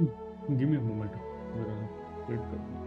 Give me a moment, जरा wait कर।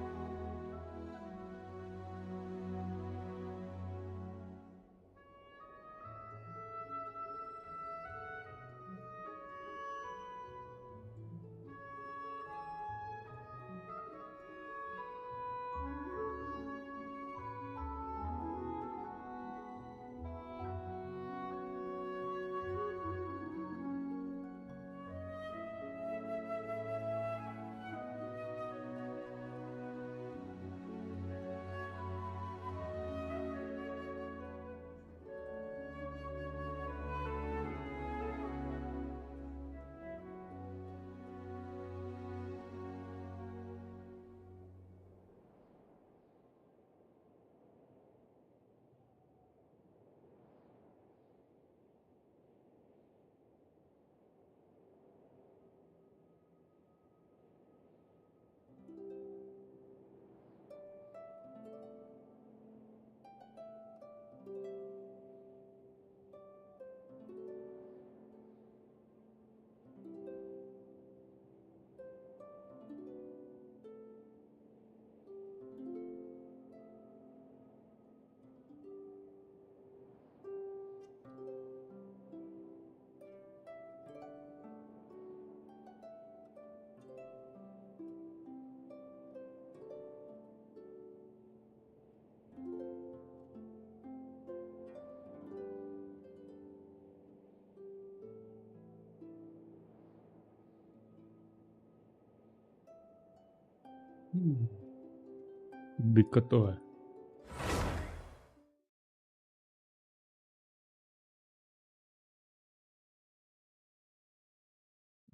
दिक्कत तो है।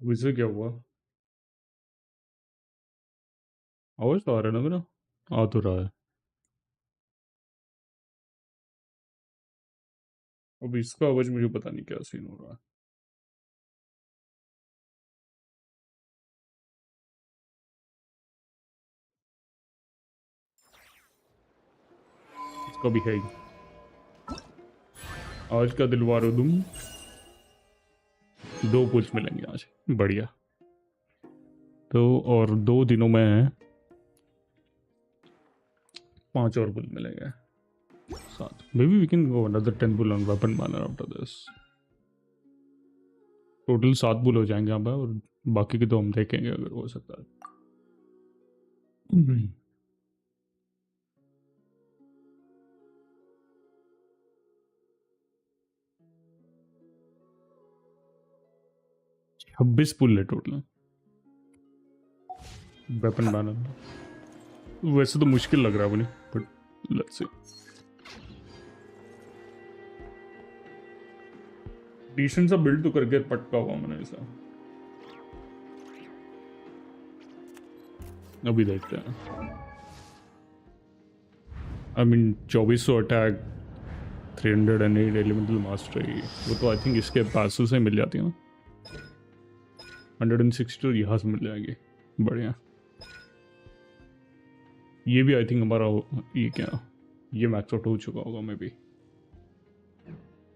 वैसे क्या हुआ? आवाज तो आ रहा है ना मेरा? आ तो रहा है। अब इसका आवाज मुझे पता नहीं क्या सीन हो रहा है। इसका भी है ही। आज का दिलवारो तुम 2 पुल्स मिलेंगे आज, बढ़िया। तो और 2 दिनों में 5 और पुल मिलेंगे। 7। Maybe we can go another 10 pull on weapon banner after this. Total 7 पुल हो जाएंगे यहाँ पे, और बाकी के तो हम देखेंगे अगर हो सकता है। 26 पुल है टोटल वेपन बैनर। वैसे तो मुश्किल लग रहा है मुझे, बट लेट्स सी। डिसेंट सा बिल्ड तो करके पटका हुआ मैंने ऐसा। अभी देखते हैं। I mean 2400 attack, 308 elemental mastery, वो तो आई थिंक इसके पैसों से मिल जाती है ना। 162 यहाँ से मिल जाएगी, बढ़िया। ये भी आई थिंक हमारा ये क्या, ये मैक्स आउट हो चुका होगा मे बी।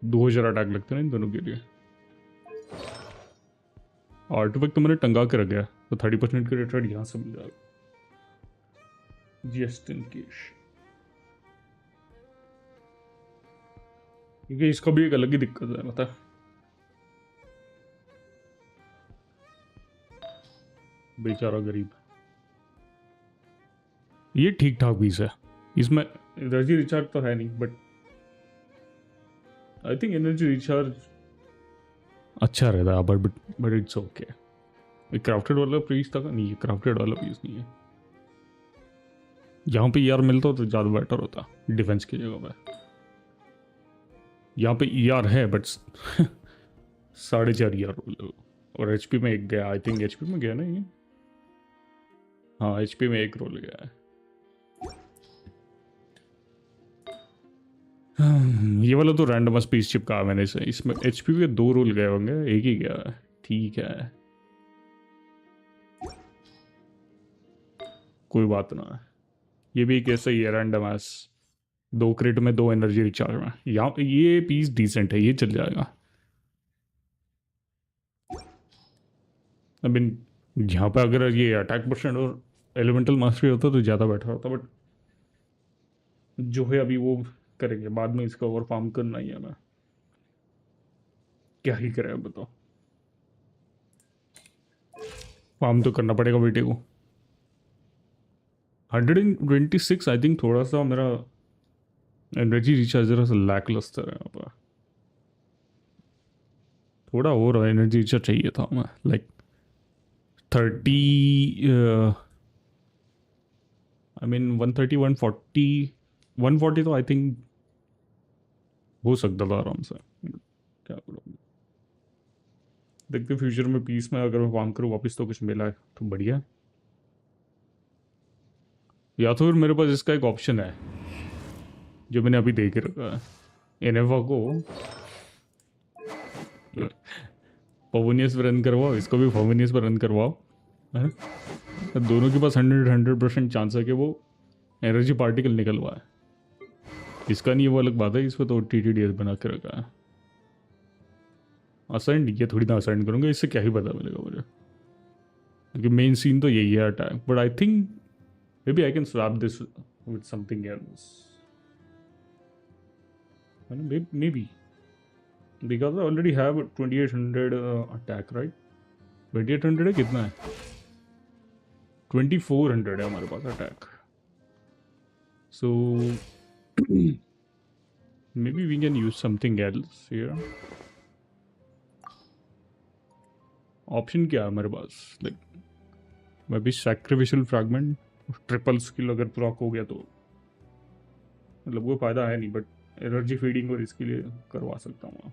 2000 अटैक लगते हैं इन दोनों के लिए। आर्टिफैक्ट तो मैंने टंगा के रख गया, तो 30% के रेट यहाँ से मिल जाएगा। जस्ट इन केस, क्योंकि इसका भी एक अलग ही दिक्कत है, मतलब बेचारा गरीब। ये ठीक ठाक पीस है, इसमें एनर्जी रिचार्ज तो है नहीं, but I think energy recharge अच्छा रहता है, बट इट्स ओके। क्राफ्टेड वाला पीस था नहीं, क्राफ्टेड वाला पीस नहीं है। यहाँ पे ईआर मिलता तो ज़्यादा बेटर होता डिफेंस की जगह पे। यहाँ पे ईआर है बट 4.5 ईआर रोल, और एचपी में 1 गया। आई थिंक एचपी में गया ना ये। हाँ, एचपी में 1 रोल गया है। ये वाला तो रैंडम स्पीच चिपका मैंने इसे। इसमें एचपी के 2 रोल गए होंगे, 1 ही गया है। ठीक है, कोई बात ना है। ये भी कैसा ही है, रैंडम एस। 2 क्रिट में 2 एनर्जी रिचार्ज में। यहाँ ये पीस डिसेंट है, ये चल जाएगा। आई मीन यहाँ पे अगर ये अटैक परसेंट और एलिमेंटल मास्टरी होता तो ज़्यादा बेटर होता, बट जो है अभी वो करेंगे बाद में, इसका और फार्म करना ही है हमें, क्या ही करें बताओ, फार्म तो करना पड़ेगा बेटे को। 126 आई थिंक थोड़ा सा मेरा एनर्जी रिचार्ज जरा सा लैक लस्टर है यहाँ पर, थोड़ा और एनर्जी रिचार्ज चाहिए था हमें, लाइक 30, आई मीन 130, 140, 140 तो आई थिंक हो सकता था आराम से, क्या करूँ देखते फ्यूचर में पीस में अगर मैं फार्म करूँ वापस तो कुछ मिला है तो बढ़िया, या तो फिर मेरे पास इसका एक ऑप्शन है जो मैंने अभी देख रखा है, एनेवा को पवनियस पर रन करवाओ, इसको भी पवनियस पर रन करवाओ, है दोनों के पास 100% चांस है कि वो एनर्जी पार्टिकल निकलवाए, इसका नहीं है वो अलग बात है, इस पर तो TTDS बना के रखा है। असाइंड ये थोड़ी ना असाइंड करूँगा, इससे क्या ही पता मिलेगा मुझे, क्योंकि मेन सीन तो यही है attack, but I think maybe I can swap this with something else, maybe because I already have 2800 attack right, 2800 है कितना है, 2400 है हमारे पास attack, so maybe we can use something else here. Option क्या है हमारे पास, like maybe sacrificial fragment, triple skill अगर प्रॉक हो गया तो मतलब वो फायदा है नहीं, बट एनर्जी फीडिंग और इसके लिए करवा सकता हूँ,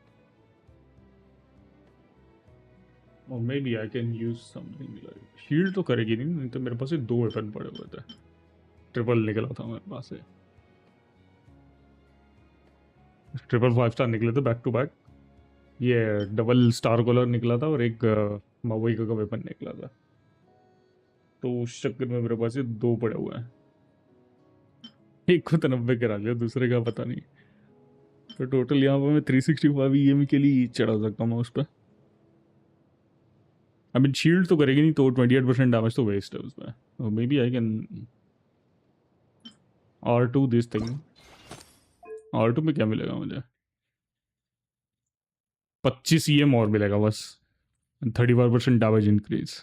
और maybe I can use something like shield तो करेगी नहीं तो मेरे पास ये 2 वेपन पड़े हुए थे, ट्रिपल निकला था मेरे पास से, ट्रिपल 5 स्टार निकले थे बैक टू बैक, ये डबल स्टार कॉलर निकला था और एक मवई का वेपन निकला था, तो उस चक्कर में मेरे पास ये 2 पड़े हुए हैं, एक को तो 90 करा लिया, दूसरे का पता नहीं, तो टोटल यहाँ पर मैं 365 EM के लिए चढ़ा सकता हूँ उस पर, आई मीन शील्ड तो करेगी नहीं तो 28% डैमेज तो वेस्ट है उसमें, maybe I can R2 this thing, R2 में क्या मिलेगा मुझे, 25 EM और मिलेगा बस, 35% डैमेज इंक्रीज,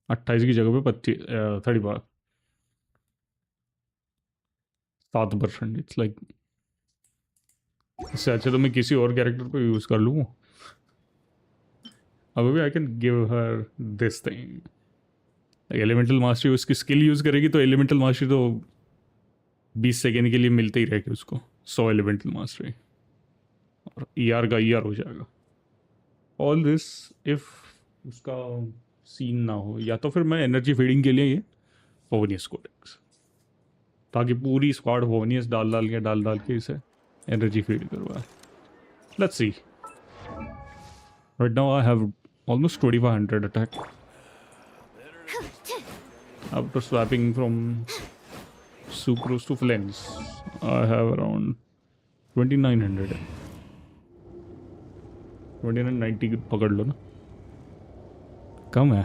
28 की जगह पे 25 35 7%, इट्स लाइक इससे अच्छा तो मैं किसी और कैरेक्टर को यूज कर लूँ, अब भी I can give her this thing, elemental mastery उसकी स्किल यूज करेगी तो एलिमेंटल मास्टरी तो 20 सेकेंड के लिए मिलते ही रहेगी उसको, 100 एलिमेंटल मास्टरी, और ER का ER हो जाएगा, ऑल दिस इफ उसका सीन ना हो, या तो फिर मैं एनर्जी फीडिंग के लिए ये फोवनियस कोडेक्स, ताकि पूरी स्क्वाड फोवनियस डाल डाल के इसे एनर्जी फीड करवाए, let's see, right now I have almost 2500 attack after swapping from sucrose to flens, I have around 2900, 2990 पकड़ लो ना, कम है,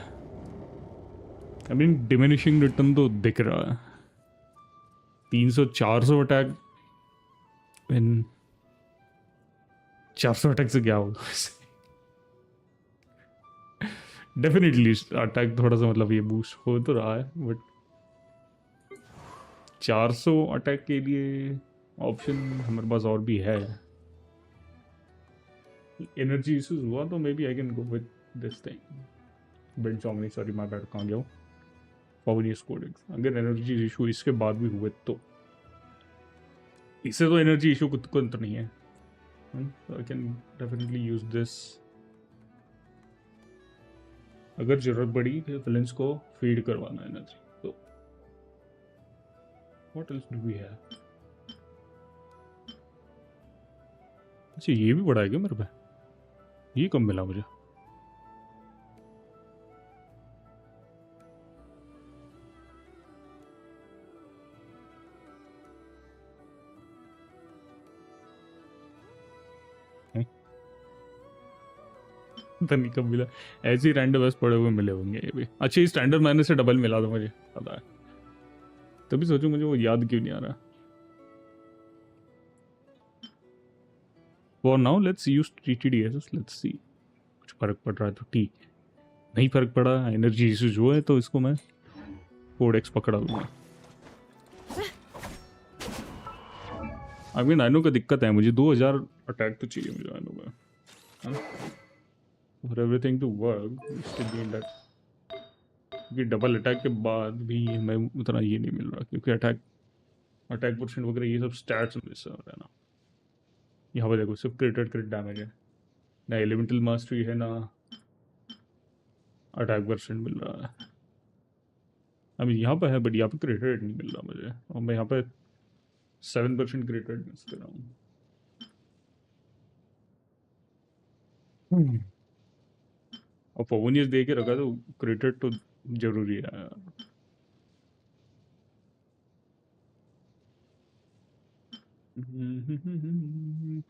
आई मीन डिमिनिशिंग रिटर्न तो दिख रहा है, 300 400 अटैक, 400 अटैक से क्या होगा डेफिनेटली अटैक थोड़ा सा मतलब ये बूस्ट हो तो रहा है, बट 400 अटैक के लिए ऑप्शन हमारे पास और भी है, एनर्जी इश्यूज हुआ तो maybe I can go with this thing, bed song नहीं, सॉरी माय बैड, कहाँ गया पॉवनियस कोडेक्स, अगर एनर्जी इशू इसके बाद भी हुए तो, इससे तो एनर्जी इशू खुद को तो नहीं है, so I can definitely use this, अगर जरूरत पड़ी तो फ्लेंस को फीड करवाना एनर्जी, तो what else do we have, अच्छा ये भी बड़ा है क्या मेरे पे, ये कम मिला मुझे, पता नहीं कब मिला, ऐसे ही रैंडम बस पड़े हुए मिले होंगे ये भी। अच्छा, इस स्टैंडर्ड मैंने से डबल मिला था मुझे पता है, तभी सोचो मुझे वो याद क्यों नहीं आ रहा। For now let's use TTDS, let's see कुछ फर्क पड़ रहा है तो ठीक, नहीं फर्क पड़ा, एनर्जी इशू जो है तो इसको मैं कोड एक्स पकड़ा लूंगा। आई नो का दिक्कत है, मुझे 2000 अटैक तो चाहिए मुझे आई नो का, है ना, फॉर एवरीथिंग टू वर्क क्योंकि डबल अटैक के बाद भी हमें उतना ये नहीं मिल रहा, क्योंकि अटैक परसेंट वगैरह ये सब स्टैट्स मिस हो रहा है ना। यहाँ पे देखो सिर्फ क्रिट डैमेज है, ना एलिमेंटल मास्टरी है, ना अटैक परसेंट मिल रहा है। अभी यहाँ पे है बट यहाँ पे क्रिट रेट नहीं मिल रहा मुझे, और मैं यहाँ पे 7% क्रिट रेट मिस कर रहा हूँ। और फोनियस दे के रखा तो क्रिट रेट तो जरूरी है यार।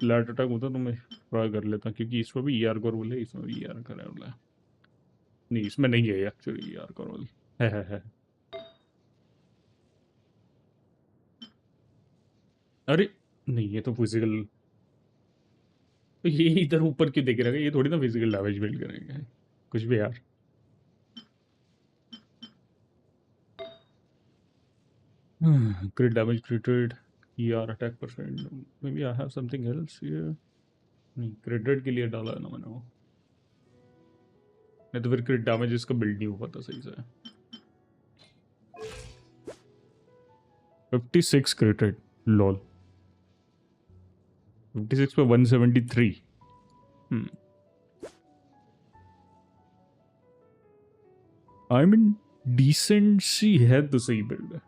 फ्लैट अटैक होता तो मैं ट्राई कर लेता, क्योंकि इसमें भी ER का रूल है, इसमें भी ER का रूल है। नहीं इसमें नहीं है एक्चुअली ER का रूल, है। अरे नहीं, ये तो फिजिकल, तो ये इधर ऊपर क्यों देख रहा है, ये थोड़ी ना फिजिकल डैमेज बिल्ड करेंगे कुछ भी यार। Crit damage crit rate, ER attack percent, maybe I have something else here. नहीं क्रिटेड के लिए डाला है ना मैंने वो, नहीं तो फिर क्रिट डैमेज इसका बिल्ड नहीं हो पाता सही से। 56 क्रिटेड, लॉल, 56 पे 173। आई मीन डिसेंट सी है तो सही बिल्ड है।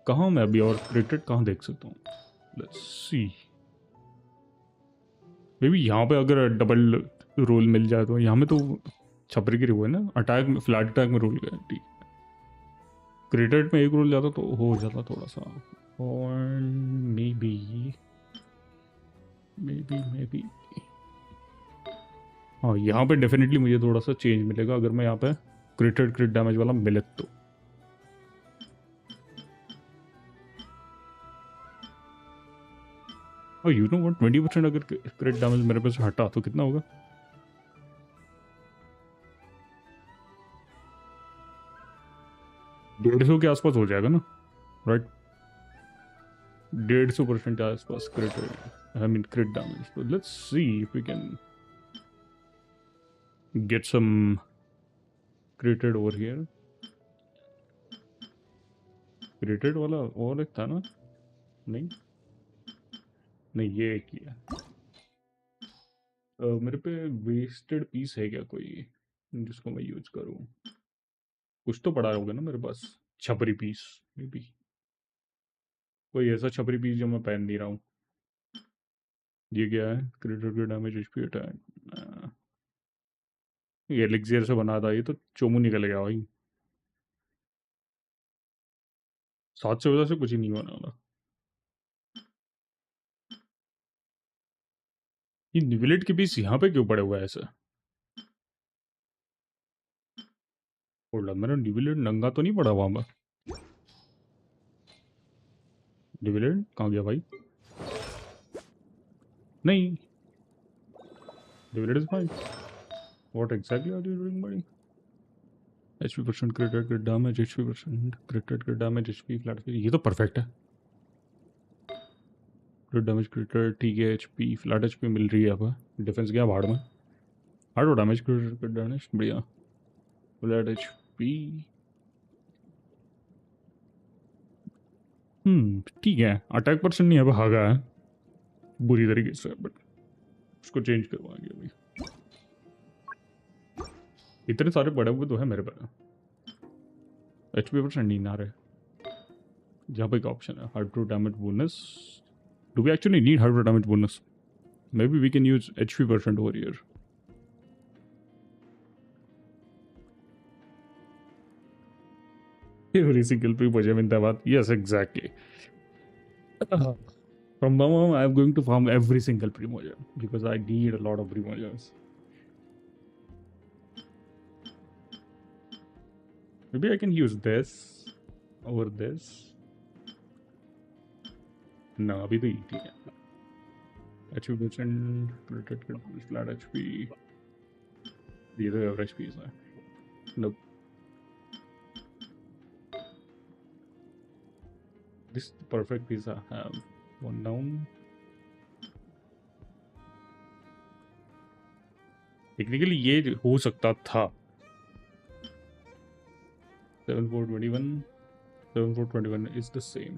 कहाँ मैं अभी और क्रिटेड कहाँ देख सकता हूँ, लेट्स सी, मे बी यहाँ पे अगर डबल रोल मिल जाए तो, यहाँ में तो छपरी की वो है ना, अटैक में फ्लैट अटैक में रोल गया ठीक, क्रिटेड में एक रोल जाता तो हो जाता थोड़ा सा, और मे बी मे बी हाँ यहाँ पे डेफिनेटली मुझे थोड़ा सा चेंज मिलेगा अगर मैं यहाँ पे क्रिट डैमेज वाला मिले तो। और यू नो व्हाट, 20% अगर क्रिट डैमेज मेरे पे से हटा तो कितना होगा, 150 के आसपास हो जाएगा ना, राइट, 150% के आसपास crit, I mean crit damage. तो let's see if we can get some crit rate over here. Crit rate वाला और एक था ना, नहीं नहीं ये एक ही है। मेरे पे वेस्टेड पीस है क्या कोई जिसको मैं यूज करूं, कुछ तो पड़ा होगा ना मेरे पास, छपरी पीस मे बी, कोई ऐसा छपरी पीस जो मैं पहन नहीं रहा हूँ। ये क्या है, क्रिटिकल डैमेज HP अटैक, ये एलिक्सियर से बना था, ये तो चोमू निकल गया भाई, 7 से वजह से कुछ ही नहीं होने वाला। ये निविलेट के पीस यहाँ पे क्यों पड़े हुआ है ऐसे, बोला मेरा निविलेट नंगा तो नहीं पड़ा वहां पर, निविलेट कहाँ गया भाई, नहीं निविलेट is fine, what exactly are you doing buddy, HP% critical damage, HP% critical damage, HP flat, ये तो परफेक्ट है, क्रिट डैमेज क्रिटिकल ठीक है, HP फ्लैट HP मिल रही है अब, डिफेंस गया भाड़ में, हार्ड डैमेज क्रिटिकल डैमेज बढ़िया, फ्लैट HP ठीक है, अटैक परसेंट नहीं है, अब भागा है बुरी तरीके से, बट उसको चेंज करवाएंगे अभी, इतने सारे पड़े हुए तो है मेरे पास, HP% नहीं ना रहे, जहाँ पे एक ऑप्शन है hard to damage bonus, do we actually need hard to damage bonus, maybe we can use HP% over here, every single Primogem in Teyvat, yes exactly. From now on I am going to farm every single Primogem because I need a lot of Primogems. Maybe I can use this over this. No, अभी तो easy है. HP percent, flat HP. These are average HPs. Nope. This is the perfect piece I have. One down. Technically ये हो सकता था. 7421 7421 is the same.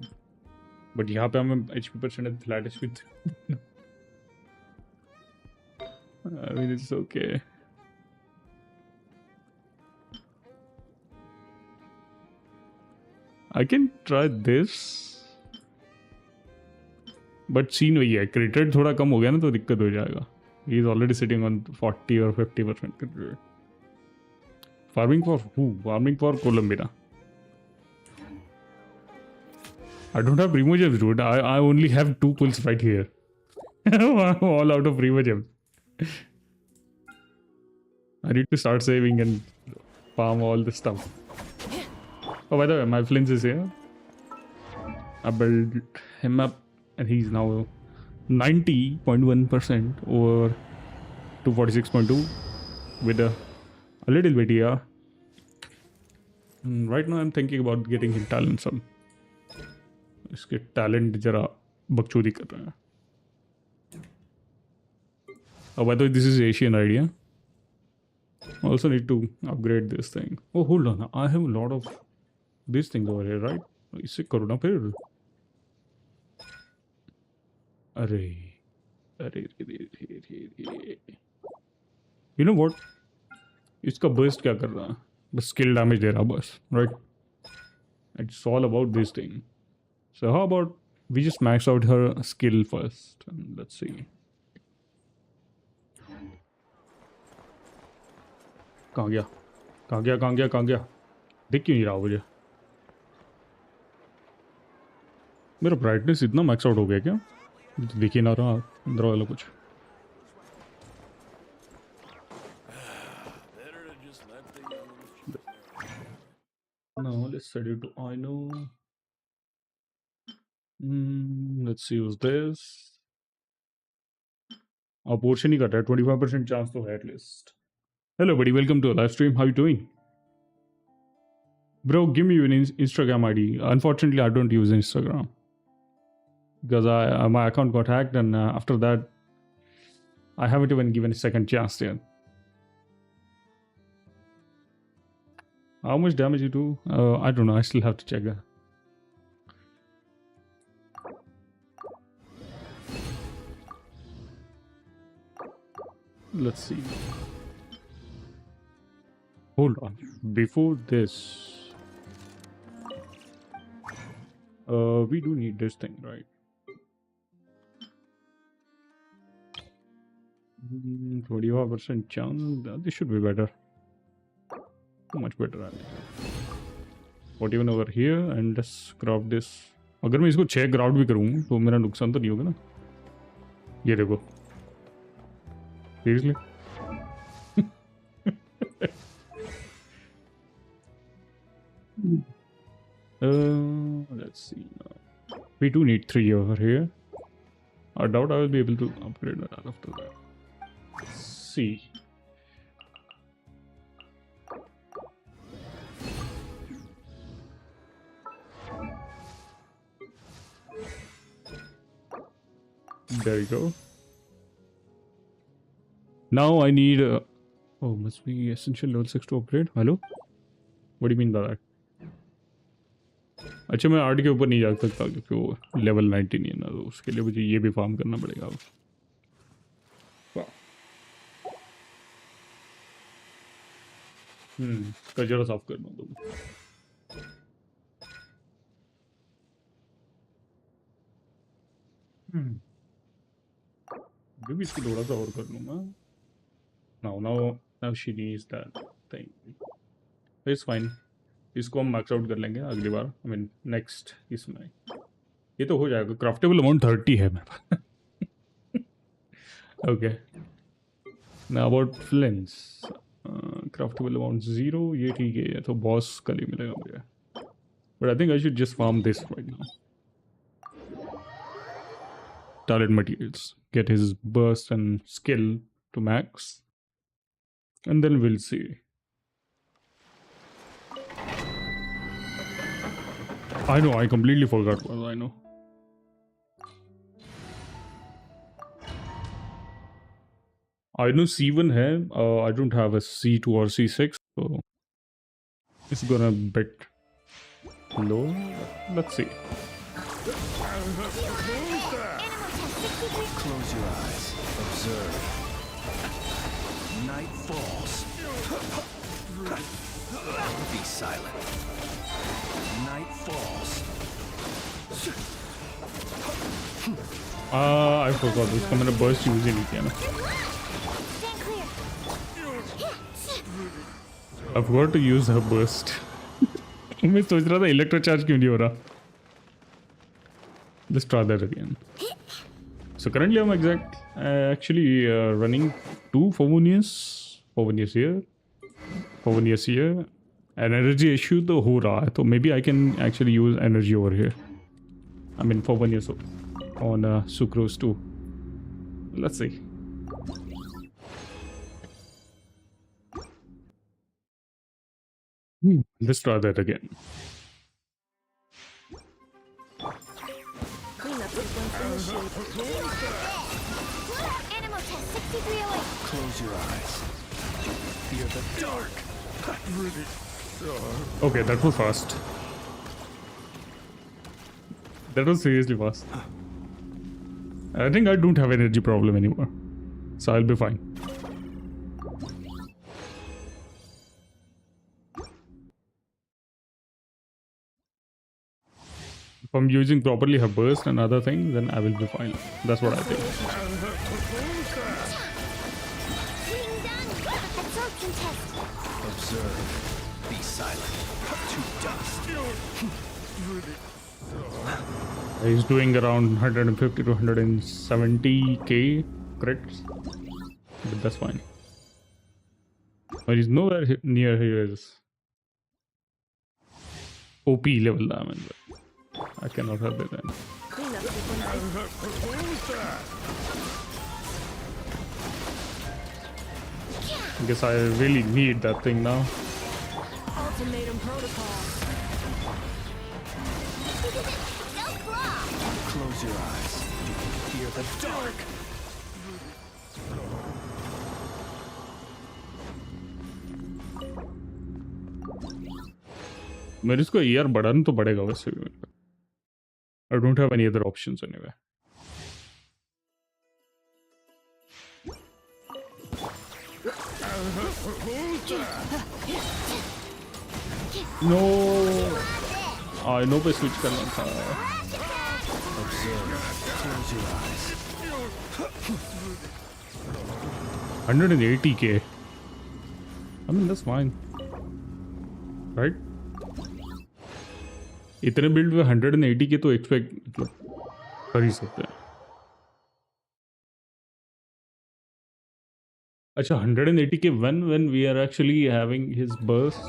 But यहाँ पे हमें HP percent है flat HP. I mean it's okay. I can try this. But scene वही है. Crit rate थोड़ा कम हो गया ना तो दिक्कत हो जाएगा. He is already sitting on 40 or 50% crit rate. Farming for who? Farming for Columbia. I don't have Primogem, dude. I only have 2 pulls right here. I'm all out of Primogem. I need to start saving and farm all this stuff. Oh, by the way, my Flint is here. I built him up and he's now 90.1% over 246.2 with a little bit here. And right now I'm thinking about getting him talent some. इसके talent जरा बकचोदी कर रहे हैं. Oh, by the way, this is Asian idea. I also need to upgrade this thing. Oh, hold on. I have a lot of these things over here, right? इससे करो ना फिर. अरे अरे अरे. You know what? इसका burst क्या कर रहा है? बस skill damage दे रहा बस, right? It's all about this thing. So how about we just max out her skill first and let's see. कहाँ गया? कहाँ गया? कहाँ गया? कहाँ गया? दिख क्यों नहीं रहा मुझे? मेरा ब्राइटनेस इतना मैक्स आउट हो गया क्या? दिख ही ना रहा अंदर वाला कुछ. No, let's set it to I know. Let's use this. Our portion he cut है. 25% chance तो है at least. Hello buddy, welcome to a live stream. How you doing? Bro, give me an Instagram ID. Unfortunately, I don't use Instagram. Because my account got hacked and after that, I haven't even given a second chance yet. How much damage you do? I don't know. I still have to check that. Let's see. Hold on. Before this, we do need this thing, right? 25% chance. This should be better. Much better. What even over here and let's grab this. अगर मैं इसको 6 ground भी करूँ तो मेरा नुकसान तो नहीं होगा ना. ये देखो. Seriously? Let's see. We do need 3 over here. I doubt I will be able to upgrade that after that. Let's see. There you go. Now I need oh, must be essential level 6 to upgrade. Hello? What do you mean by that? अच्छा मैं 8 के ऊपर नहीं जा सकता क्योंकि वो level 90 नहीं है ना, तो उसके लिए मुझे ये भी फार्म करना पड़ेगा. कचरा साफ करना तुम. मैं भी इसको थोड़ा सा और कर लूँगा. Now she needs that thing. It's fine. इसको हम मैक्स आउट कर लेंगे अगली बार. I mean next इसमें ये तो हो जाएगा. क्राफ्टेबल अमाउंट 30 है मेरे पास. Okay. Now about flints. Craftable amount 0, ये ठीक है, ये तो बॉस कल ही मिलेगा मुझे, but I think I should just farm this right now. Talent materials, get his burst and skill to max, and then we'll see. I know, I completely forgot what I know. I know C1 है, I don't have a C2 or C6, so it's gonna bit low. Let's see. Close your eyes. Observe. Night falls. Be silent. Night falls. I forgot this. मैंने burst use ही नहीं किया ना. I forgot to use her burst. मैं सोच रहा था electrocharge क्यों नहीं हो रहा. Let's try that again. So currently I'm actually running 2 Favonius here, Favonius here. An energy issue तो हो रहा है, तो maybe I can actually use energy over here. I mean Favonius on Sucrose too. Let's see. Let's try that again. Close your eyes. Fear the dark. Okay, that was fast. That was seriously fast. I think I don't have energy problem anymore, so I'll be fine. If I'm using properly her burst and other things, then I will be fine. That's what I think. Observe. Be silent. To dust. He's doing around 150 to 170k crits, but that's fine. But he's nowhere near his OP level damage. I cannot help it then. I guess I really need that thing now. Ultimatum protocol. Close your eyes. Fear the dark. मेरे इसको ER बढ़ाना तो पड़ेगा वैसे भी. I don't have any other options anyway. No, I know पे switch करना था. Observe. Close your eyes. 180k. I mean that's fine, right? इतने बिल्ड में 180k तो एक्सपेक्ट मतलब कर ही सकते हैं. अच्छा 180k when we are actually having his burst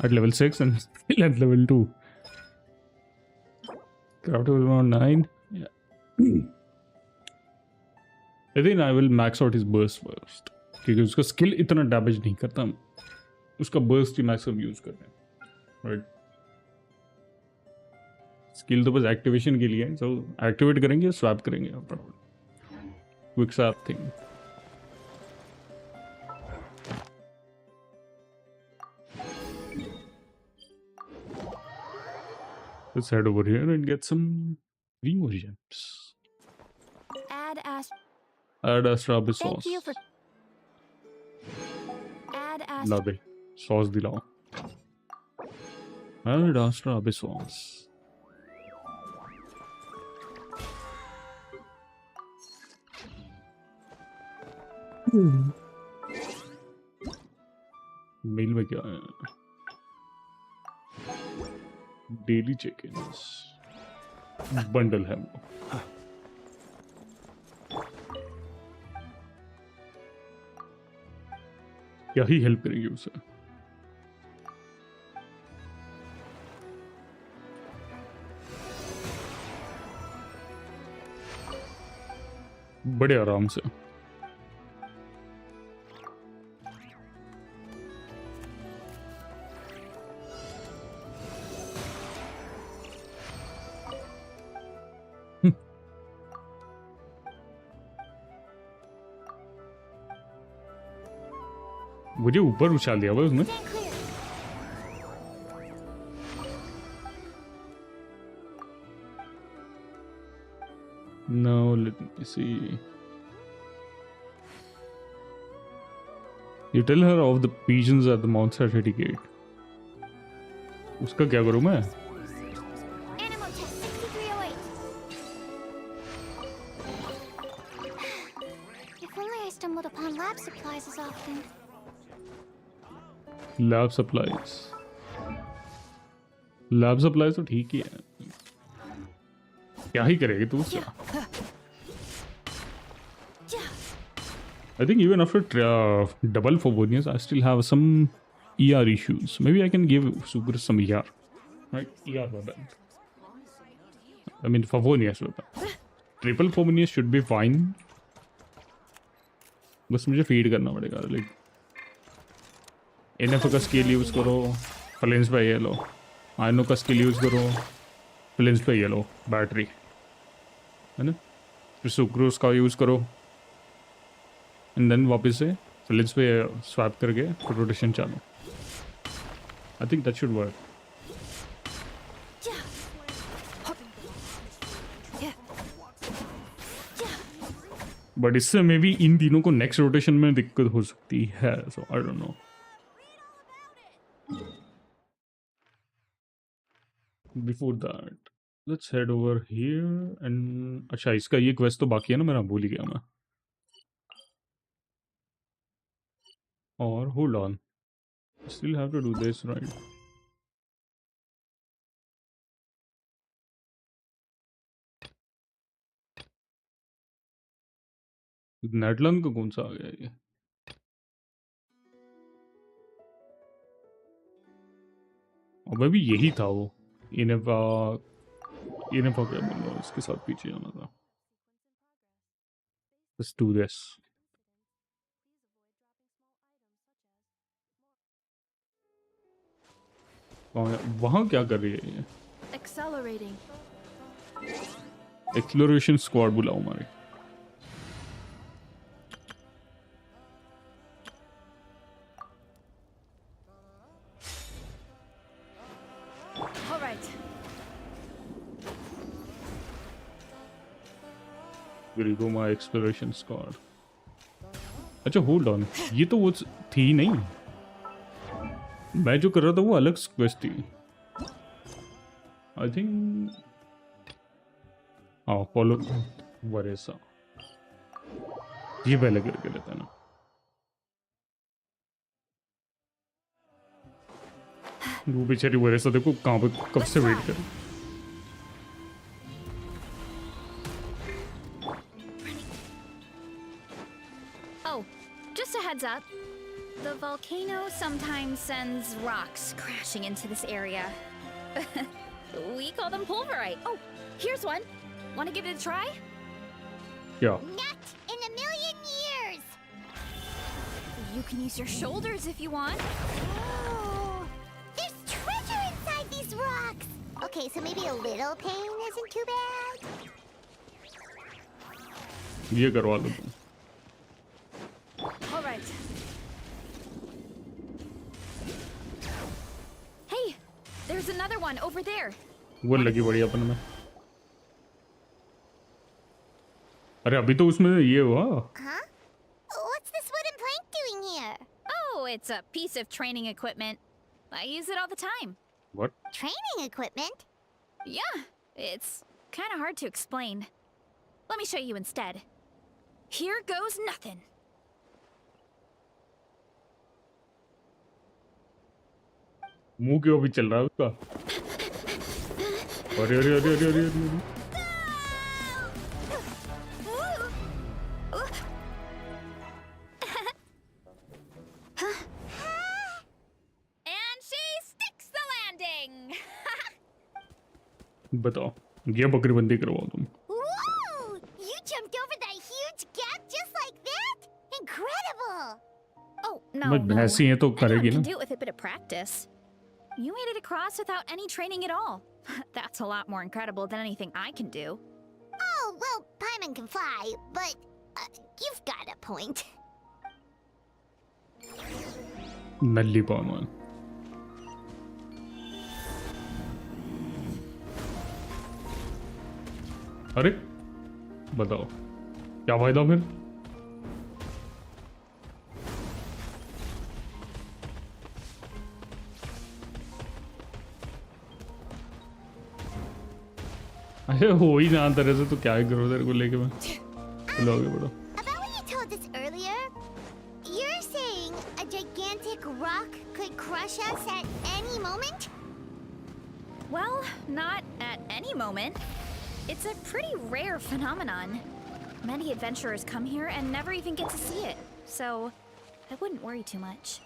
at level 6 and still at level 2. Craftable around 9. Yeah. I think I will max out his burst first, क्योंकि उसका स्किल इतना डैमेज नहीं करता. उसका burst ही मैक्सिमम यूज करते हैं, right? Skill तो बस एक्टिवेशन के लिए है, सो एक्टिवेट करेंगे, स्वैप करेंगे, quick swap thing. Let's head over here and get some Primogem. Add Astra Abyss sauce. ला दे सॉस दिलाओ. Add Astra Abyss sauce. मेल में क्या है? डेली चेक-इन्स, बंडल है. क्या ही हेल्प करेंगे उसे। बड़े आराम से। मुझे ऊपर उछाल दिया हुआ उसने। Stand clear. No, let me see. You tell her of the pigeons at the Mount Saturday gate. उसका क्या करूं मैं? Animal test 6308. If only I stumbled upon lab supplies as often. Lab supplies. Lab supplies तो ठीक ही है। क्या ही करेगी तू उसका? I think even after double Favonius, I still have some ER issues. Maybe I can give Super some ER. Right? ER weapon. I mean Favonius weapon. Triple Favonius should be fine. बस मुझे feed करना पड़ेगा। Like NF का skill use करो, फ्लेंस पे ये लो। आयनो का skill use करो, फ्लेंस पे ये लो, बैटरी है ना। फिर सुक्रोज का यूज़ करो एंड देन वापस से फ्लेंस पे स्वैप करके फिर रोटेशन चालू। I think that should work. But इससे मे बी इन तीनों को नेक्स्ट रोटेशन में दिक्कत हो सकती है। So I don't know. Before that, let's head over here and अच्छा इसका ये क्वेस्ट तो बाकी है ना, मेरा भूल ही गया मैं। और hold on, still have to do this, right? नेटलैंड का कौन सा आ गया ये? अबे भी यही था वो। इनेफा क्या बोल रहा हूँ, इसके साथ पीछे जाना था। Let's do this. वहाँ क्या कर रही है ये? Accelerating. एक्सप्लोरेशन स्क्वाड बुलाओ हमारे। All right. Go my exploration squad. अच्छा होल्ड ऑन, ये तो वो थी नहीं। मैं जो कर रहा था वो अलग क्वेस्ट थी। आई थिंक हाँ फॉलो वरेसा, ये पहले करके लेता है ना। वो बेचारी वरेसा देखो कहाँ पे कब से वेट कर। Oh, just a heads up. The volcano sometimes sends rocks crashing into this area. We call them pulverite. Oh, here's one. Want to give it a try? Yeah. Not in a million years. You can use your shoulders if you want. Oh, there's treasure inside these rocks. Okay, so maybe a little pain isn't too bad. ये करवा दो तुम। All right. Hey, there's another one over there. वो लगी बड़ी अपन में। अरे अभी तो उसमें ये हुआ। Huh? What's this wooden plank doing here? Oh, it's a piece of training equipment. I use it all the time. What? Training equipment? Yeah, it's kind of hard to explain. Let me show you instead. Here goes nothing. मुंह क्यों अभी चल रहा है उसका? अरे अरे अरे अरे अरे अरे। बताओ, ये बकरी बंदी करवाओ तुम। Whoa! You jumped over that huge gap just like that? Incredible! Oh, no, बस no. भैंसी है तो करेगी Anyone ना। can do it with a bit of practice. You made it across without any training at all. That's a lot more incredible than anything I can do. Oh, well, Paimon can fly, but you've got a point. नल्ली पावन। अरे बताओ क्या फायदा फिर? अरे हो ही ना तरह से तो क्या करो तेरे को लेके मैं। चलो आगे बढ़ो। About what you told us earlier, you're saying a gigantic rock could crush us at any moment? Well, not at any moment. It's a pretty rare phenomenon. Many adventurers come here and never even get to see it, so I wouldn't worry too much.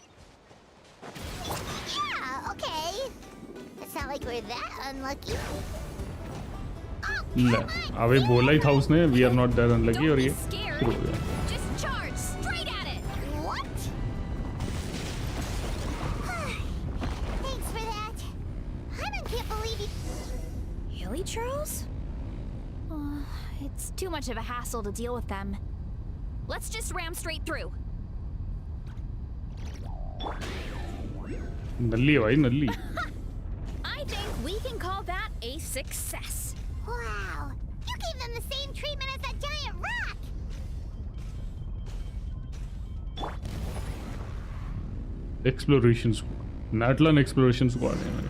Yeah, okay. It's not like we're that unlucky. Oh, ले अबे बोला ही था उसने we are not that unlucky और Don't be ये scared. शुरू हो गया। Just charge straight at it. what? Thanks for that. I can't believe you. Hilly churls? It's too much of a hassle to deal with them. Let's just ram straight through. नल्ली है भाई नल्ली। I think we can call that a success. Wow, you gave them the same treatment as that giant rock. Exploration squad, Natlan exploration squad है मेरे।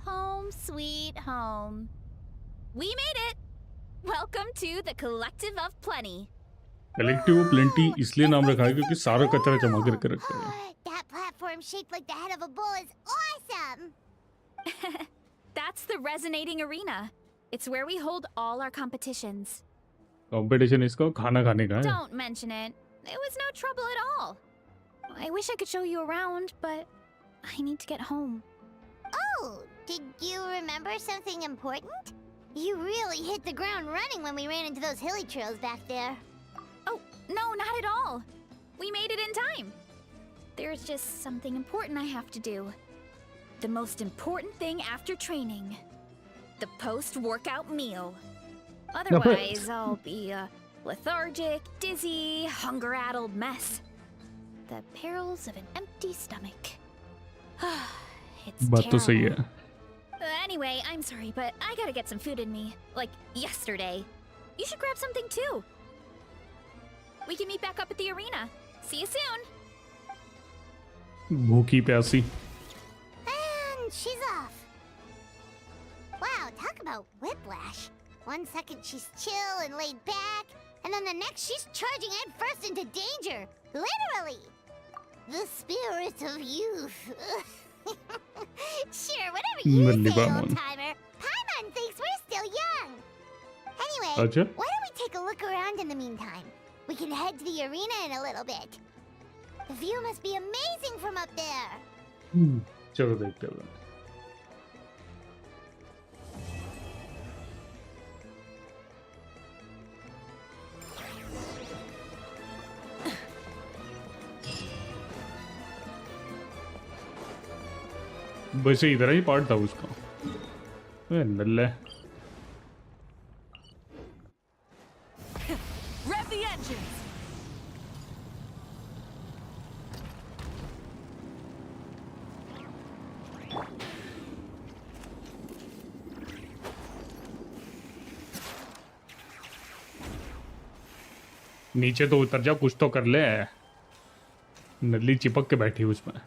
Home sweet home. We made it. Welcome to the Collective of Plenty. Collective of plenty इसलिए नाम रखा है क्योंकि सारा कचरा जमा करके रखते हैं। That platform shaped like the head of a bull is awesome. That's the resonating arena. It's where we hold all our competitions. Competition इसका खाना खाने का है। Don't mention it. It was no trouble at all. I wish I could show you around, but I need to get home. Oh, did you remember something important? You really hit the ground running when we ran into those hilly trails back there. Oh, no, not at all. We made it in time. There's just something important I have to do. The most important thing after training. The post-workout meal. Otherwise, I'll be a lethargic, dizzy, hunger-addled mess. The perils of an empty stomach. It's बात तो सही terrible. है। Anyway, I'm sorry, but I gotta get some food in me. Like, yesterday. You should grab something too. We can meet back up at the arena. See you soon. भूखी प्यासी। And she's off. Wow, talk about whiplash. 1 second she's chill and laid back, and then the next she's charging head first into danger. Literally. The spirit of youth. Sure, whatever you nalli say, Baman. old timer. Paimon thinks we're still young. Anyway, अच्छा। why don't we take a look around in the meantime? We can head to the arena in a little bit. The view must be amazing from up there. चलो देखते हैं। वैसे इधर ही part था उसका। नल्ला है। Rev the engines! नीचे तो उतर जा, कुछ तो कर ले। नल्ली चिपक के बैठी उसमें।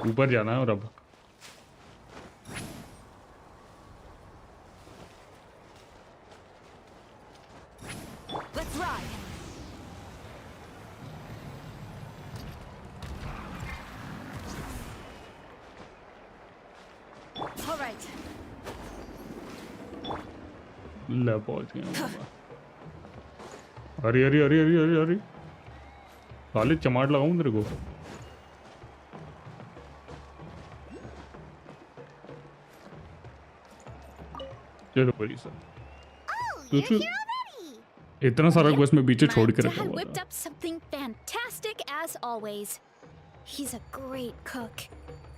ऊपर जाना है और अब Let's ride! All right. ले पहुंच गया। अरे अरे अरे अरे अरे अरे साले चमाट लगाऊं तेरे को। चलो बड़ी सर Oh, तो you're here already. इतना सारा Yep, क्वेस्ट मैं पीछे My छोड़ के dad रखा हुआ whipped था. up something fantastic as always. He's a great cook.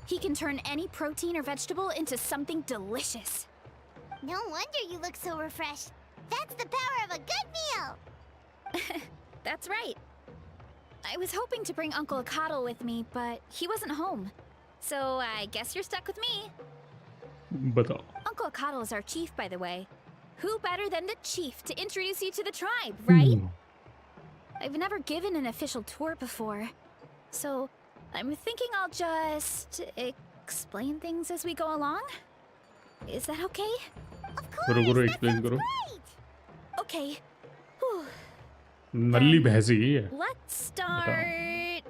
He can turn any protein or vegetable into something delicious. No wonder you look so refreshed. That's the power of a good meal. That's right. I was hoping to bring Uncle Akatl with me, but he wasn't home. So I guess you're stuck with me. बताओ. Uncle Akatl is our chief, by the way. Who better than the chief to introduce you to the tribe, right? I've never given an official tour before. So I'm thinking I'll just explain things as we go along. Is that okay? Of course. करो that explain sounds करो. great. Okay. Whew. नल्ली भैंस ही है. Let's start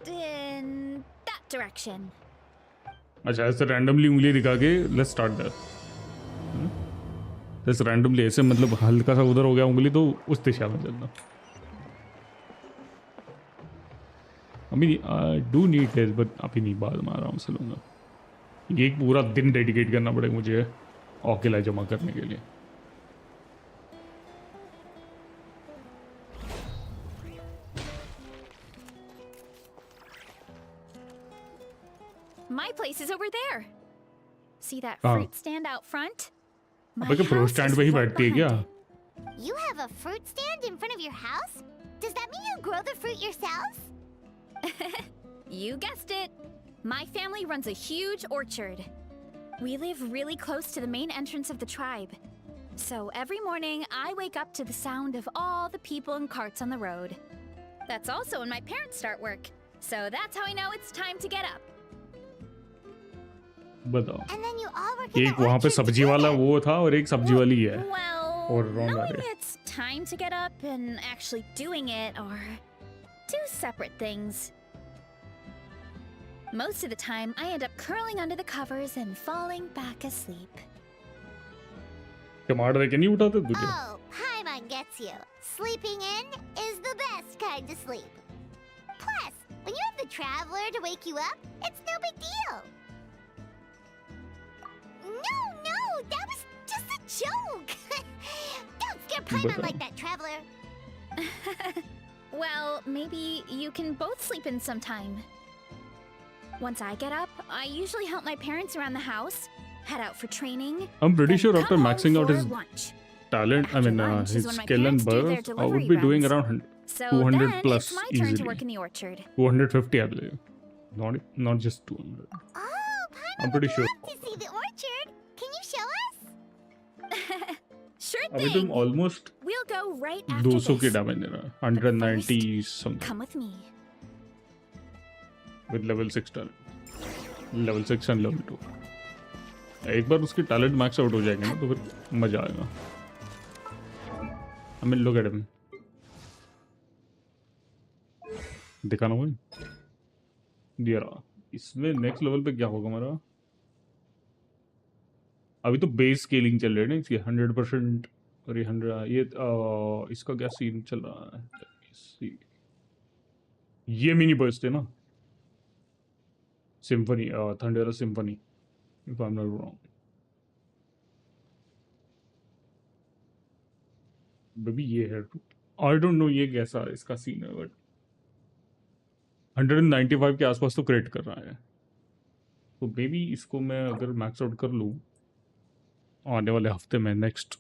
in that direction. अच्छा ऐसे randomly उंगली दिखा के let's start that. ऐसे रैंडमली ऐसे मतलब हल्का सा उधर हो गया उंगली तो उस दिशा में चलना. अभी डू नीड दिस बट अभी नहीं, बाद में आराम से लूँगा. ये एक पूरा दिन डेडिकेट करना पड़ेगा मुझे औकेला जमा करने के लिए. My place is over there. See that Ah. fruit stand out front? My अबे क्या फ्रूट house स्टैंड is पे ही right बैठती है क्या? behind it. You have a fruit stand in front of your house? Does that mean you grow the fruit yourselves? You guessed it. My family runs a huge orchard. We live really close to the main entrance of the tribe. So every morning, I wake up to the sound of all the people and carts on the road. That's also when my parents start work. So that's how I know it's time to get up. बताओ. And then you all work in एक the वहाँ पे orchard सब्जी वाला together. वो था और एक सब्जी वाली है. Well, Or wrong knowing idea. it's time to get up and actually doing it are two separate things. Most of the time, I end up curling under the covers and falling back asleep. टमाटर देके नहीं उठाते तुझे? Oh, Paimon gets you. Sleeping in is the best kind of sleep. Plus, when you have the traveler to wake you up, it's no big deal. No, that was just a joke. Don't scare Paimon like that, traveler. Well, maybe you can both sleep in sometime. Once I get up, I usually help my parents around the house, head out for training. I'm pretty then sure come after home maxing out for his lunch. talent, I After mean lunch is his when my skill and parents do their burst, I delivery would be doing runs. around So 200 then plus it's my turn to easily. work in the orchard. 250 I believe. Not just 200. Oh, Paimon I'm pretty would sure. love to see the orchard. Can you show us? Sure अभी thing. तुम almost We'll go right after 200 के this. damage दे रहा है. 190 something Come with me. with level 6 talent. Level 6 and level 2. एक बार उसकी talent max out हो जाएंगे ना तो फिर मजा आएगा. I mean look at him. दिखाना हुआ दिया रहा. इसमें नेक्स्ट लेवल पे क्या होगा हमारा? अभी तो बेस स्केलिंग चल रही है ना इसकी 100% और ये 100 ये इसका क्या सीन चल रहा है? ये मिनी बर्स्ट है ना, symphony thunder symphony if I am not wrong. Baby ये है, आई डोंट नो ये कैसा इसका सीन है बट 195 के आसपास तो क्रिएट कर रहा है. तो बेबी इसको मैं अगर मैक्स आउट कर लूँ आने वाले हफ्ते में नेक्स्ट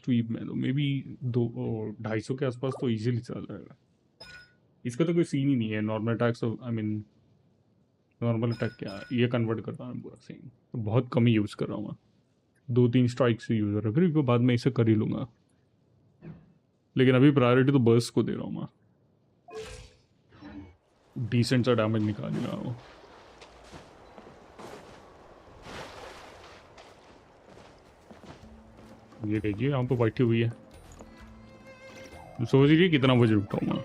वीक में तो मे बी 250 के आसपास तो इजीली चल जाएगा. इसका तो कोई सीन ही नहीं है. Normal attacks I mean normal attack क्या ये कन्वर्ट कर रहा है पूरा सीन. तो बहुत कम ही यूज़ कर रहा हूँ मैं. 2-3 स्ट्राइक्स से यूज़ हो रहा है फिर उसके बाद मैं इसे कर ही लूँगा. लेकिन अभी प्रायोरिटी तो बर्स्ट को दे रहा हूँ मैं. डिसेंट सा डैमेज निकाल रहा हूँ. ये देखिए यहाँ पे बैठी हुई है. सोच रही कितना वजन उठाऊँ मैं.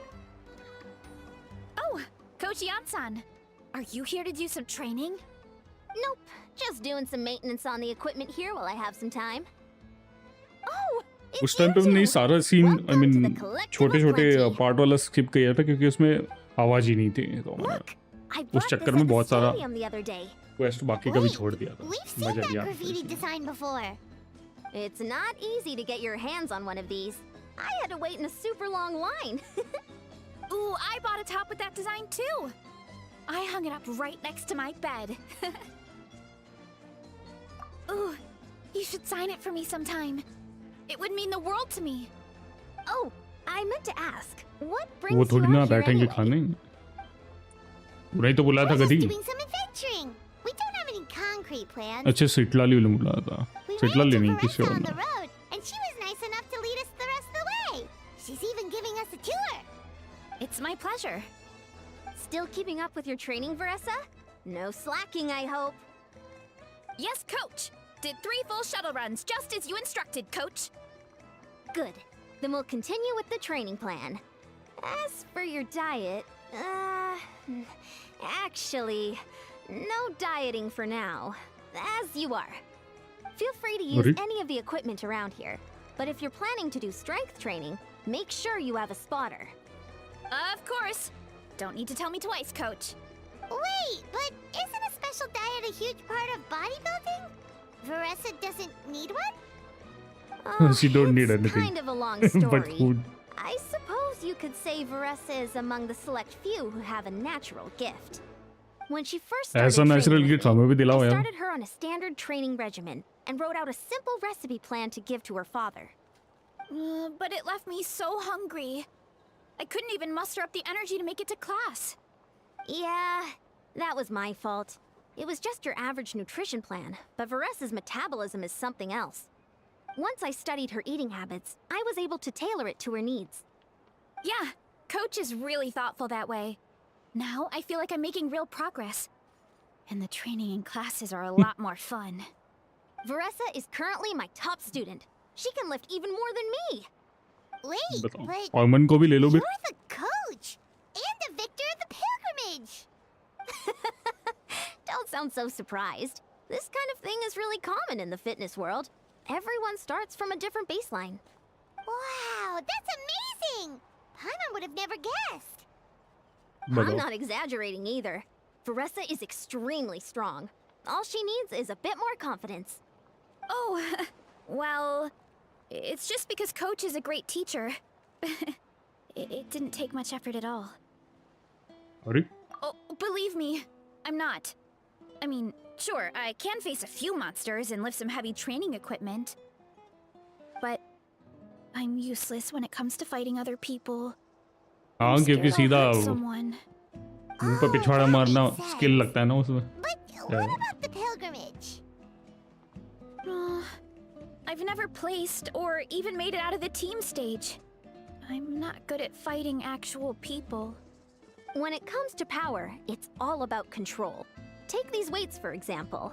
Oh, Coach Yan-san, are you here to do some training? Nope, just doing some maintenance on the equipment here while I have some time. Oh, It's उस टाइम पे you हमने ये two. सारा scene I Welcome to mean the collective छोटे of छोटे plenty. Part वाला skip किया था क्योंकि उसमें आवाज़ ही नहीं थी. तो हमारा Look, I brought चक्कर this में at the बहुत सारा stadium the other day. Quest बाकी का भी Wait, छोड़ दिया था. We've seen मजा that लिया graffiti design before. It's not easy to get your hands on one of these. I had to wait in a super long line. Ooh, I bought a top with that design too. I hung it up right next to my bed. Ooh, you should sign it for me sometime. It would mean the world to me. Oh, I meant to ask, what वो brings you थोड़ी ना out here बैठेंगे anyway? खाने उन्हें तो बुलाया था We're just कभी doing some adventuring. We don't have any concrete plans. अच्छा सिटला ली वाले बुलाया था We सिटला ran ली into नहीं किसी Veressa और on ने the road, and she was nice enough to lead us the rest of the way. She's even giving us a tour. It's my pleasure. Still keeping up with your training, Veressa? No slacking, I hope. Yes, coach. Did 3 full shuttle runs just as you instructed, coach. Good. Then we'll continue with the training plan. As for your diet, actually, no dieting for now. As you are. Feel free to use Alright. any of the equipment around here. But if you're planning to do strength training, make sure you have a spotter. Of course. Don't need to tell me twice, coach. Wait, but isn't a special diet a huge part of bodybuilding? Veressa doesn't need one? She don't need it's anything. kind of a long story. but food I suppose you could say Veressa is among the select few who have a natural gift. When she first started ऐसा natural training with gift हमें भी me, दिलाओ I यार started her on a standard training regimen and wrote out a simple recipe plan to give to her father. But it left me so hungry. I couldn't even muster up the energy to make it to class. Yeah, that was my fault. It was just your average nutrition plan, but Veressa's metabolism is something else. Once I studied her eating habits, I was able to tailor it to her needs. Yeah, coach is really thoughtful that way. Now I feel like I'm making real progress. And the training and classes are a lot more fun. Veressa is currently my top student. She can lift even more than me. Wait, बताओ but ऑमन को भी ले लो you're फिर the coach and the victor of the pilgrimage. Don't sound so surprised. This kind of thing is really common in the fitness world. Everyone starts from a different baseline. Wow, that's amazing! Paimon would have never guessed. I'm बताओ not exaggerating either. Veressa is extremely strong. All she needs is a bit more confidence. Oh, well, it's just because coach is a great teacher. It didn't take much effort at all. अरे Oh, believe me, I'm not. I mean, sure, I can face a few monsters and lift some heavy training equipment. But I'm useless when it comes to fighting other people. हाँ I'm क्योंकि scared I'll सीधा hurt someone. मुंह पे पिछवाड़ा that मारना makes sense. Skill लगता है ना उसमें But what about the pilgrimage? I've never placed or even made it out of the team stage. I'm not good at fighting actual people. When it comes to power, it's all about control. Take these weights, for example.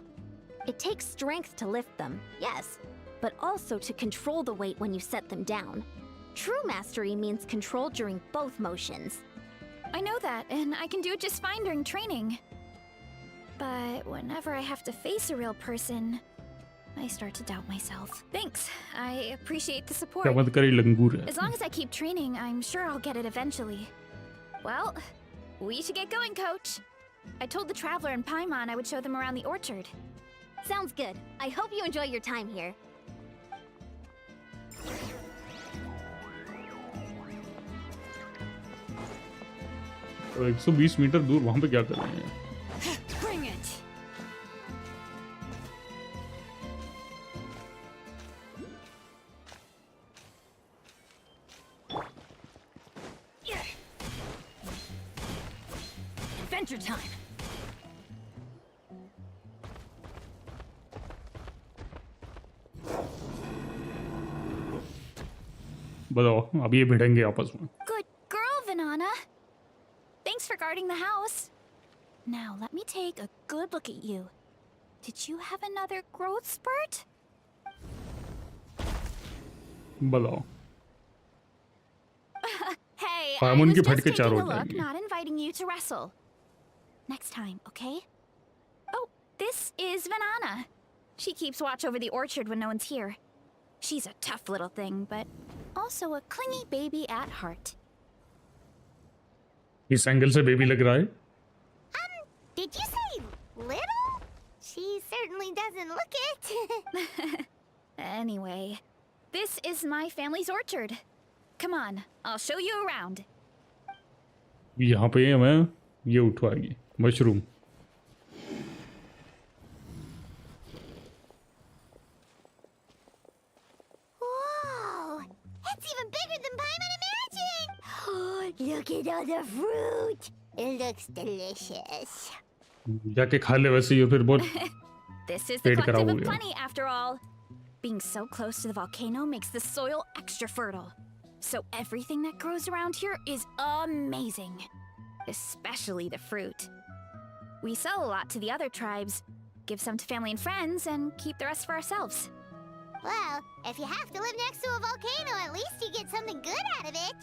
It takes strength to lift them, yes, but also to control the weight when you set them down. True mastery means control during both motions. I know that, and I can do it just fine during training. But whenever I have to face a real person, I start to doubt myself. Thanks. I appreciate the support. क्या मत करे लंगूर है As long as I keep training, I'm sure I'll get it eventually. Well, we should get going, coach. I told the Traveler and Paimon I would show them around the orchard. Sounds good. I hope you enjoy your time here. और 120 metre दूर वहां पे क्या कर रहे हैं Bring it! Adventure time! बताओ अब ये भिड़ेंगे आपस में Good girl, Vanana. Thanks for guarding the house. Now, let me take a good look at you. Did you have another growth spurt? बताओ Hey, I Paimon was की just फटके taking चार a हो look, जाएंगी। not inviting you to wrestle. Next time, okay? Oh, this is Vanana. She keeps watch over the orchard when no one's here. She's a tough little thing, but also a clingy baby at heart. इस angle से baby लग रहा है Did you say little? She certainly doesn't look it. Anyway, this is my family's orchard. Come on, I'll show you around. यहाँ पे हमें ये उठवाएगी mushroom. Whoa! It's even bigger than Paimon imagined! Oh, look at all the fruit! It looks delicious. जाके खा ले वैसे ये फिर बहुत. This is the Paid collective kara of ho gaya. plenty, after all. Being so close to the volcano makes the soil extra fertile. So everything that grows around here is amazing. Especially the fruit. We sell a lot to the other tribes, give some to family and friends, and keep the rest for ourselves. Well, if you have to live next to a volcano, at least you get something good out of it.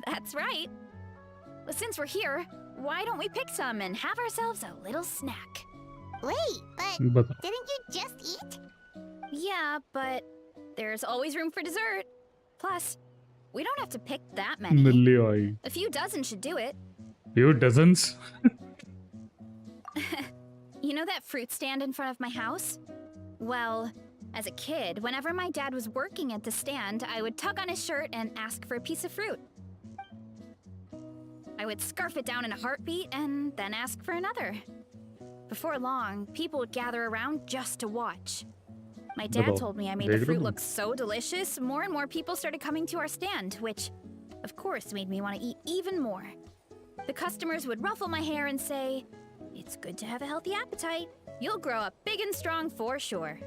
That's right. Well, since we're here, why don't we pick some and have ourselves a little snack? Wait, but बता. didn't you just eat? Yeah, but there's always room for dessert. Plus, we don't have to pick that many. Nalli I. A few dozen should do it. Few dozens. You know that fruit stand in front of my house? Well, as a kid, whenever my dad was working at the stand, I would tug on his shirt and ask for a piece of fruit. I would scarf it down in a heartbeat and then ask for another. Before long, people would gather around just to watch. My dad बताओ, told me I made the देख रहे fruit हो? look so delicious, more and more people started coming to our stand, which, of course, made me want to eat even more. The customers would ruffle my hair and say, "It's good to have a healthy appetite. You'll grow up big and strong for sure."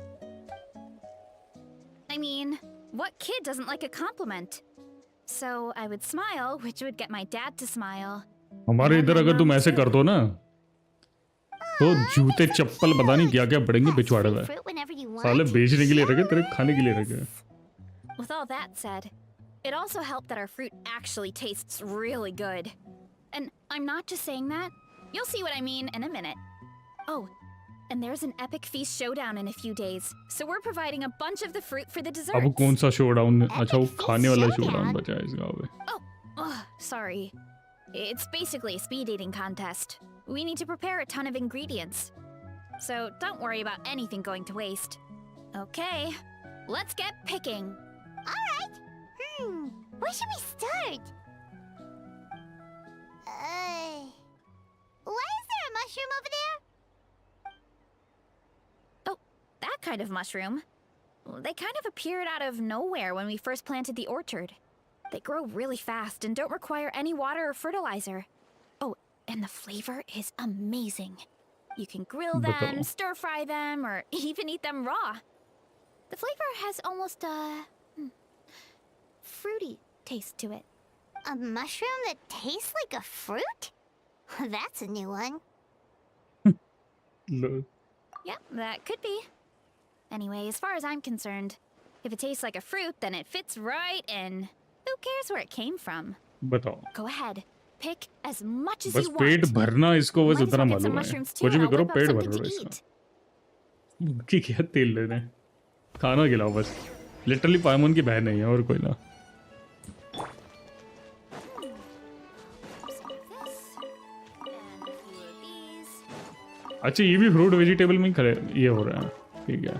I mean, what kid doesn't like a compliment? So I would smile, which would get my dad to smile. हमारे इधर अगर तुम ऐसे कर दो ना तो जूते चप्पल पता नहीं क्या क्या पड़ेंगे पिछवाड़े में. Fruit whenever you want. साले बेचने के लिए रखे तेरे खाने के लिए रखे. With all that said, it also helped that our fruit actually tastes really good. And I'm not just saying that. You'll see what I mean in a minute. Oh, and there's an epic feast showdown in a few days. So we're providing a bunch of the fruit for the desserts. अब कौन सा showdown? अच्छा वो Epic खाने वाला showdown. Showdown बचा है इस गाँव में. Oh, sorry. It's basically a speed eating contest. We need to prepare a ton of ingredients. So don't worry about anything going to waste. Okay, let's get picking. Alright. Where should we start? Why is there a mushroom over there? Oh, that kind of mushroom. They kind of appeared out of nowhere when we first planted the orchard. They grow really fast and don't require any water or fertilizer. Oh, and the flavor is amazing. You can grill them, बताओ. stir fry them, or even eat them raw. The flavor has almost a fruity taste to it. A mushroom that tastes like a fruit? That's a new one. Low. Yeah, that could be. Anyway, as far as I'm concerned, if it tastes like a fruit, then it fits right in. Who cares where it came from? बताओ. Go ahead, pick as much as बस you pet want. भरना इसको बस Might as उतना well get some मालूम है. mushrooms too, कुछ and भी I'll करो whip up पेट something भर to लो इसका. eat. की क्या तेल लेने. खाना खिलाओ बस. लिटरली पायमन की बहन नहीं है और कोई ना. अच्छा ये भी फ्रूट वेजिटेबल में खड़े ये हो रहा है. ठीक है.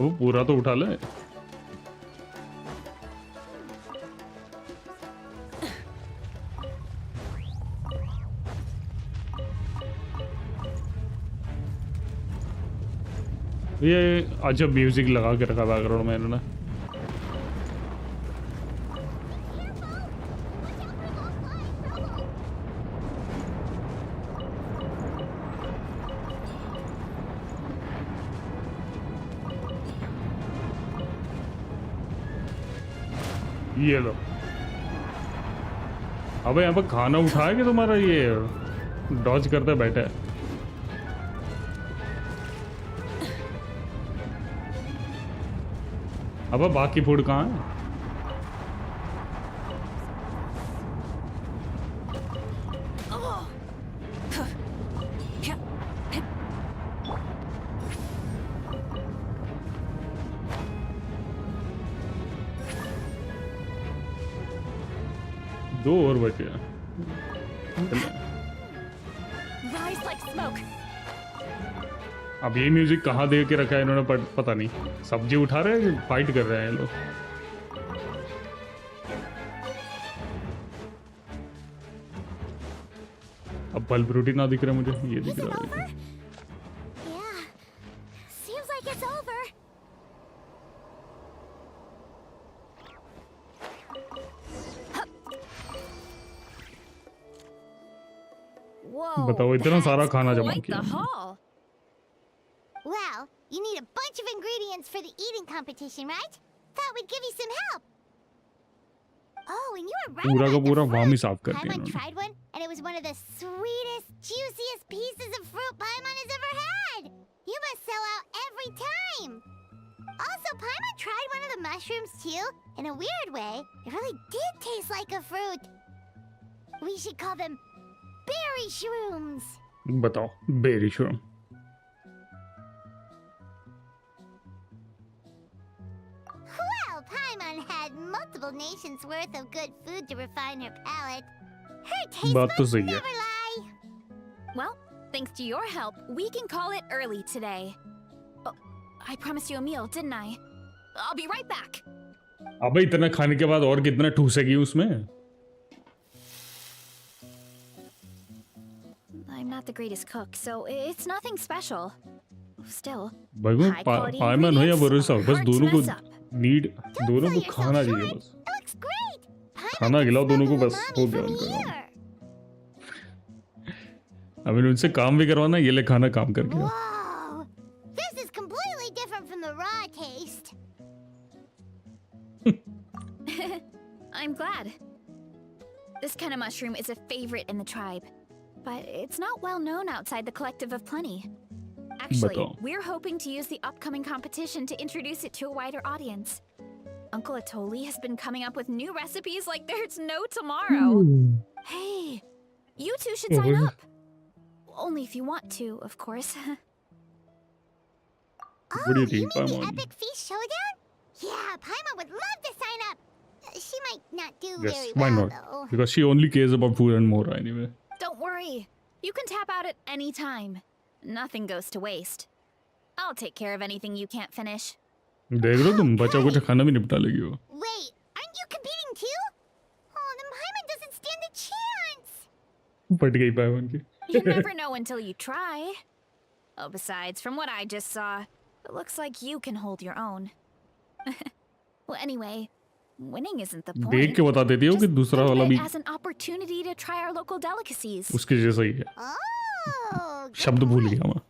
वो पूरा तो उठा ले. ये अजब म्यूजिक लगा के रखा बैकग्राउंड में इन्होंने. ये लो. अबे यहाँ पर खाना उठाया कि तुम्हारा ये डॉज करते बैठा है. अब बाकी फूड कहाँ है? दो और बचे हैं. Rise like smoke. अब ये म्यूजिक कहाँ दे के रखा है इन्होंने पता नहीं। सब्जी उठा रहे हैं, फाइट कर रहे हैं लोग। अब फल फ्रूटी ना दिख रहा मुझे, ये दिख रहा है। Yeah. Seems like it's over. Whoa. बताओ इतना सारा that's खाना जमा quite किया the हमने। haul. Well, you need a bunch of ingredients for the eating competition, right? Thought we'd give you some help. Oh, and you were right पूरा का about the पूरा वाम ही fruit. साफ कर दिया Paimon इन्होंने। tried one, and it was one of the sweetest, juiciest pieces of fruit Paimon has ever had. You must sell out every time. Also, Paimon tried one of the mushrooms too. In a weird way, it really did taste like a fruit. We should call them berry shrooms. बताओ berry श्रूम। Well, Paimon had multiple nations worth of good food to refine her palate. Her taste बात तो buds सही है। never lie. Well, thanks to your help, we can call it early today. Oh, I promised you a meal, didn't I? I'll be right back. अबे इतना खाने के बाद और कितना ठूसेगी उसमें? I'm not the greatest cook, so it's nothing special. Still, भगवान high quality पायमन हो या ingredients भरोसा are बस hard to दोनों को mess up. नीड Don't दोनों sell को yourself खाना चाहिए short. बस। It looks great. Paimon खाना can खिलाओ दोनों को smuggle बस, umami हो गया from उनका काम। here. अब उनसे काम भी करवाना, ये ले खाना काम करके आओ। Whoa! This is completely different from the raw taste. I'm glad. This kind of mushroom is a favorite in the tribe, but it's not well known outside the collective of plenty. Actually, बताओ। we're hoping to use the upcoming competition to introduce it to a wider audience. Uncle Atoli has been coming up with new recipes like there's no tomorrow. Hey, you two should sign Oh. up. Only if you want to, of course. What do you think, mean the Paimon? Epic Feast Showdown? Yeah, Paimon would love to sign up. She might not do Yes, very why well, not? though. Because she only cares about food and more anyway. Don't worry. You can tap out at any time. Nothing goes to waste. I'll take care of anything you can't finish. देख रहे हो तुम, बचा कुछ खाना भी निपटा लेगी वो। Wait, aren't you competing too? Oh, then Paimon doesn't stand a chance. पट गई पायमन की। You never know until you try. Oh, besides, from what I just saw, it looks like you can hold your own. Well, anyway, winning isn't the point. देख के बता देती हो कि Just दूसरा think of वाला it भी as an opportunity to try our local delicacies. उसके जैसा ही है। Oh, good शब्द भूल point. गया मैं।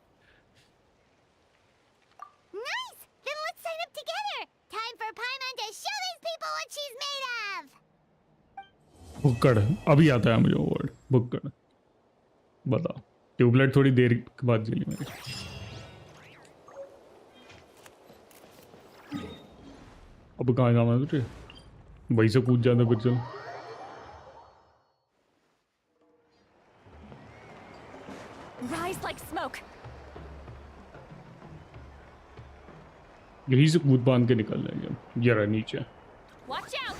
Nice! Then let's sign up together. Time for Paimon to show these people what she's made of. भुक्कड़ अभी आता है मुझे वो वर्ड, भुक्कड़। बताओ, ट्यूबलाइट थोड़ी देर के बाद जली मेरी। अब कहाँ जाना है तुझे? वहीं से कूद जाता फिर चल। Rise like smoke. यहीं से कूद बांध के निकल जाएंगे हम। जरा नीचे। Watch out!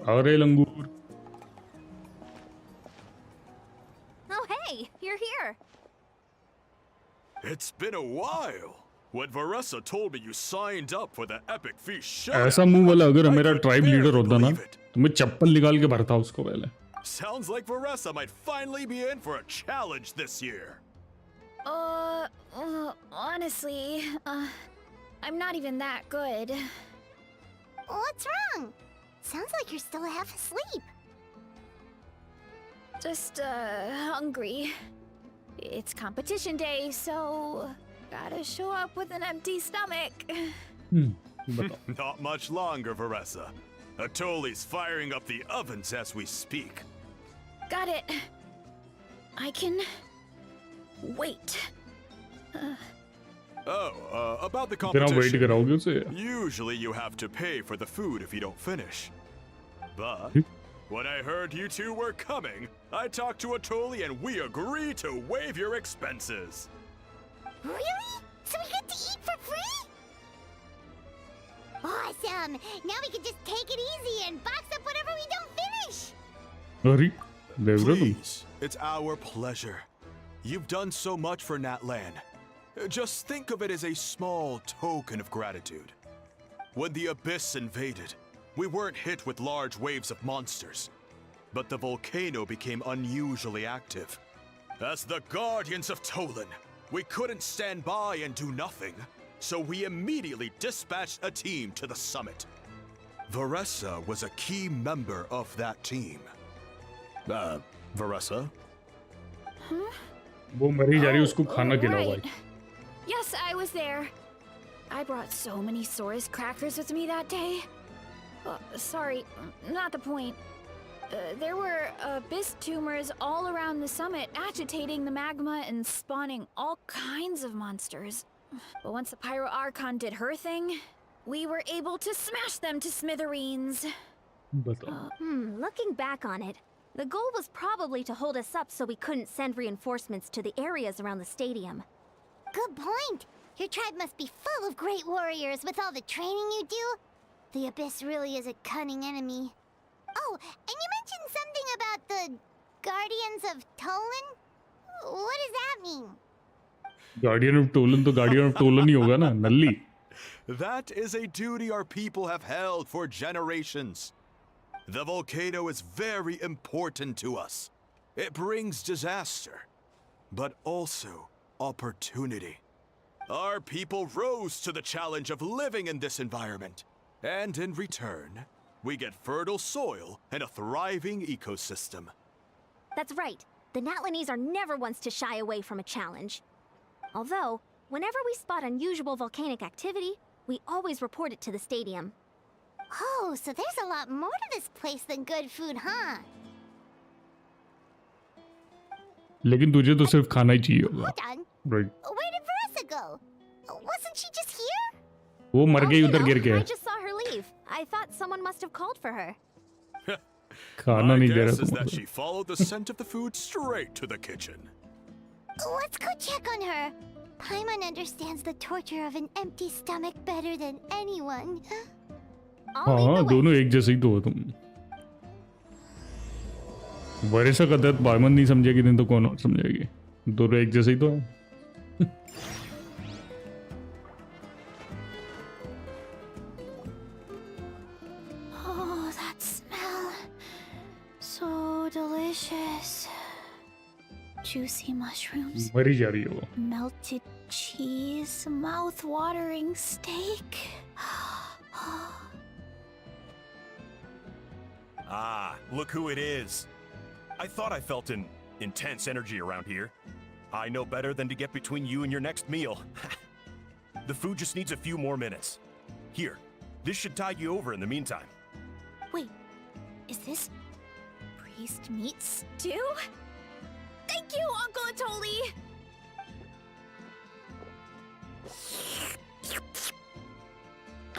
अरे लंगूर। Oh, hey, you're here. It's been a while. When Varessa told me you signed up for the Epic Feast Showdown, ऐसा मुंह वाला अगर I मेरा could ट्राइब barely लीडर होता ना, believe it. तो मैं चप्पल निकाल के भरता उसको पहले। Sounds like Varessa might finally be in for a challenge this year. Honestly, I'm not even that good. What's wrong? Sounds like you're still half asleep. Just, hungry. It's competition day, so gotta show up with an empty stomach. बताओ। Not much longer, Varessa. Atoli's firing up the ovens as we speak. Got it. I can wait. About the फिर आप wait competition. कराओगे उसे? Usually you have to pay for the food if you don't finish. But when I heard you two were coming, I talked to Atoli and we agreed to waive your expenses. Really? So we get to eat for free? Awesome! awesome! Now we can just take it easy and box up whatever we don't finish! अरे देख रहे हो तुम? Please, it's our pleasure. You've done so much for Natlan. Just think of it as a small token of gratitude. When the Abyss invaded, we weren't hit with large waves of monsters, but the volcano became unusually active. As the Guardians of Tolan, we couldn't stand by and do nothing, so we immediately dispatched a team to the summit. Varessa was a key member of that team. Varessa? वो मरी जा रही है, उसको खाना खिलाओ भाई. Yes, I was there. I brought so many Saurus crackers with me that day. Sorry, not the point. There were abyss tumors all around the summit, agitating the magma and spawning all kinds of monsters. But once the Pyro Archon did her thing, we were able to smash them to smithereens. बताओ. Looking back on it, the goal was probably to hold us up so we couldn't send reinforcements to the areas around the stadium. Good point! Your tribe must be full of great warriors with all the training you do. The Abyss really is a cunning enemy. Oh, and you mentioned something about the Guardians of Tolan? What does that mean? Guardian of Tolan तो Guardian of Tolan ही होगा ना, नल्ली. That is a duty our people have held for generations. The volcano is very important to us. It brings disaster, but also opportunity. Our people rose to the challenge of living in this environment, and in return, we get fertile soil and a thriving ecosystem. That's right. The Natlanese are never ones to shy away from a challenge. Although, whenever we spot unusual volcanic activity, we always report it to the stadium. Oh, so there's a lot more to this place than good food, huh? लेकिन तुझे तो सिर्फ खाना ही चाहिए होगा. Hold on. Right. Where did Varessa go? Wasn't she just here? वो मर गई Oh, उधर no, गिर के. I just saw her leave. I thought someone must have called for her. खाना My नहीं दे guess रहा is that तुमको. she followed the scent of the food straight to the kitchen. Let's go check on her. Paimon understands the torture of an empty stomach better than anyone. I'll lead हाँ the way. दोनों एक जैसे ही तो हो तुम. वरेसा का दर्द पायमन नहीं समझेगी नहीं तो कौन और समझेगी. दोनों एक जैसे ही तो हैं. Oh, that smell. So delicious. Juicy mushrooms, मरी जा रही है वो. melted cheese, mouth-watering steak. Ah, look who it is. I thought I felt an intense energy around here. I know better than to get between you and your next meal. The food just needs a few more minutes. Here, this should tide you over in the meantime. Wait, is this priest meat stew? Thank you, Uncle Atoli!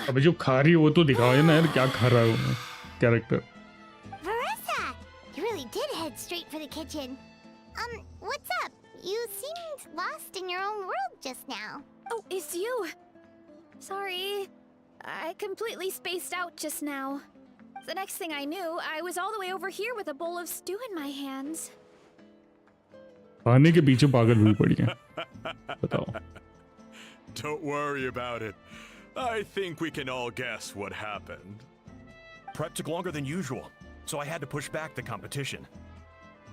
अबे जो खा रही है वो तो दिखाओ ना यार क्या खा रहा है वो character. Varessa! You really did head straight for the kitchen. What's up? You seemed lost in your own world just now. Oh, it's you! Sorry, I completely spaced out just now. The next thing I knew, I was all the way over here with a bowl of stew in my hands. खाने के पीछे पागल हुई पड़ी है. बताओ. Don't worry about it. I think we can all guess what happened. Prep took longer than usual, so I had to push back the competition.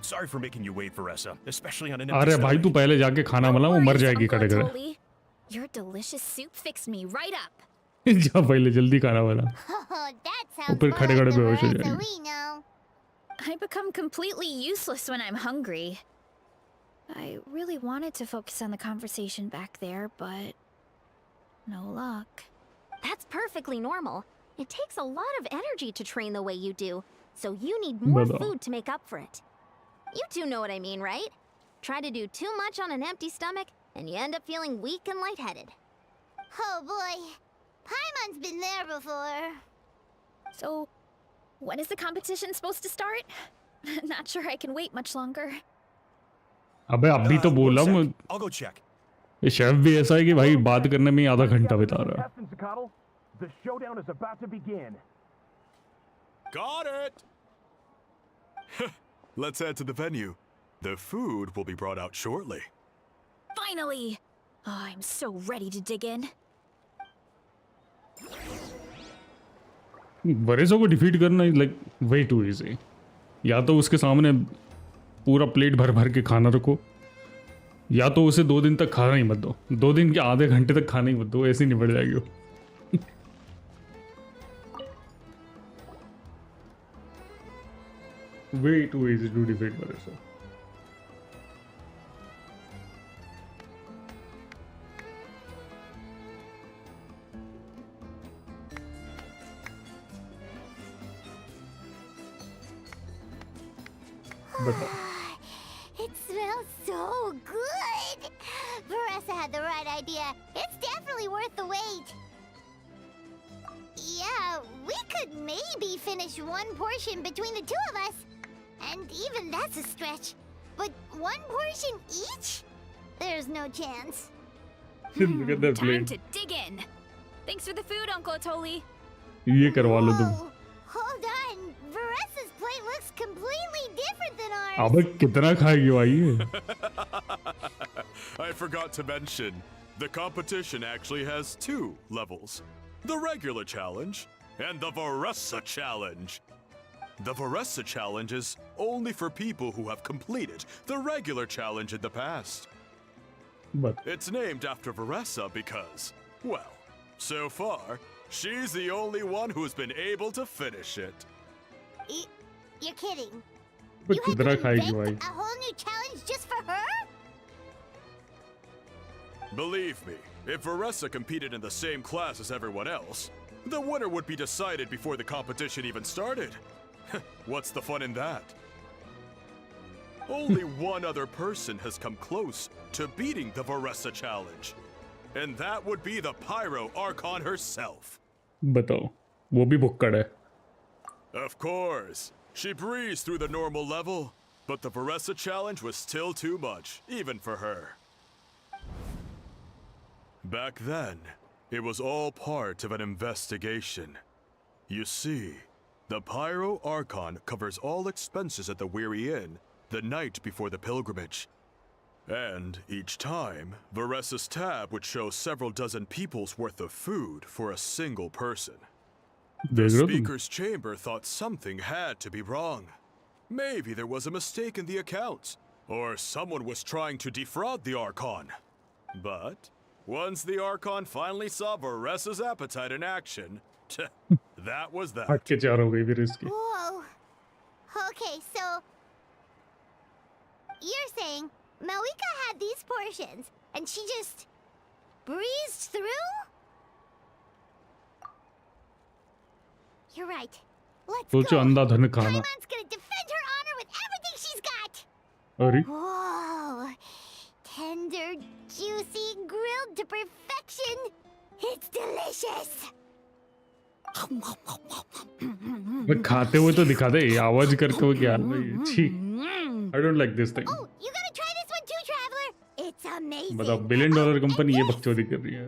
Sorry for making you wait, Varessa, especially on an empty अरे भाई तू stomach. पहले जाके खाना No बना वो मर worries, जाएगी Uncle खड़े खड़े. Atoli. Your delicious soup fixed me right up. जा पहले जल्दी खाना बना. Oh, that sounds फिर more खड़े like खड़े the बेहोश हो Varessa जाएगी. we know. I become completely useless when I'm hungry. I really wanted to focus on the conversation back there, but no luck. That's perfectly normal. It takes a lot of energy to train the way you do, so you need more Bada. food to make up for it. You two know what I mean, right? Try to do too much on an empty stomach, and you end up feeling weak and lightheaded. Oh boy. Paimon's been there before. So, when is the competition supposed to start? Not sure I can wait much longer. अबे अभी तो बोला One मैं. sec. I'll go check. ये chef भी ऐसा है कि भाई बात करने में ही आधा घंटा बिता रहा है. Captain Sakatl, The showdown is about to begin. Got it! Let's head to the venue. The food will be brought out shortly. Finally! Oh, I'm so ready to dig in. वरेसा को डिफीट करना is like way too easy. या तो उसके सामने पूरा plate भर भर के खाना रखो, या तो उसे 2 दिन तक खाना ही मत दो. 2 दिन के आधे घंटे तक खाना ही मत दो, ऐसे ही निपट जाएगी वो. Way too easy to defeat Varesa. It smells so good! Veressa had the right idea. It's definitely worth the wait. Yeah, we could maybe finish one portion between the two of us. And even that's a stretch. But one portion each? There's no chance. Look at that Time plate. to dig in. Thanks for the food, Uncle Toli. ये करवा लो तुम. Whoa, hold on. Veressa's plate looks completely different than ours. अबे कितना खाएगी भाई ये? I forgot to mention, the competition actually has 2 levels. The regular challenge and the Veressa challenge. The Veressa challenge is only for people who have completed the regular challenge in the past. But It's named after Veressa because, well, so far, she's the only one who's been able to finish it. You're kidding. but You had कितना to खाएगी invent भाई? a whole new challenge just for her? Believe me, if Veressa competed in the same class as everyone else, the winner would be decided before the competition even started. What's the fun in that? Only one other person has come close to beating the Veressa challenge, and that would be the Pyro Archon herself. बताओ, वो भी भुक्कड़ है. Of course, she breezed through the normal level, but the Veressa challenge was still too much, even for her. Back then, it was all part of an investigation. You see, the Pyro Archon covers all expenses at the Weary Inn the night before the pilgrimage. And each time, Veressa's tab would show several dozen people's worth of food for a single person. The देख रहे हो तुम? speaker's chamber thought something had to be wrong. Maybe there was a mistake in the accounts, or someone was trying to defraud the Archon. But once the Archon finally saw Veressa's appetite in action, that was that. हट के 4 हो गई फिर इसकी. Whoa. Okay, so you're saying Malika had these portions and she just breezed through? You're right. Let's सोचो go. अंधाधुन खाना. Paimon's gonna defend her honor with everything she's got. अरे Whoa. Tender, juicy, grilled to perfection. It's delicious. मैं खाते हुए तो दिखा दे, ये आवाज करके वो क्या है? छी. I don't like this thing. Oh, you gotta try this one too, traveler. It's amazing. बताओ, $1 billion कंपनी ये बकचोदी कर रही है.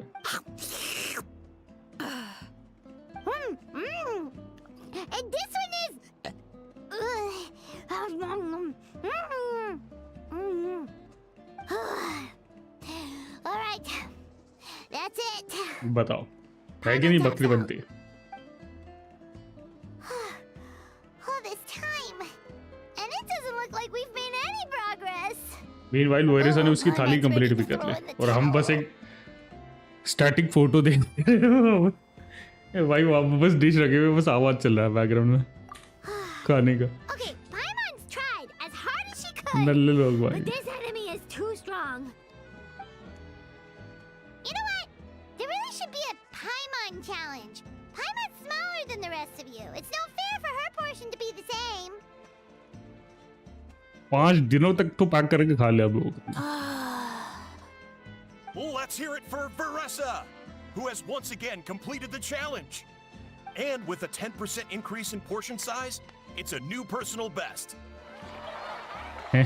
And this one is. All right, that's it. बताओ, है कि नहीं बकरी बनती? All this time, and it doesn't look like we've made any progress. Meanwhile, वेरेसा ने उसकी थाली कंप्लीट भी कर ली और हम बस एक स्टैटिक फोटो देख रहे हो. भाई वहाँ पे बस डिश रखे हुए, बस आवाज चल रहा है बैकग्राउंड में खाने का. Okay, Paimon's tried as hard as she could. नल्ले लोग भाई. But this enemy is too strong. You know what? There really should be a Paimon challenge. Paimon's smaller than the rest of you. It's no fair for her portion to be the same. 5 दिनों तक तो pack करके खा लिया हम लोग. Let's hear it for Veressa, who has once again completed the challenge. And with a 10% increase in portion size, it's a new personal best. हैं?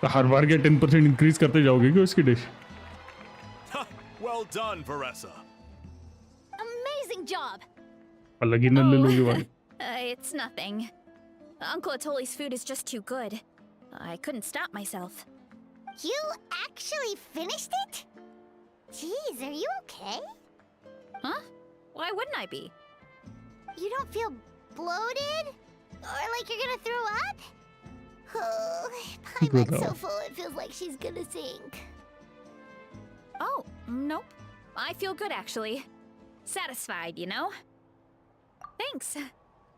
तो हर बार के 10% इंक्रीज करते जाओगे क्या उसकी dish? Well done, Veressa. amazing job. अलग ही न ले लोगे भाई. It's nothing. Uncle Atoli's food is just too good. I couldn't stop myself. You actually finished it? Jeez, are you okay? Huh? Why wouldn't I be? You don't feel bloated? Or like you're gonna throw up? Oh, my mic's so full it feels like she's gonna sink. Oh, nope. I feel good actually. Satisfied, you know? Thanks.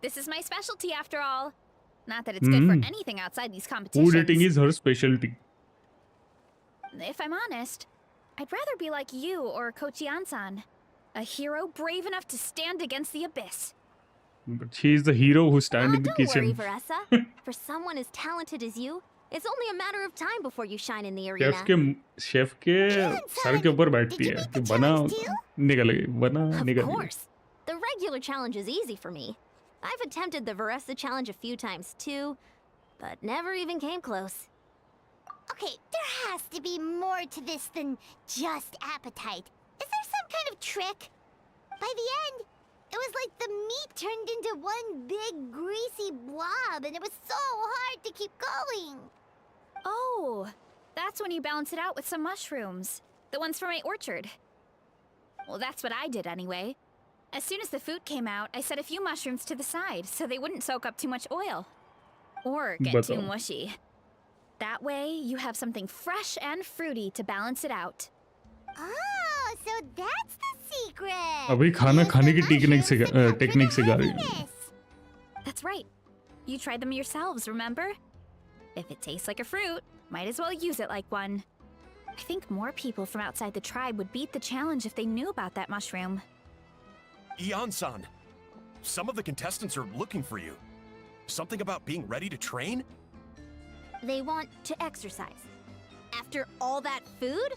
This is my specialty after all. Not that it's good for anything outside these competitions. Food eating is her specialty. If I'm honest, I'd rather be like you or Kochi-an-san. A hero brave enough to stand against the abyss. But she is the hero who stands in the Don't worry, kitchen. Veressa. For someone as talented as you, it's only a matter of time before you shine in the arena. Chef के sir के ऊपर बैठती है कि बना निकल गई बना Of निकल गई. course. The regular challenge is easy for me. I've attempted the Veressa challenge a few times too, but never even came close. Okay, there has to be more to this than just appetite. Is there some kind of trick? By the end, it was like the meat turned into one big greasy blob and it was so hard to keep going. Oh, that's when you balance it out with some mushrooms. The ones from my orchard. Well, that's what I did anyway. As soon as the food came out, I set a few mushrooms to the side so they wouldn't soak up too much oil. Or get too mushy. That way, you have something fresh and fruity to balance it out. Oh, so that's the secret. अभी खाना Use खाने the की technique mushrooms to cover technique the सिखा रही है. heaviness. That's right. You tried them yourselves, remember? If it tastes like a fruit, might as well use it like one. I think more people from outside the tribe would beat the challenge if they knew about that mushroom. Ian-san, some of the contestants are looking for you. Something about being ready to train? They want to exercise. After all that food?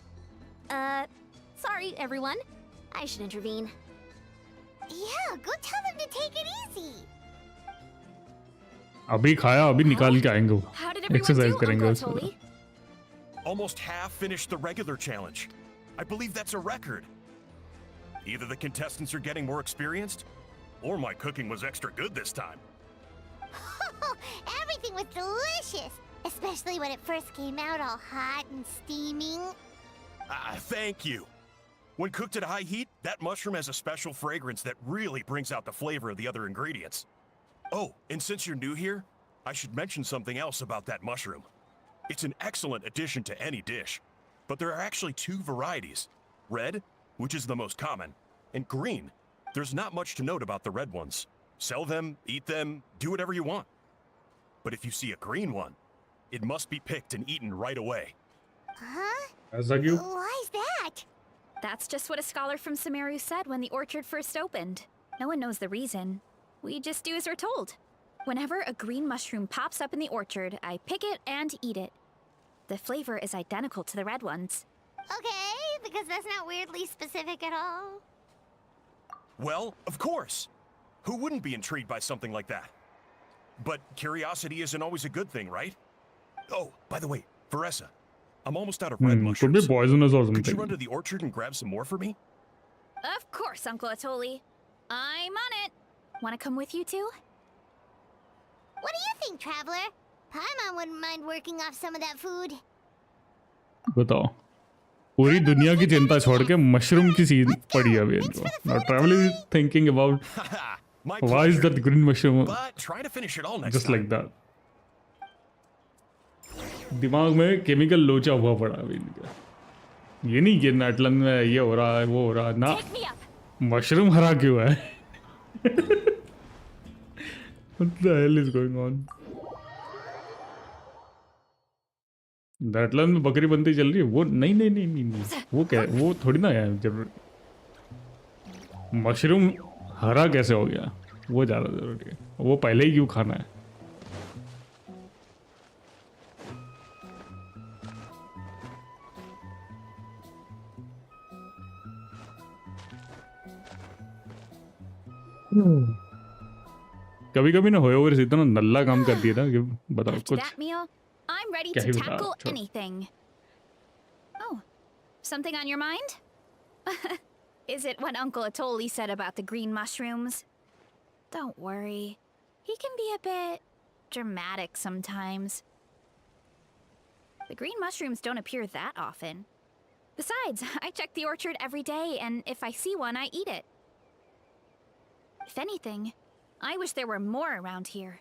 Sorry, everyone. I should intervene. Yeah, go tell them to take it easy. अभी खाया अभी निकाल के आएंगे वो. How did everyone Exercise do, करेंगे Uncle उसके बाद. Atoli? Almost half finished the regular challenge. I believe that's a record. Either the contestants are getting more experienced, or my cooking was extra good this time. Everything was delicious, especially when it first came out all hot and steaming. Thank you. When cooked at high heat, that mushroom has a special fragrance that really brings out the flavor of the other ingredients. Oh, and since you're new here, I should mention something else about that mushroom. It's an excellent addition to any dish, but there are actually two varieties. Red, which is the most common, and green. There's not much to note about the red ones. Sell them, eat them, do whatever you want. But if you see a green one, it must be picked and eaten right away. Huh? ऐसा क्यों? Why's that? That's just what a scholar from Sumeru said when the orchard first opened. No one knows the reason. We just do as we're told. Whenever a green mushroom pops up in the orchard, I pick it and eat it. The flavor is identical to the red ones. Okay, because that's not weirdly specific at all. Well, of course. Who wouldn't be intrigued by something like that? But curiosity isn't always a good thing, right? Oh, by the way, Veressa, I'm almost out of red Could be mushrooms. poisonous or Could you something. run to the orchard and grab some more for me? Of course, Uncle Atoli. I'm on it. Want to come with you too? What do you think, Traveler? Paimon wouldn't mind working off some of that food. बताओ. पूरी दुनिया की चिंता छोड़ के mushroom की scene पड़ी है अभी इनको. Now travel is thinking about My why is pleasure. that green mushroom But try to finish it all next just time. like that. दिमाग में केमिकल लोचा हुआ पड़ा अभी इनका. ये नहीं कि नाटलन में ये हो रहा है वो हो रहा है ना. Pick me up. मशरूम हरा क्यों है? What the hell is going on? नाटलन में बकरी बनती चल रही है वो नहीं नहीं नहीं नहीं नहीं वो क्या वो थोड़ी ना है जरूरी. मशरूम हरा कैसे हो गया वो ज़्यादा जरूरी है. वो पहले ही क्यों खाना है? कभी कभी ना होए ओवर इतना नल्ला काम कर दिया था कि बताओ After कुछ. that meal, I'm ready क्या to ही बता, tackle छोड़. anything. Oh, something on your mind? Is it what Uncle Atoli said about the green mushrooms? Don't worry. He can be a bit dramatic sometimes. The green mushrooms don't appear that often. Besides, I check the orchard every day, and if I see one, I eat it. If anything, I wish there were more around here.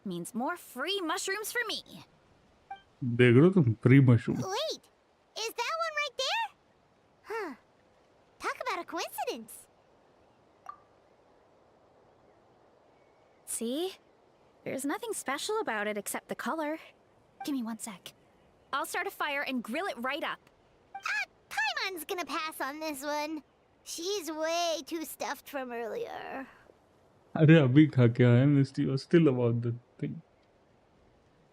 Means more free mushrooms for me. देख रहे हो तुम free mushroom Wait, is that one right there? Huh. Talk about a coincidence. See? There's nothing special about it except the color. Give me 1 sec. I'll start a fire and grill it right up. Paimon's gonna pass on this one. She's way too stuffed from earlier. अरे अभी खा के आया मिस्टी was still about the thing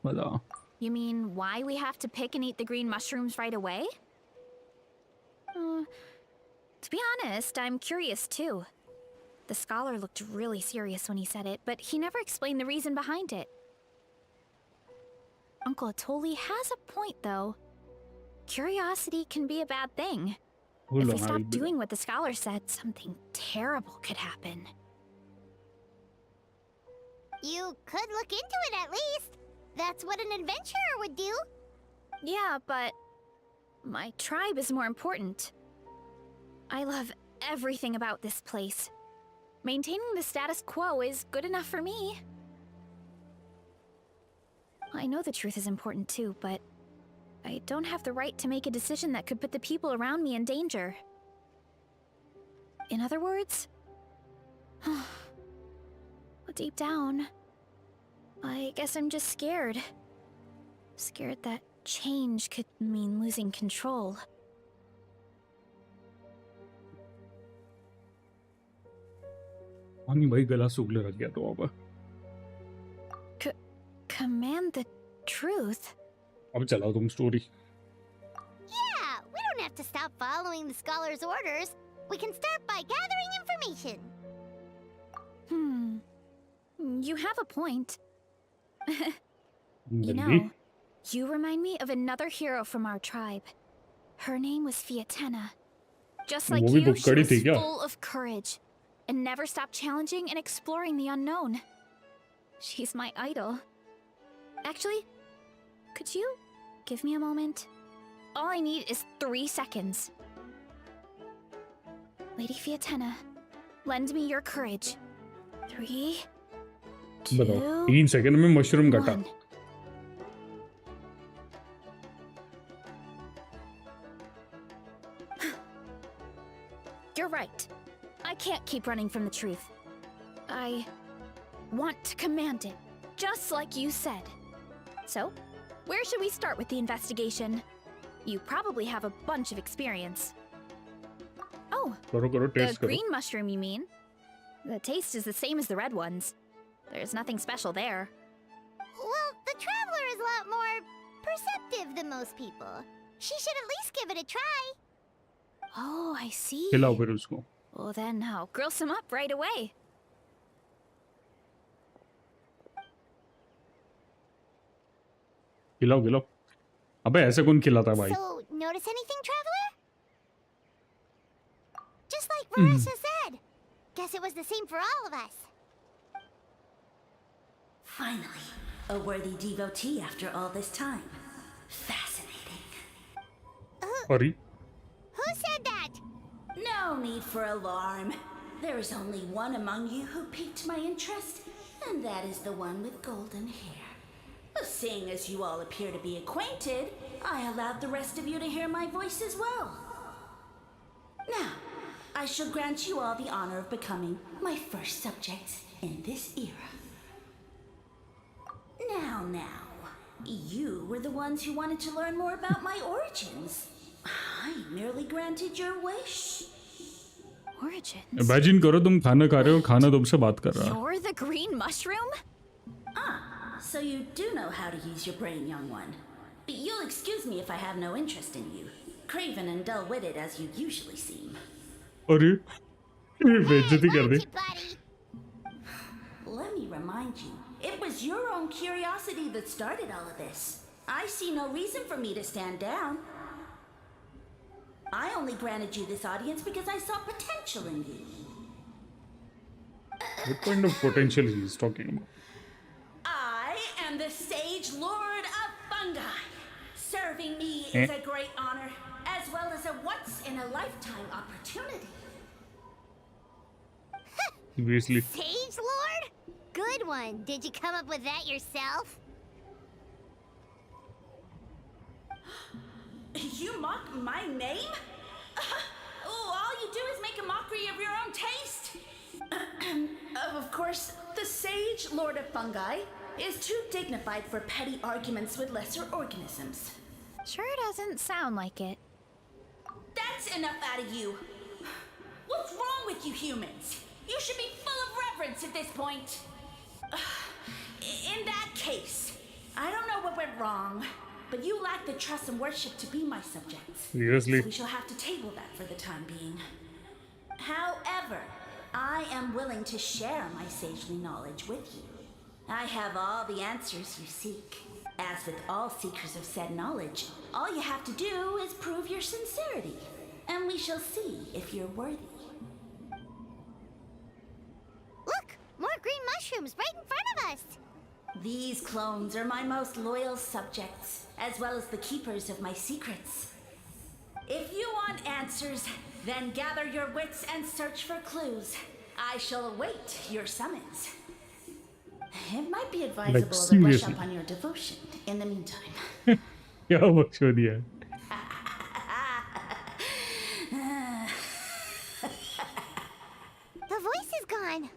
मजा You mean why we have to pick and eat the green mushrooms right away? To be honest, I'm curious too. The scholar looked really serious when he said it, but he never explained the reason behind it. Uncle Atoli has a point, though. Curiosity can be a bad thing. If we stop doing what the scholar said, something terrible could happen. You could look into it at least. That's what an adventurer would do. Yeah, but my tribe is more important. I love everything about this place. Maintaining the status quo is good enough for me. I know the truth is important too, but I don't have the right to make a decision that could put the people around me in danger. In other words, deep down, I guess I'm just scared. Scared that change could mean losing control. पानी भाई गला सूखने लग गया तो अब Command the truth? अब चलाओ तुम story Yeah, we don't have to stop following the scholar's orders. We can start by gathering information. You have a point. You जल्दी know, you remind me of another hero from our tribe. Her name was Fiatena. Just like वो भी you, book she करी was थी क्या? full of courage and never stopped challenging and exploring the unknown. She's my idol. Actually, could you give me a moment? All I need is 3 seconds. Lady Fiatena, lend me your courage. 3, 2, बताओ 3 second में mushroom काटा 1. You're right. I can't keep running from the truth. I want to command it, just like you said. So, where should we start with the investigation? You probably have a bunch of experience. Oh, करो करो the test करो green mushroom, you mean? The taste is the same as the red ones. There's nothing special there. Well, the traveler is a lot more perceptive than most people. She should at least give it a try. Oh, I see. खिलाओ फिर उसको Well, then I'll grill some up right away. खिलाओ खिलाओ अबे ऐसे कौन खिलाता है भाई So, notice anything, traveler? Just like Varasha said. Guess it was the same for all of us. Finally, a worthy devotee after all this time. Fascinating. अरे Who said that? No need for alarm. There is only one among you who piqued my interest, and that is the one with golden hair. Seeing as you all appear to be acquainted, I allowed the rest of you to hear my voice as well. Now, I shall grant you all the honor of becoming my first subjects in this era. Now, you were the ones who wanted to learn more about my origins. I merely granted your wish. Origins? Imagine करो तुम खाना खा रहे हो खाना तुमसे बात कर रहा है You're the green mushroom? So you do know how to use your brain, young one. But you'll excuse me if I have no interest in you. Craven and dull-witted as you usually seem. अरे ये बेइज्जती कर दी Watch it, buddy. Let me remind you, it was your own curiosity that started all of this. I see no reason for me to stand down. I only granted you this audience because I saw potential in you. What kind of potential he is talking about? I am the Sage Lord of Fungi. Serving me is a great honor, as well as a once-in-a-lifetime opportunity. Obviously. Sage Lord? Good one. Did you come up with that yourself? You mock my name? All you do is make a mockery of your own taste. Of course, the Sage Lord of Fungi is too dignified for petty arguments with lesser organisms. Sure doesn't sound like it. That's enough out of you. What's wrong with you humans? You should be full of reverence at this point. In that case, I don't know what went wrong, but you lack the trust and worship to be my subjects. Seriously? So we shall have to table that for the time being. However, I am willing to share my sagely knowledge with you. I have all the answers you seek. As with all seekers of said knowledge, all you have to do is prove your sincerity, and we shall see if you're worthy. Look! More green mushrooms right in front of us! These clones are my most loyal subjects, as well as the keepers of my secrets. If you want answers, then gather your wits and search for clues. I shall await your summons. It might be advisable to brush seriously? up on your devotion in the meantime. क्या बख्शो दिया? The voice is gone.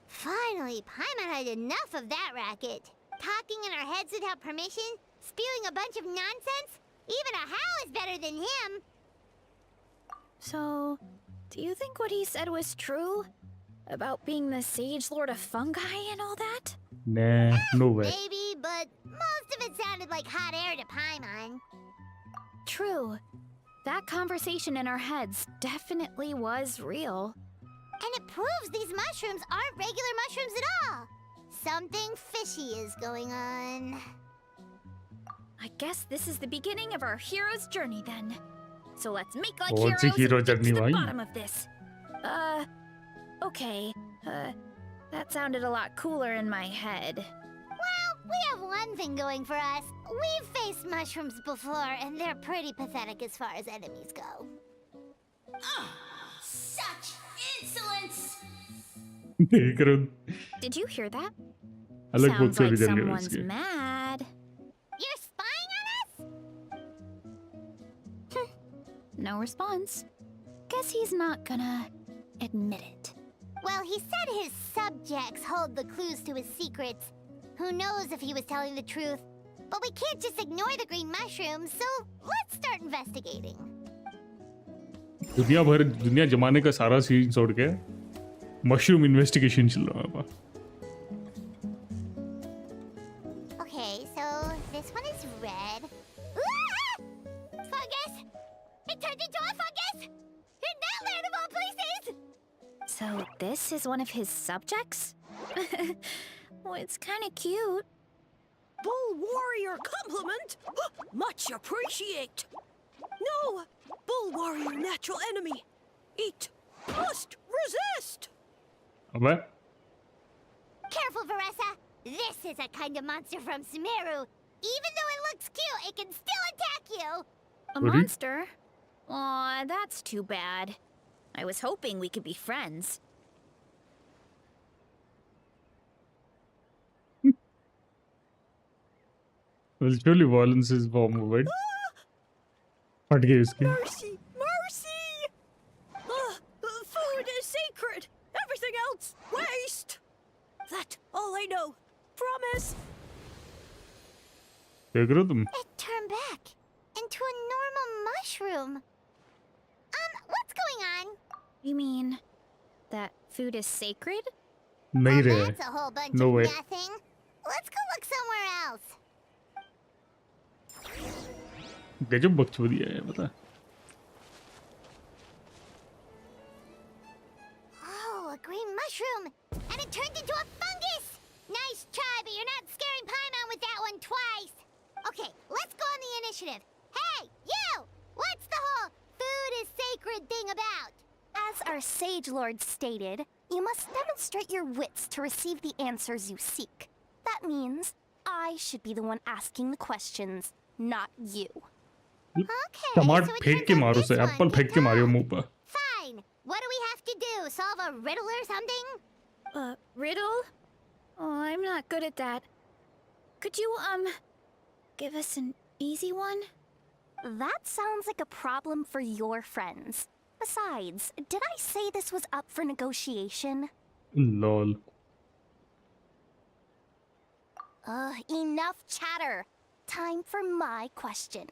Finally, Paimon had enough of that racket. Talking in our heads without permission, spewing a bunch of nonsense. Even a How is better than him. So, do you think what he said was true? About being the Sage Lord of Fungi and all that? Nah, no way. Maybe, but most of it sounded like hot air to Paimon. True. That conversation in our heads definitely was real. And it proves these mushrooms aren't regular mushrooms at all. Something fishy is going on. I guess this is the beginning of our hero's journey then. So let's make like Oh, it's a heroes hero and get journey, to the bhai. bottom of this. Okay. That sounded a lot cooler in my head. Well, we have one thing going for us. We've faced mushrooms before, and they're pretty pathetic as far as enemies go. Such insolence! देख रहे हो? Did you hear that? अलग Sounds बक्से like भी चल रहे हैं someone's इसके. You're mad. spying on us? No response. Guess he's not gonna admit it. Well, he said his subjects hold the clues to his secrets. Who knows if he was telling the truth? But we can't just ignore the green mushrooms, so let's start investigating. दुनिया जमाने का सारा scene छोड़ के mushroom investigation चल रहा है. Okay, so this one is red. Ah! Fungus! It turned into a fungus! In that land of all places! So this is one of his subjects? Well, it's kind of cute. Bull warrior compliment? Much appreciate. No, bull warrior natural enemy. Eat, must resist. अबे Careful, Varessa! This is a kind of monster from Sumeru. Even though it looks cute, it can still attack you! A Really? monster? Aw, that's too bad. I was hoping we could be friends. well, surely violence is form of it. फट गई उसकी. Mercy, mercy! Food is sacred. Everything else, waste. That all I know. Promise. देख रहे हो तुम? It turned back into a normal mushroom. What's going on? You mean that food is sacred? नहीं Well, रहे. that's a whole bunch No of way. nothing. Let's go look somewhere else. गजब बकचोदी है ये पता है. Oh, a green mushroom! And it turned into a fungus! Nice try, but you're not scaring Paimon with that one twice! Okay, let's go on the initiative. Hey, you! What's the whole food talking about? As our Sage Lord stated, you must demonstrate your wits to receive the answers you seek. That means I should be the one asking the questions, not you. Okay, टमाटर so it फेंक के turns out मारो this से one Apple can फेंक के Mario talk. मुंह पर. Fine. What do we have to do? Solve a riddle or something? Riddle? Oh, I'm not good at that. Could you, give us an easy one? That sounds like a problem for your friends. Besides, did I say this was up for negotiation? Lol. Enough chatter. Time for my question.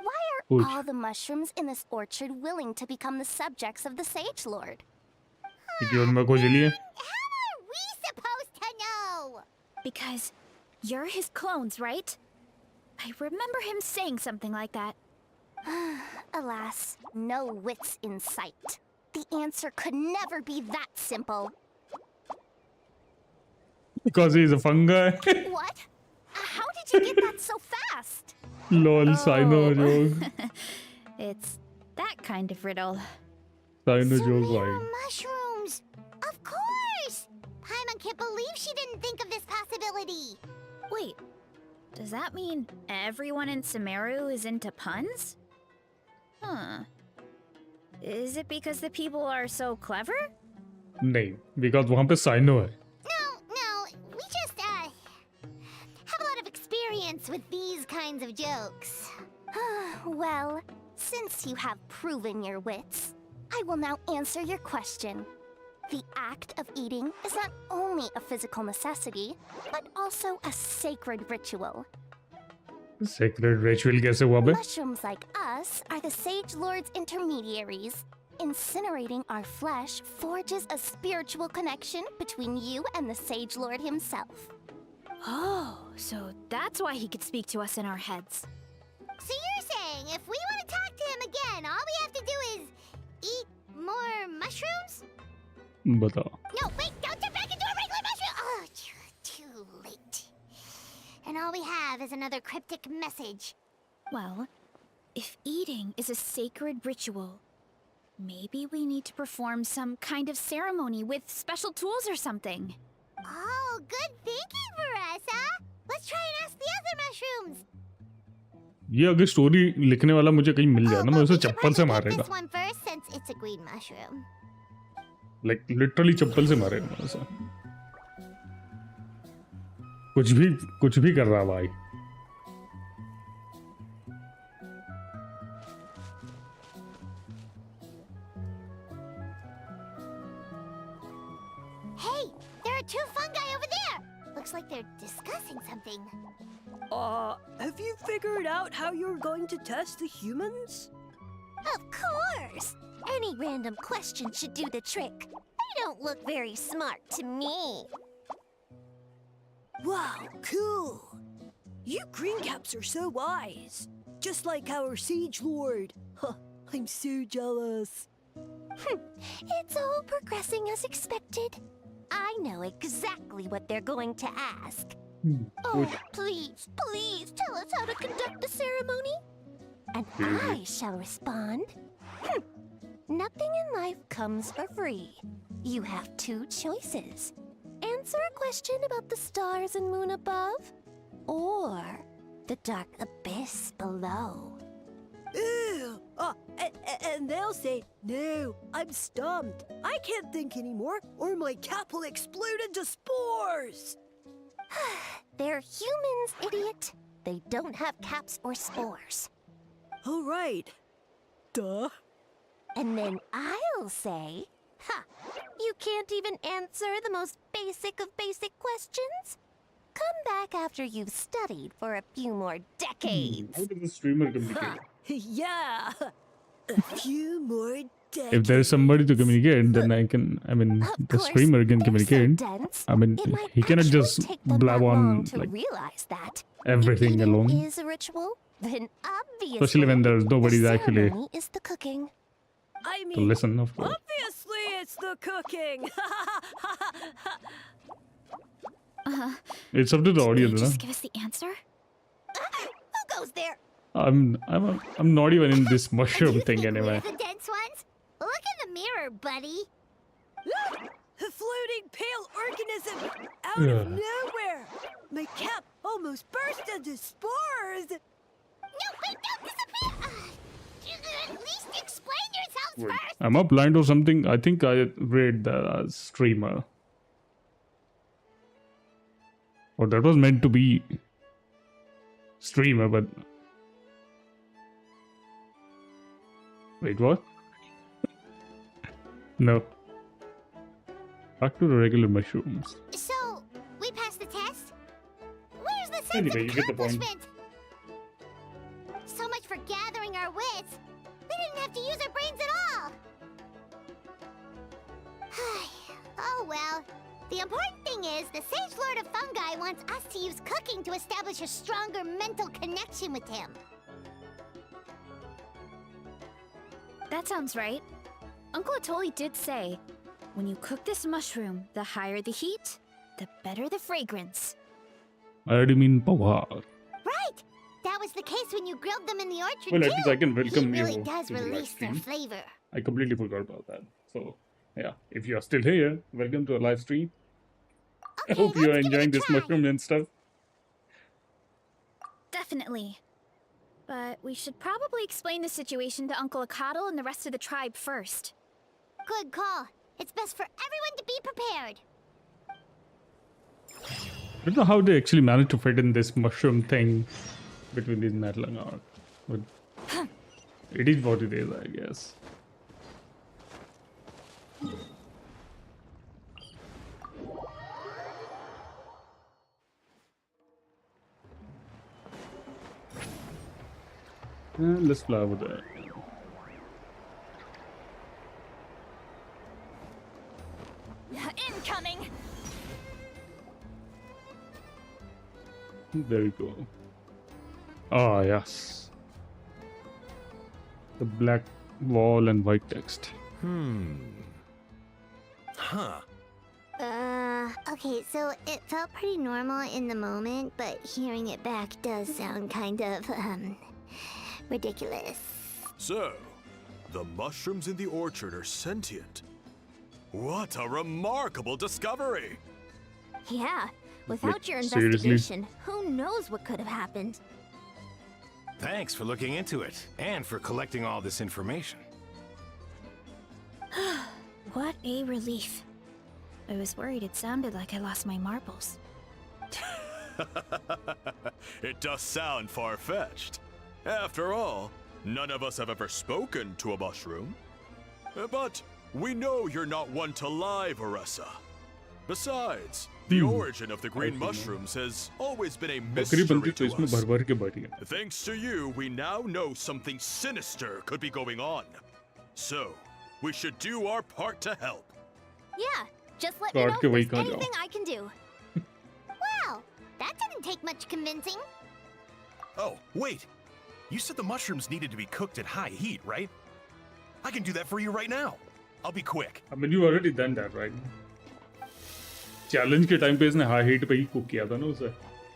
Why are Push. all the mushrooms in this orchard willing to become the subjects of the Sage Lord? क्योंकि उनमें कुछ लिए. How are we supposed to know? Because you're his clones, right? I remember him saying something like that. Alas, no wits in sight. The answer could never be that simple. Because he's a fungi. What? How did you get that so fast? Lol, Sino joke. It's that kind of riddle. Sino joke Samira भाई. mushrooms! Of course! Paimon can't believe she didn't think of this possibility. Wait, does that mean everyone in Sumeru is into puns? Huh. Is it because the people are so clever? नहीं, because वहाँ पे Sino है. No, we just, have a lot of experience with these kinds of jokes. Well, since you have proven your wits, I will now answer your question. The act of eating is not only a physical necessity, but also a sacred ritual. Sacred ritual कैसे हुआ बे? Mushrooms like us are the Sage Lord's intermediaries. Incinerating our flesh forges a spiritual connection between you and the Sage Lord himself. Oh, so that's why he could speak to us in our heads. So you're saying if we want to talk to him again, all we have to do is eat more mushrooms? बताओ. No, wait, don't turn back into a regular mushroom! Oh, too late. And all we have is another cryptic message. Well, if eating is a sacred ritual, maybe we need to perform some kind of ceremony with special tools or something. Oh, good thinking for us, huh? Let's try and ask the other mushrooms. ये अगर story लिखने वाला मुझे कहीं मिल जाए ना, मैं but उसे we should चप्पल से probably get मारेगा. this one first since it's a green mushroom. Like literally चप्पल से मारेगा मैं उसे. कुछ भी कर रहा भाई. Hey, there are two fungi over there. Looks like they're discussing something. Have you figured out how you're going to test the humans? Of course! Any random question should do the trick. They don't look very smart to me. Wow, cool! You greencaps are so wise. Just like our Sage Lord. Huh, I'm so jealous. It's all progressing as expected. I know exactly what they're going to ask. Oh, please, please tell us how to conduct the ceremony. And I shall respond. Nothing in life comes for free. You have two choices. Answer a question about the stars and moon above, or the dark abyss below. Ew! And they'll say, no, I'm stumped. I can't think anymore, or my cap will explode into spores. They're humans, idiot. They don't have caps or spores. All right. Duh. And then I'll say, you can't even answer the most basic of basic questions? Come back after you've studied for a few more decades. How does the streamer communicate? Yeah. A few more decades. If there is somebody to communicate, then the streamer can communicate. Dense, I mean, it might he cannot actually just take them blab that long on to like realize that. everything If eating alone. is a ritual, then obviously Especially when there's nobody the actually ceremony is the cooking. I to mean, listen. Of course. obviously it's the cooking. It's up to the Did audience, you na? just give us the answer? Who goes there? I'm not even in this mushroom thing anyway. We're the dense ones? mirror, buddy. A floating pale organism out of nowhere! My cap almost burst into spores! No, wait, don't disappear! At least explain yourselves Wait, first! am I blind or something? I think I read that as streamer. Or that was meant to be streamer, but wait, what? No. Back to the regular mushrooms. So, we passed the test? Where's the sense Anyway, of you get the point. accomplishment? So much for gathering our wits. We didn't have to use our brains at all. Oh well. The important thing is, the Sage Lord of Fungi wants us to use cooking to establish a stronger mental connection with him. That sounds right. Uncle Atoli did say, when you cook this mushroom, the higher the heat, the better the fragrance. I already mean power. Right! That was the case when you grilled them in the orchard Well, too. at least I can welcome he really you does to the live release their stream. flavor. I completely forgot about that. So, yeah, if you are still here, welcome to a live stream. I Okay, hope you are let's give it a enjoying this try. mushroom and stuff. Definitely. But we should probably explain the situation to Uncle Akadal and the rest of the tribe first. Good call. It's best for everyone to be prepared. I don't know how they actually managed to fit in this mushroom thing between these Natlang art. But it is what it is, I guess. Let's fly over there. Incoming! There we go. Ah, yes. The black wall and white text. Huh. Okay, so it felt pretty normal in the moment, but hearing it back does sound kind of, ridiculous. So, the mushrooms in the orchard are sentient. What a remarkable discovery! Yeah, without your seriously? investigation, who knows what could have happened? Thanks for looking into it, and for collecting all this information. What a relief. I was worried it sounded like I lost my marbles. It does sound far-fetched. After all, none of us have ever spoken to a mushroom. But we know you're not one to lie, Varessa. Besides, the origin of the green mushrooms has always been a बकरी बनती mystery तो to इसमें us. भर भर के बढ़ी है. Thanks to you, we now know something sinister could be going on. So, we should do our part to help. Yeah, just let me काट know के वही if कहाँ there's जाओ. anything I can do. Wow, that didn't take much convincing. Oh, wait. You said the mushrooms needed to be cooked at high heat, right? I can do that for you right now. I'll be quick. I mean, you already done that, right? Challenge के time पे इसने high heat पे ही cook किया था ना उसे.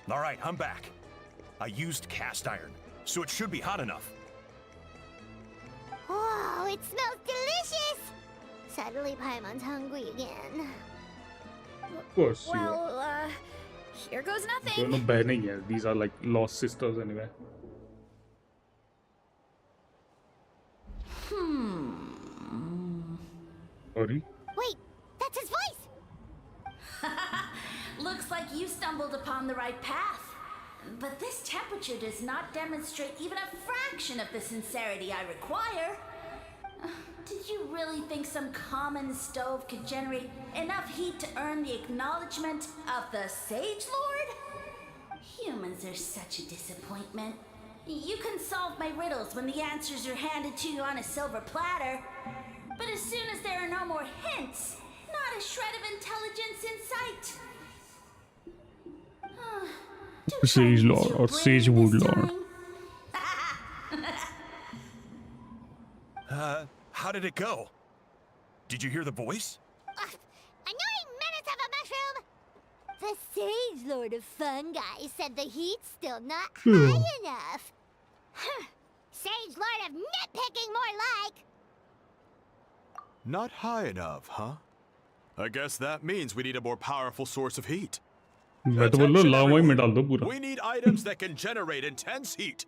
All right, I'm back. I used cast iron, so it should be hot enough. Oh, it smells delicious! Suddenly Paimon's hungry again. Of course. you are. Well, here goes nothing. दोनों बहनें ही हैं. These are like lost sisters anyway. Sorry. Wait, that's his voice! Looks like you stumbled upon the right path. But this temperature does not demonstrate even a fraction of the sincerity I require. Did you really think some common stove could generate enough heat to earn the acknowledgement of the Sage Lord? Humans are such a disappointment. You can solve my riddles when the answers are handed to you on a silver platter. But as soon as there are no more hints, not a shred of intelligence in sight. Do try Sage to use Lord your or brain Sage Wood this Lord. time. How did it go? Did you hear the voice? Annoying menace of a mushroom! The Sage Lord of Fungi said the heat's still not high enough. Sage Lord of Nitpicking, more like! Not high enough, huh? I guess that means we need a more powerful source of heat. मैं तो बोल रहा हूँ Attention, लावा ही में everyone. डाल दो पूरा. We need items that can generate intense heat.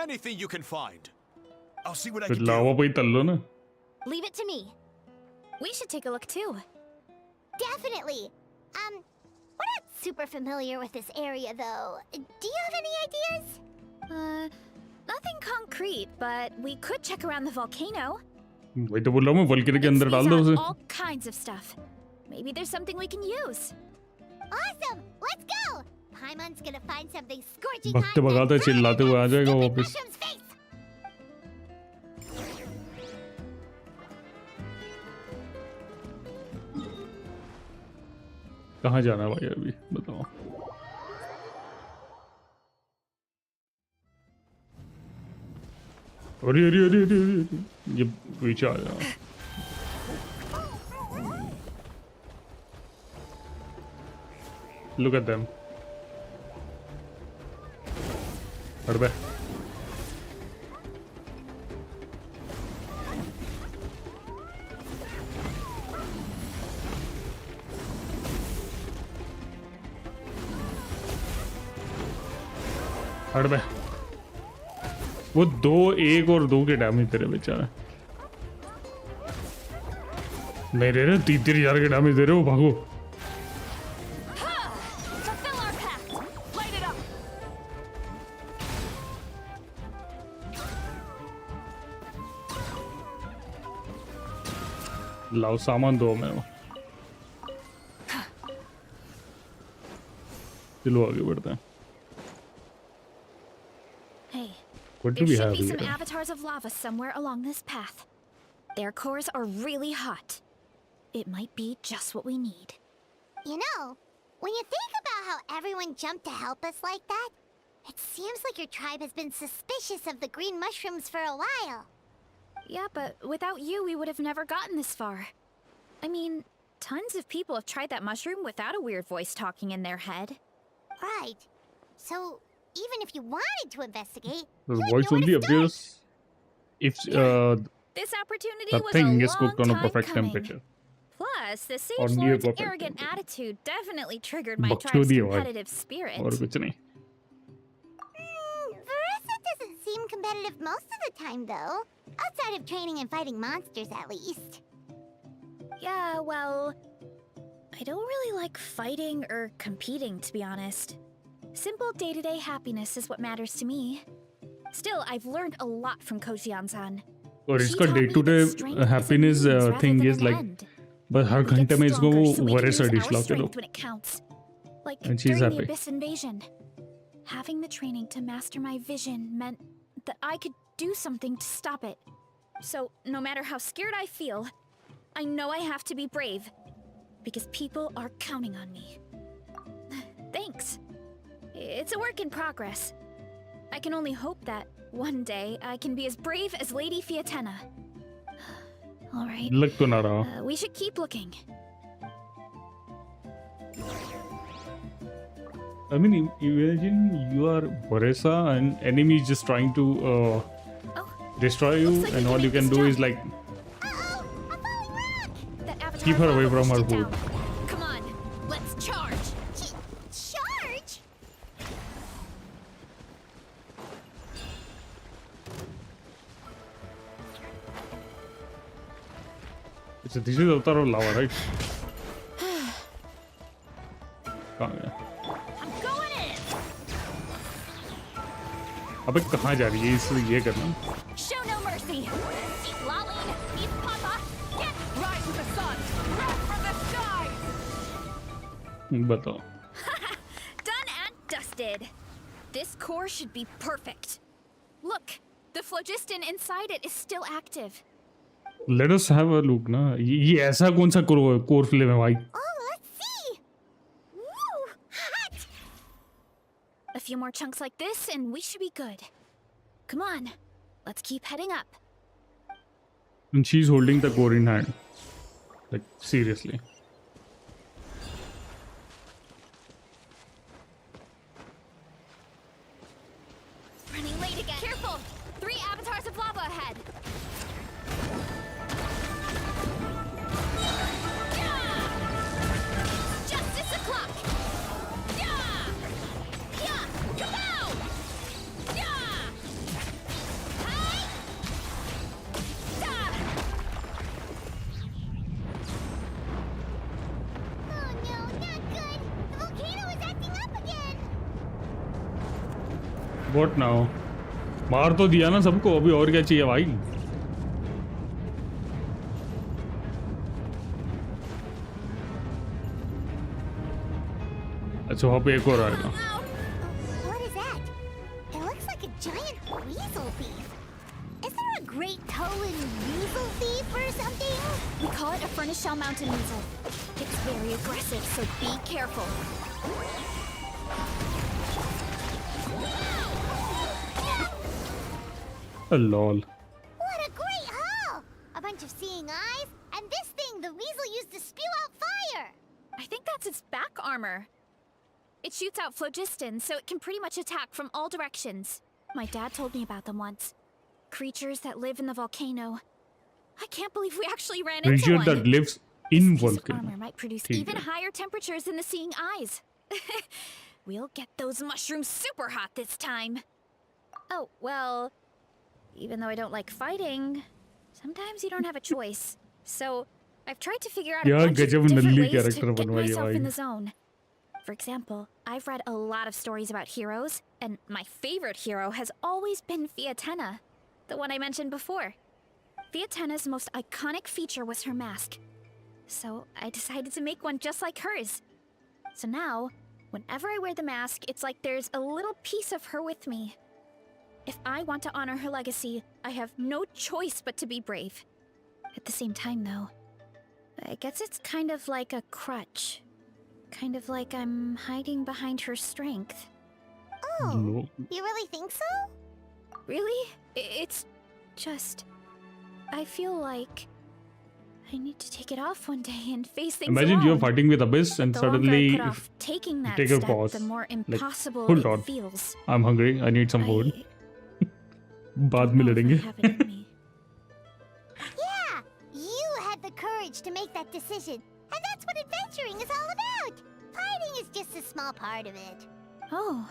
Anything you can find. I'll see what I फिर can लावा do. पे ही तल लो ना. Leave it to me. We should take a look too. Definitely. We're not super familiar with this area, though. Do you have any ideas? Nothing concrete, but we could check around the volcano. वही तो बोल रहा हूँ मैं volcano के अंदर डाल दो It's उसे. all kinds of stuff. Maybe there's something we can use. Awesome! Let's go! Paimon's gonna find something scorching भगते hot भगाते that's चिल्लाते हुए आ जाएगा stupid वापस. mushroom's face. कहाँ जाना है भाई अभी बताओ. अरे अरे अरे अरे अरे ये पीछे आ जाओ. Look at them. हट बे. हट बे. वो 2 1 और 2 के डैमेज तेरे बेचारा. मेरे ना 3,000 के डैमेज दे रहे हो. भागो. Fulfill our pact. Light it up. लाओ सामान दो मैं. चलो आगे बढ़ते हैं. Hey, What do there we should have be some here? avatars of lava somewhere along this path. Their cores are really hot. It might be just what we need. You know, when you think about how everyone jumped to help us like that, it seems like your tribe has been suspicious of the green mushrooms for a while. Yeah, but without you, we would have never gotten this far. I mean, tons of people have tried that mushroom without a weird voice talking in their head. Right. So, even if you wanted to investigate, The you had voice nowhere only to start. appears if This opportunity the was thing a is cooked on long a time perfect coming. temperature. Plus, the Or Sage near Lord's perfect arrogant temperature. attitude definitely triggered my बकचोदी tribe's है भाई. competitive spirit. और कुछ नहीं. Verissa doesn't seem competitive most of the time, though. Outside of training and fighting monsters, at least. Yeah, well, I don't really like fighting or competing, to be honest. Simple day-to-day happiness is what matters to me. Still, I've learned a lot from Kojian-san. और She इसका taught the me to that the strength is a happiness means rather thing than is an like end. बस हर We get घंटे में इसको stronger so we can वरेसा use dish our ला के दो. strength when it counts. Like And she's during the happy. Abyss invasion. Having the training to master my vision meant that I could do something to stop it. So, no matter how scared I feel, I know I have to be brave. Because people are counting on me. Thanks. It's a work in progress. I can only hope that one day I can be as brave as Lady Fiatena. All right. लग तो ना रहा. We should keep looking. I mean, imagine you are Varesa and enemy is just trying to destroy you, Looks like we and can all you make can this do jump. is like Uh-oh! A falling rock! That avatar Keep her away lava from pushed her it food. down. Come on, let's charge. Charge? this is avatar of lava, right? कहाँ गया? I'm going in. अबे कहाँ जा रही है? इस ये करना. Show no mercy. Eat Laline, eat Papa. Get Rise with the sun! Rise from the skies! बताओ. done and dusted. This core should be perfect. Look, the phlogiston inside it is still active. Let us have a look ना. ये ऐसा कौन सा core flame है भाई? Oh, let's see! Woo! Hot! A few more chunks like this and we should be good. Come on, let's keep heading up. And she's holding the core in hand. Like seriously. Running late again. Careful! 3 avatars of lava ahead. What now? मार तो दिया ना सबको, अभी और क्या चाहिए भाई? अच्छा वहाँ पे एक और आएगा। What is that? It looks like a giant weasel thief. Is there a great Tolan weasel thief or something? We call it a furnace shell mountain weasel. It's very aggressive, so be careful. Lol. What a great haul! A bunch of seeing eyes, and this thing the weasel used to spew out fire! I think that's its back armor. It shoots out phlogiston, so it can pretty much attack from all directions. My dad told me about them once. Creatures that live in the volcano. I can't believe we actually ran into Creature one. that lives in This piece of volcano. armor might produce ठीक even है। higher temperatures than the seeing eyes. We'll get those mushrooms super hot this time. Oh, well, even though I don't like fighting, sometimes you don't have a choice. So, I've tried to figure out a यार bunch of गजब different nalli ways to character get बनवाई है myself in भाई। the zone. For example, I've read a lot of stories about heroes, and my favorite hero has always been Fiatenna, the one I mentioned before. Fiatenna's most iconic feature was her mask. So I decided to make one just like hers. So now, whenever I wear the mask, it's like there's a little piece of her with me. If I want to honor her legacy, I have no choice but to be brave. At the same time, though, I guess it's kind of like a crutch. Kind of like I'm hiding behind her strength. Oh, No. you really think so? Really? It's just... I feel like I need to take it off one day and face things Imagine alone. you're fighting with Abyss and The longer I suddenly put off taking that take a step, pause. the more Like, impossible hold it on. feels. I'm hungry. I need some food. बाद don't में know if I लड़ेंगे। have it in me. Yeah, you had the courage to make that decision. And that's what adventuring is all about. Fighting is just a small part of it. Oh,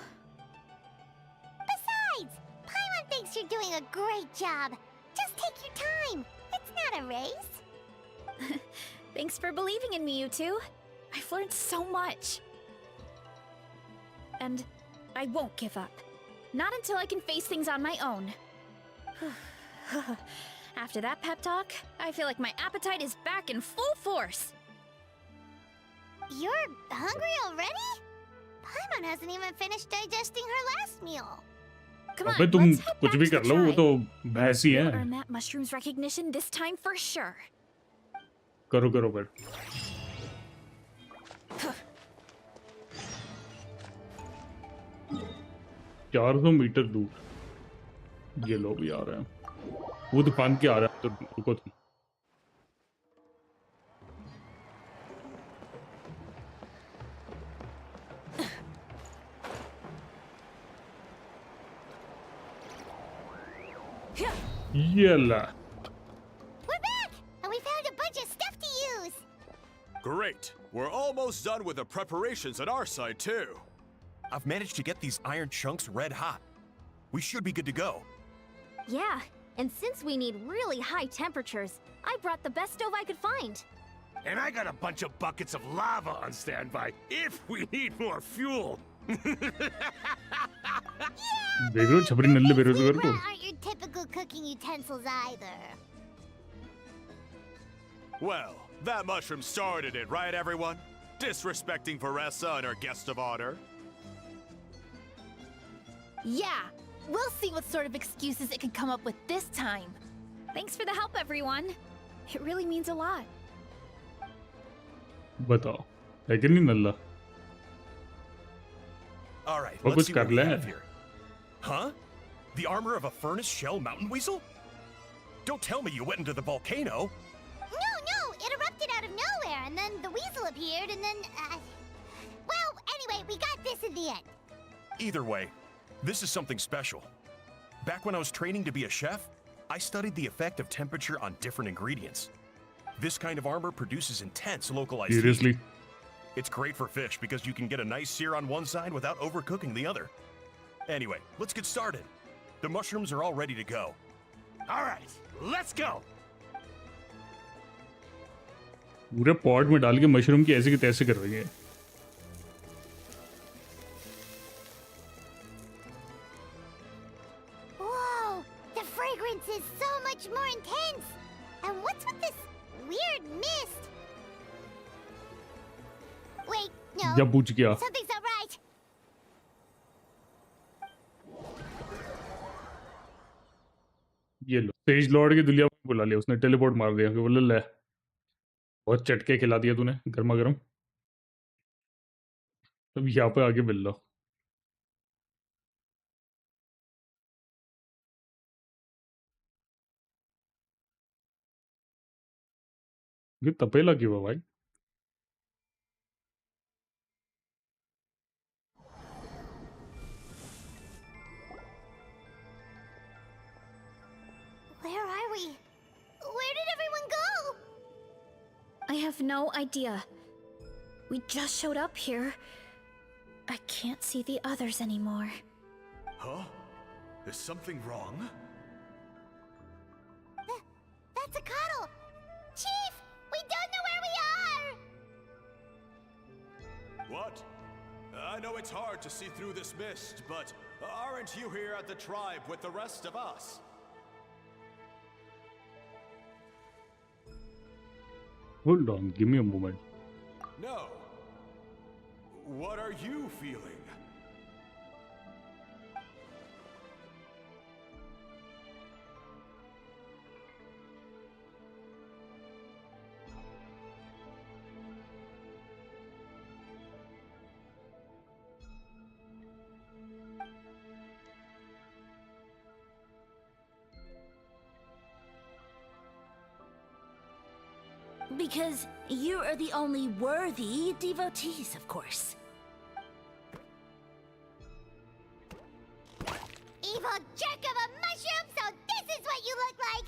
Besides, Paimon thinks you're doing a great job. Just take your time. It's not a race. thanks for believing in me, you two. I've learned so much. And I won't give up. Not until I can face things on my own. After that pep talk, I feel like my appetite is back in full force. You're hungry already? Paimon hasn't even finished digesting her last meal. Come on, अबे तुम let's head कुछ back भी to the कर लो, वो tribe. तो भैंस ही We'll है। earn that mushroom's recognition this time for sure. करो करो फिर। 400 मीटर दूर ये लोग भी आ रहे हैं। वो दुकान के आ रहा है, तो रुको तुम। ये ला। We're back, and we found a bunch of stuff to use. Great. We're almost done with the preparations at our side, too. I've managed to get these iron chunks red hot. We should be good to go. Yeah, and since we need really high temperatures, I brought the best stove I could find. And I got a bunch of buckets of lava on standby if we need more fuel. देख लो छपरी नल्ले बेरोजगार को। Aren't your typical cooking utensils either. Well, that mushroom started it, right, everyone? Disrespecting Varessa and her guest of honor. Yeah, we'll see what sort of excuses it can come up with this time. Thanks for the help, everyone. It really means a lot. बताओ है कि नहीं नल्ला? All right, वो let's कुछ see कर what we ले। have here. Huh? The armor of a furnace shell mountain weasel? Don't tell me you went into the volcano. No, it erupted out of nowhere, and then the weasel appeared, and then, well, anyway, we got this in the end. Either way, this is something special. Back when I was training to be a chef, I studied the effect of temperature on different ingredients. This kind of armor produces intense localized Seriously? heat. It's great for fish because you can get a nice sear on one side without overcooking the other. Anyway, let's get started. The mushrooms are all ready to go. All right, let's go. पूरे pot में डाल के mushroom की ऐसे की तैसे कर रही है। या पूछ गया Something's not right. ये लो तेज लॉर्ड की दुनिया में बुला लिया उसने टेलीपोर्ट मार दिया कि बोले ले बहुत चटके खिला दिया तूने गर्मा गर्म अब यहाँ पे आगे मिल लो ये तपेला क्यों है भाई Where are we? Where did everyone go? I have no idea. We just showed up here. I can't see the others anymore. Huh? Is something wrong? That's a cuddle. Chief, we don't know where we are. What? I know it's hard to see through this mist, but aren't you here at the tribe with the rest of us? Hold on, give me a moment. No. What are you feeling? Because you are the only worthy devotees, of course. Evil jerk of a mushroom, so this is what you look like.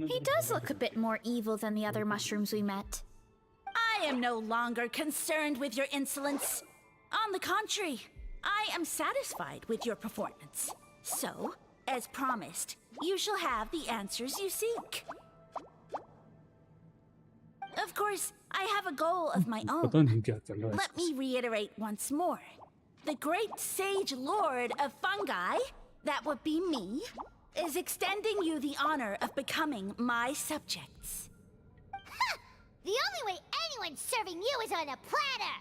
He does look a bit more evil than the other mushrooms we met. I am no longer concerned with your insolence. On the contrary, I am satisfied with your performance. So, as promised, you shall have the answers you seek. Of course, I have a goal of my own. पता नहीं क्या चल रहा है Let me reiterate once more. The great sage lord of fungi, that would be me, is extending you the honor of becoming my subjects. The only way anyone's serving you is on a platter.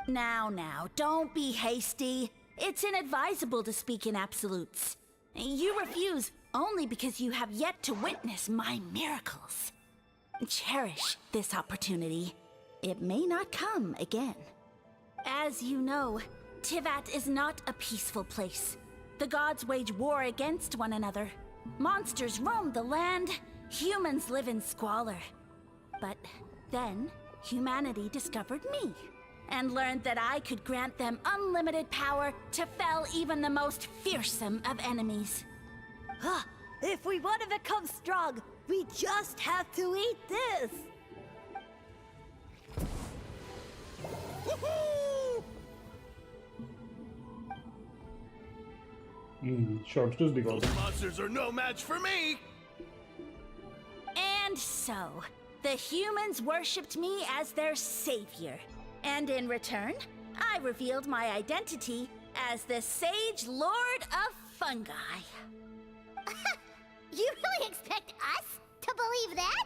Now, don't be hasty. It's inadvisable to speak in absolutes. You refuse only because you have yet to witness my miracles. Cherish this opportunity. It may not come again. As you know, Teyvat is not a peaceful place. The gods wage war against one another. Monsters roam the land. Humans live in squalor. But then, humanity discovered me and learned that I could grant them unlimited power to fell even the most fearsome of enemies. Huh. If we want to become strong, we just have to eat this. Shortcuts दिखाओ Those monsters are no match for me! And so, the humans worshipped me as their savior. And in return, I revealed my identity as the Sage Lord of Fungi. You really expect us to believe that?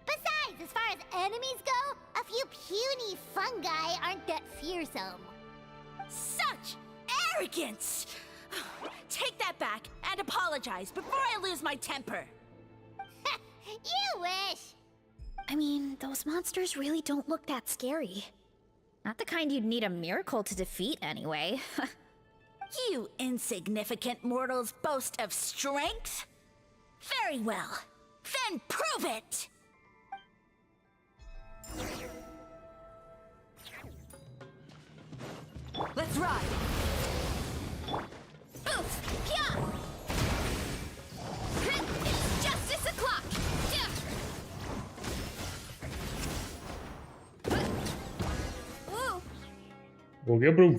Besides, as far as enemies go, a few puny fungi aren't that fearsome. Such arrogance! Take that back and apologize before I lose my temper. You wish. I mean, those monsters really don't look that scary. Not the kind you'd need a miracle to defeat, anyway. You insignificant mortals boast of strength? Very well. Then prove it! Let's ride. Boots! Pia! It's justice o'clock! Woo! हो गया proof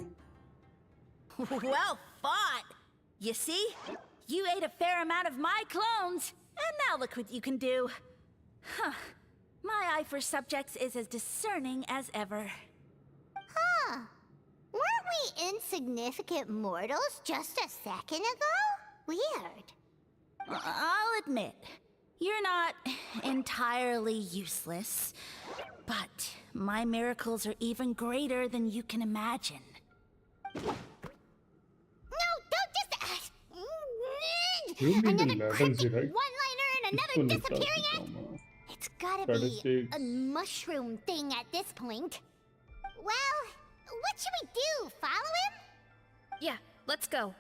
Well fought! You see? You ate a fair amount of my clones, and now look what you can do. Huh. My eye for subjects is as discerning as ever. Huh. Weren't we insignificant mortals just a second ago? Weird. I'll admit, you're not entirely useless. But my miracles are even greater than you can imagine. No, don't just. You need Another 11, cryptic right? one-liner and इसको another निकाल disappearing देता act. हूँ मैं. It's gotta be Statistics. a mushroom thing at this point. Well, what should we do? Follow him? Yeah, let's go.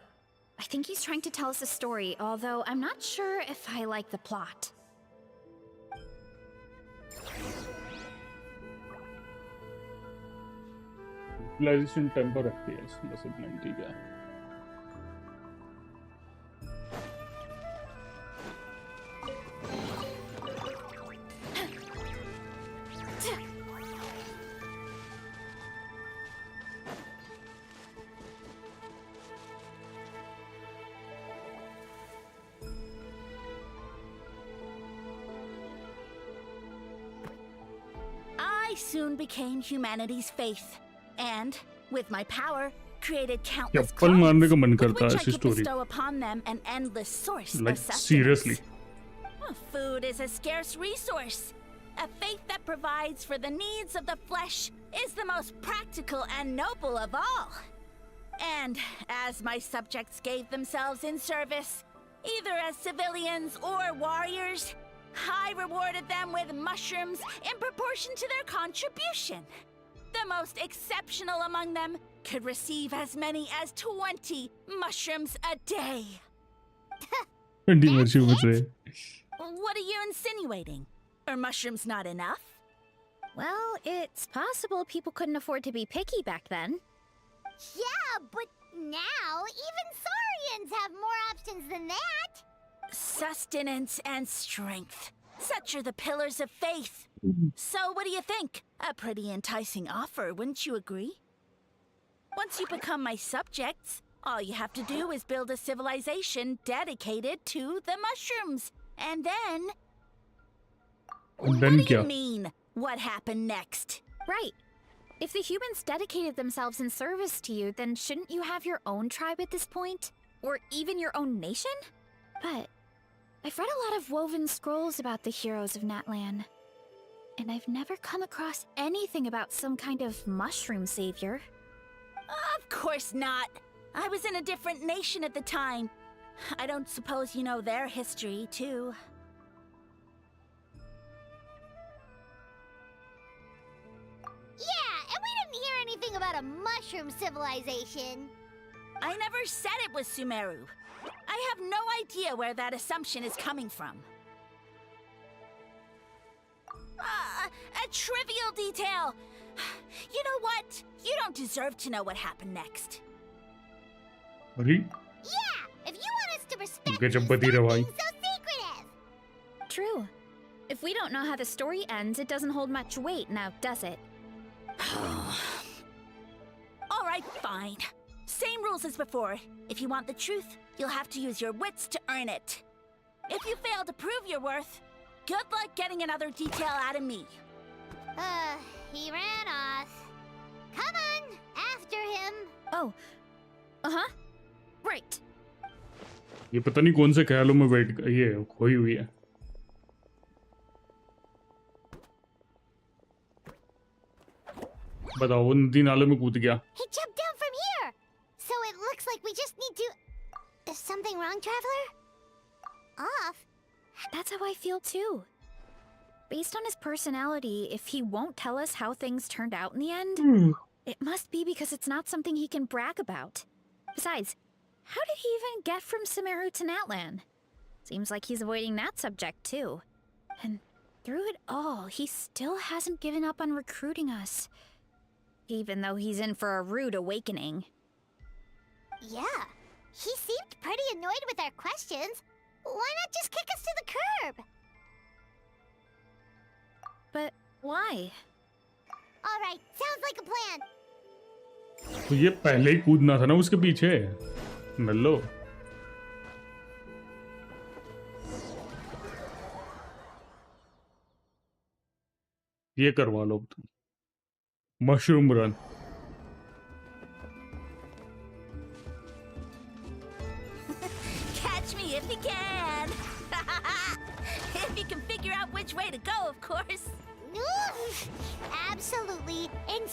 I think he's trying to tell us a story, although I'm not sure if I like the plot. Utilization tempo रखती है discipline, ठीक है. I soon became humanity's faith, and with my power, created countless चप्पल मारने का मन with करता है which I ऐसी could story. bestow upon them an endless source Like of sustenance. seriously. Food is a scarce resource. A faith that provides for the needs of the flesh is the most practical and noble of all. And as my subjects gave themselves in service, either as civilians or warriors, I rewarded them with mushrooms in proportion to their contribution. The most exceptional among them could receive as many as 20 mushrooms a day. What are you insinuating? Are mushrooms not enough? Well, it's possible people couldn't afford to be picky back then. Yeah, but now even Saurians have more options than that. Sustenance and strength. Such are the pillars of faith. So what do you think? A pretty enticing offer, wouldn't you agree? Once you become my subjects, all you have to do is build a civilization dedicated to the mushrooms. And then... And what then do you क्या? mean? What happened next? Right. If the humans dedicated themselves in service to you, then shouldn't you have your own tribe at this point? Or even your own nation? But I've read a lot of woven scrolls about the heroes of Natlan. And I've never come across anything about some kind of mushroom savior. Of course not. I was in a different nation at the time. I don't suppose you know their history, too. Yeah, and we didn't hear anything about a mushroom civilization. I never said it was Sumeru. I have no idea where that assumption is coming from. A trivial detail. You know what? You don't deserve to know what happened next. अरे Yeah, if you want us to respect गजब you, बती रहा stop भाई. being so secretive. True. If we don't know how the story ends, it doesn't hold much weight now, does it? All right, fine. Same rules as before. If you want the truth, you'll have to use your wits to earn it. If you fail to prove your worth, good luck getting another detail out of me. He ran off. Come on, after him. Oh. Uh-huh. Right. ये पता नहीं कौन से ख्यालों में बैठ ये खोई हुई है. बताओ वो नदी नाले में कूद गया. He jumped down from here. So it looks like we just need to... Is something wrong, Traveler? Off? That's how I feel too. Based on his personality, if he won't tell us how things turned out in the end, it must be because it's not something he can brag about. Besides, how did he even get from Sumeru to Natlan? Seems like he's avoiding that subject too. And through it all, he still hasn't given up on recruiting us. Even though he's in for a rude awakening. Yeah. He seemed pretty annoyed with our questions. Why not just kick us to the curb? But why? All right, sounds like a plan. तो ये पहले ही कूदना था ना उसके पीछे. मिल लो. ये करवा लो तुम. Mushroom run. Catch me if you can. If you can figure out which way to go, of course.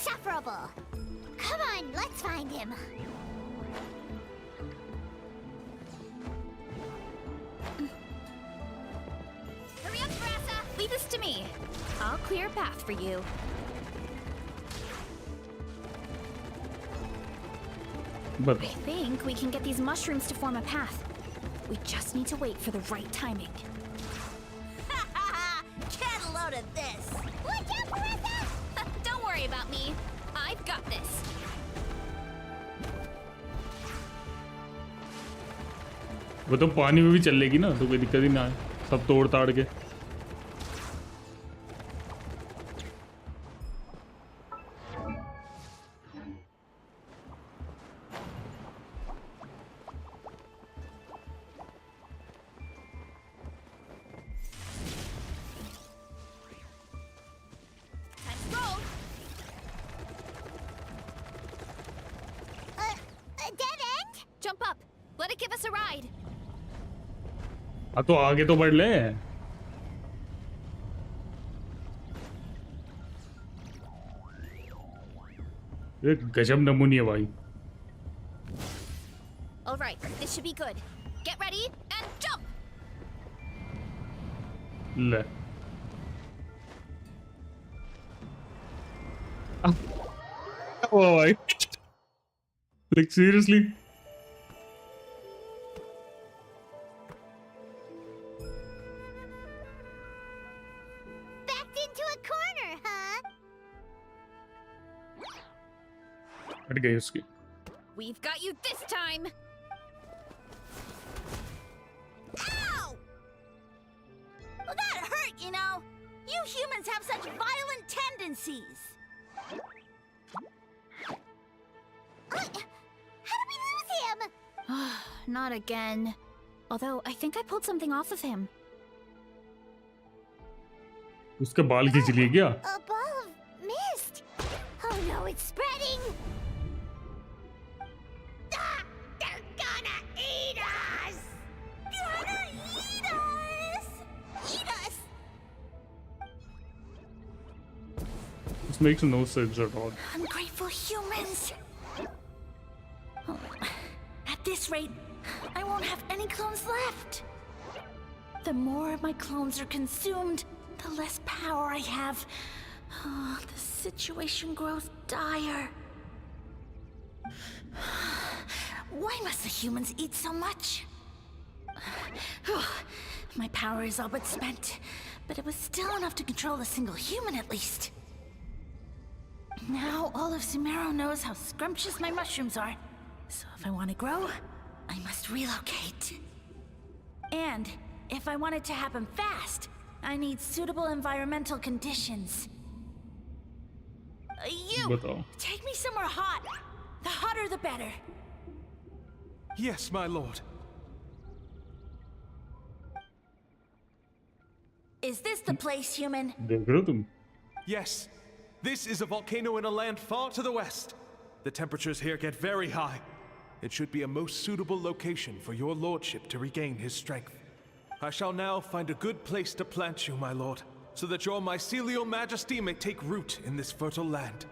insufferable. Come on, let's find him. Hurry up, Brassa! Leave this to me. I'll clear a path for you. But I think we can get these mushrooms to form a path. We just need to wait for the right timing. Get a load of this. Watch out, Marissa! Don't worry about me. I've got this. वो तो पानी में भी चल लेगी ना, तो कोई दिक्कत ही ना है, सब तोड़ ताड़ के. Time to roll. A dead end? Jump up. Let it give us a ride. हाँ तो आगे तो बढ़ ले. ये गजब नमूनी है भाई. All right, this should be good. Get ready and jump. ले. Oh भाई. Like seriously? Backed into a corner, huh? हट गई उसकी. We've got you this time. Ow! Well, that hurt, you know. You humans have such violent tendencies. How did we lose him? Not again. Although I think I pulled something off of him. उसके बाल खींच लिए क्या? A ball of mist. Oh no, it's spreading. Ah, they're gonna eat us. Gonna eat us. Eat us. This makes no sense at all. Ungrateful humans. Oh, at this rate, I won't have any clones left. The more my clones are consumed, the less power I have. Oh, the situation grows dire. Why must the humans eat so much? My power is all but spent, but it was still enough to control a single human at least. Now all of Sumeru knows how scrumptious my mushrooms are. So if I want to grow, I must relocate. And if I want it to happen fast, I need suitable environmental conditions. You! बताओ. Take me somewhere hot. The hotter the better. Yes, my lord. Is this the place, human? देख रहे हो तुम? Yes, this is a volcano in a land far to the west. The temperatures here get very high. It should be a most suitable location for your lordship to regain his strength. I shall now find a good place to plant you, my lord, so that your mycelial majesty may take root in this fertile land.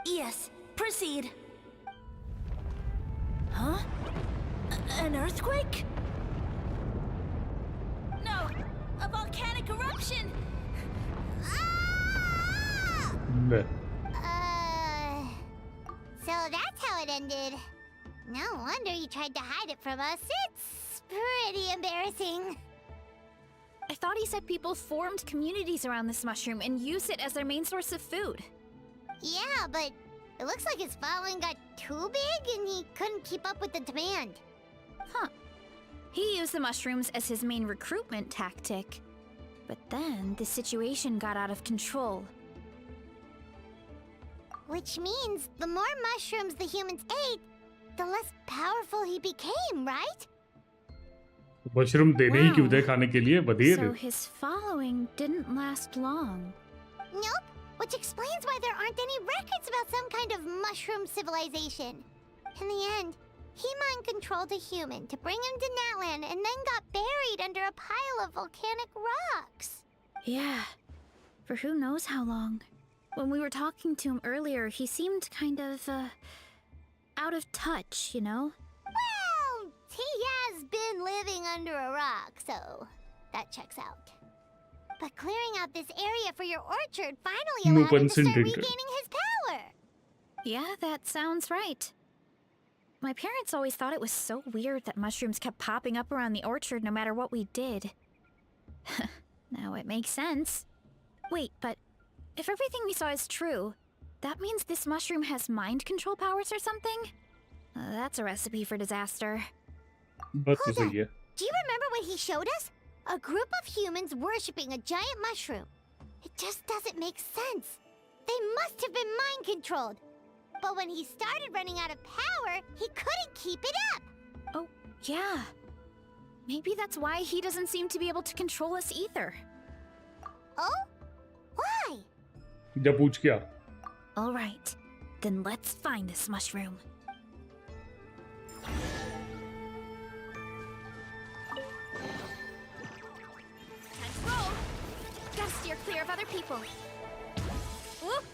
Yes, proceed. Huh? An earthquake? No, a volcanic eruption! Ah! ले. So that's how it ended. No wonder you tried to hide it from us. It's pretty embarrassing. I thought he said people formed communities around this mushroom and used it as their main source of food. Yeah, but it looks like his following got too big and he couldn't keep up with the demand. Huh. He used the mushrooms as his main recruitment tactic. But then the situation got out of control. Which means the more mushrooms the humans ate, the less powerful he became, right? Mushroom देने ही क्यों थे खाने के लिए? बधिर. So his following didn't last long. Nope, which explains why there aren't any records about some kind of mushroom civilization. In the end, he mind-controlled a human to bring him to Natlan and then got buried under a pile of volcanic rocks. Yeah, for who knows how long. When we were talking to him earlier, he seemed kind of, out of touch, you know? Well, he has been living under a rock, so that checks out. But clearing out this area for your orchard finally No allowed him to pun start intended. regaining his power. Yeah, that sounds right. My parents always thought it was so weird that mushrooms kept popping up around the orchard no matter what we did. Now it makes sense. Wait, but if everything we saw is true, that means this mushroom has mind control powers or something? That's a recipe for disaster. बात तो सही है. Do you remember what he showed us? A group of humans worshipping a giant mushroom. It just doesn't make sense. They must have been mind controlled. But when he started running out of power, he couldn't keep it up. Oh, yeah. Maybe that's why he doesn't seem to be able to control us either. Oh? Why? जा पूछ क्या? All right, then let's find this mushroom. Time to roll. Gotta steer clear of other people. Whoop.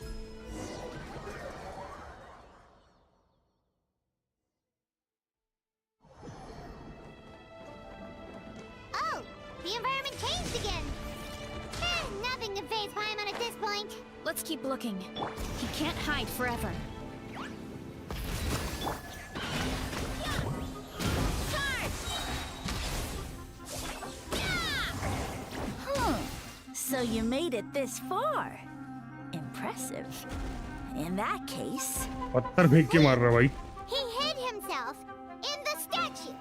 Oh, the environment changed again. Nothing to phase Paimon at this point. Let's keep looking. He can't hide forever. So you made it this far. Impressive. In that case, पत्थर फेंक के मार रहा भाई. He hid himself in the statue.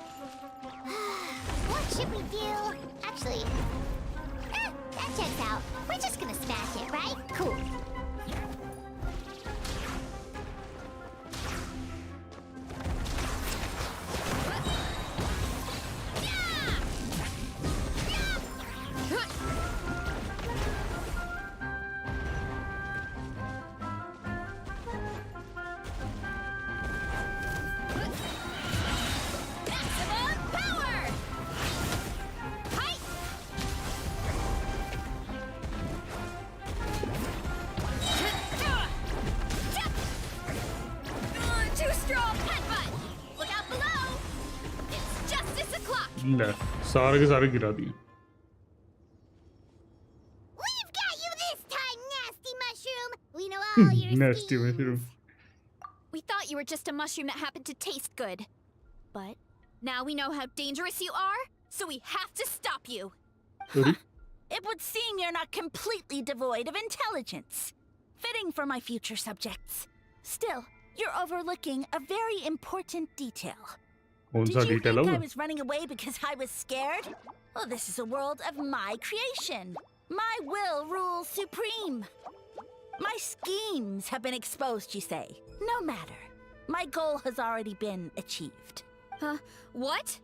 What should we do? Actually, that checks out. We're just gonna smash it, right? Cool. Maximum power! Hi! Too strong, headbutt! Look out below! It's justice o'clock! ले सारे के सारे गिरा दिए. We've got you this time, nasty mushroom. We know all your Nasty schemes. mushroom. We thought you were just a mushroom that happened to taste good. But now we know how dangerous you are, so we have to stop you. Sorry. it would seem you're not completely devoid of intelligence. Fitting for my future subjects. Still, you're overlooking a very important detail. कौन सा Did you detail think है I वो? was running away because I was scared? Well, this is a world of my creation. My will rules supreme. My schemes have been exposed, you say. No matter. My goal has already been achieved. What?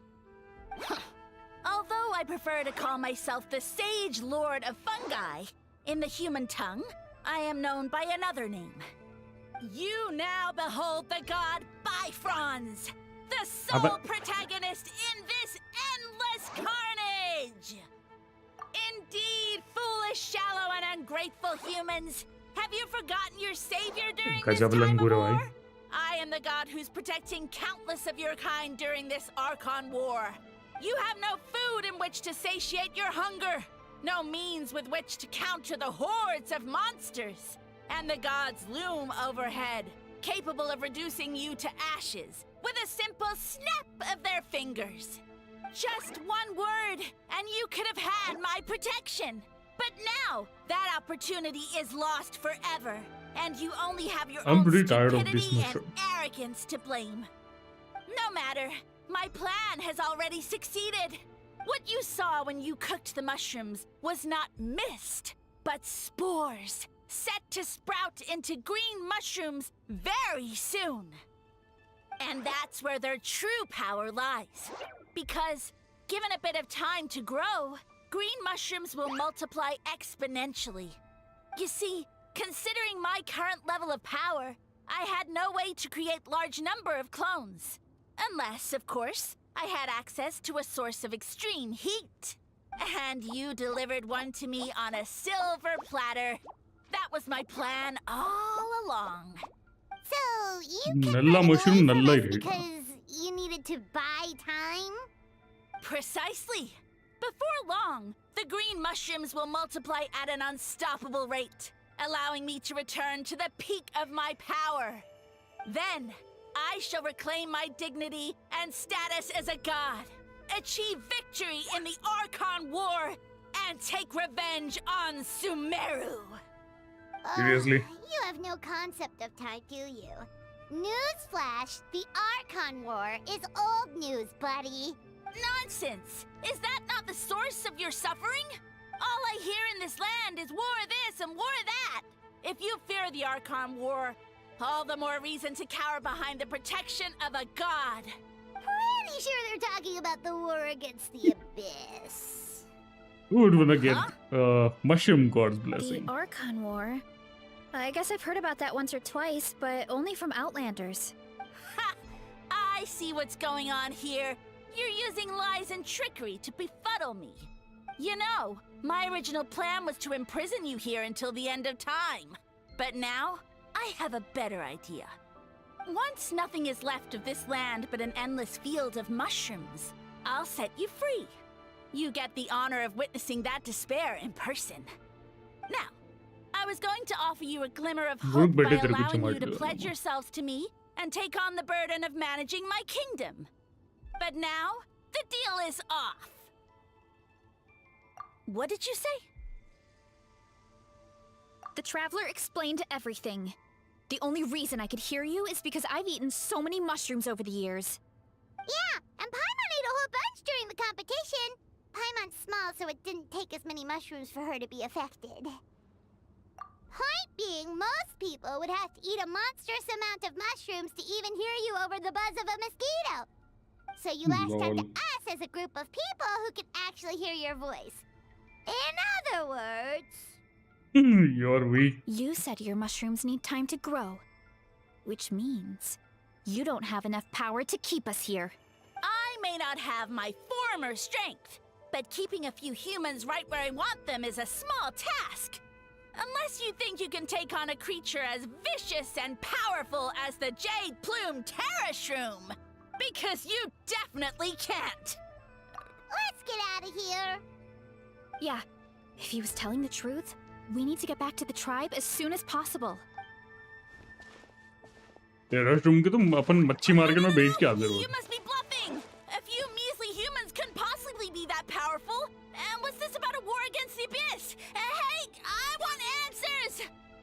Although I prefer to call myself the Sage Lord of Fungi, in the human tongue, I am known by another name. You now behold the god Bifrons, the sole protagonist in this endless carnage! Indeed, foolish, shallow, and ungrateful humans! Have you forgotten your savior during this गजब time of लंगूर है war? भाई. I am the god who's protecting countless of your kind during this Archon war. You have no food in which to satiate your hunger, no means with which to counter the hordes of monsters. And the gods loom overhead, capable of reducing you to ashes with a simple snap of their fingers. Just one word, and you could have had my protection. But now, that opportunity is lost forever, and you only have your I'm own pretty tired of this stupidity and mushroom. arrogance to blame. No matter, my plan has already succeeded. What you saw when you cooked the mushrooms was not mist, but spores, set to sprout into green mushrooms very soon. And that's where their true power lies. Because, given a bit of time to grow, green mushrooms will multiply exponentially. You see, considering my current level of power, I had no way to create large number of clones. Unless, of course, I had access to a source of extreme heat. And you delivered one to me on a silver platter. That was my plan all along. So you kept Nalla running mushroom away from nalla us hi rahega. because you needed to buy time? Precisely. Before long, the green mushrooms will multiply at an unstoppable rate, allowing me to return to the peak of my power. Then, I shall reclaim my dignity and status as a god, achieve victory in the Archon War, and take revenge on Sumeru. Seriously? You have no concept of time, do you? Newsflash, the Archon War is old news, buddy. Nonsense! Is that not the source of your suffering? All I hear in this land is war this and war that. If you fear the Archon War, all the more reason to cower behind the protection of a god. Pretty sure they're talking about the war against the Abyss. Who would wanna get mushroom god's The blessing? Archon War? I guess I've heard about that once or twice, but only from Outlanders. Ha! I see what's going on here. You're using lies and trickery to befuddle me. You know, my original plan was to imprison you here until the end of time. But now, I have a better idea. Once nothing is left of this land but an endless field of mushrooms, I'll set you free. You get the honor of witnessing that despair in person. Now, I was going to offer you a glimmer of hope by allowing you to pledge yourselves to me and take on the burden of managing my kingdom. But now, the deal is off. What did you say? The Traveler explained everything. The only reason I could hear you is because I've eaten so many mushrooms over the years. Yeah, and Paimon ate a whole bunch during the competition. Paimon's small, so it didn't take as many mushrooms for her to be affected. Point being, most people would have to eat a monstrous amount of mushrooms to even hear you over the buzz of a mosquito. So you latched onto us as a group of people who can actually hear your voice. In other words... You're weak. You said your mushrooms need time to grow, which means you don't have enough power to keep us here. I may not have my former strength, but keeping a few humans right where I want them is a small task. Unless you think you can take on a creature as vicious and powerful as the Jade Plume Terrashroom. Because you definitely can't. Let's get out of here. Yeah, if he was telling the truth, we need to get back to the tribe as soon as possible. टेररस्ट्रूम के तो अपन मच्छी market में बेच के आते You must be bluffing! A few measly humans couldn't possibly be that powerful. And what's this about a war against the Abyss? Hey, I want answers!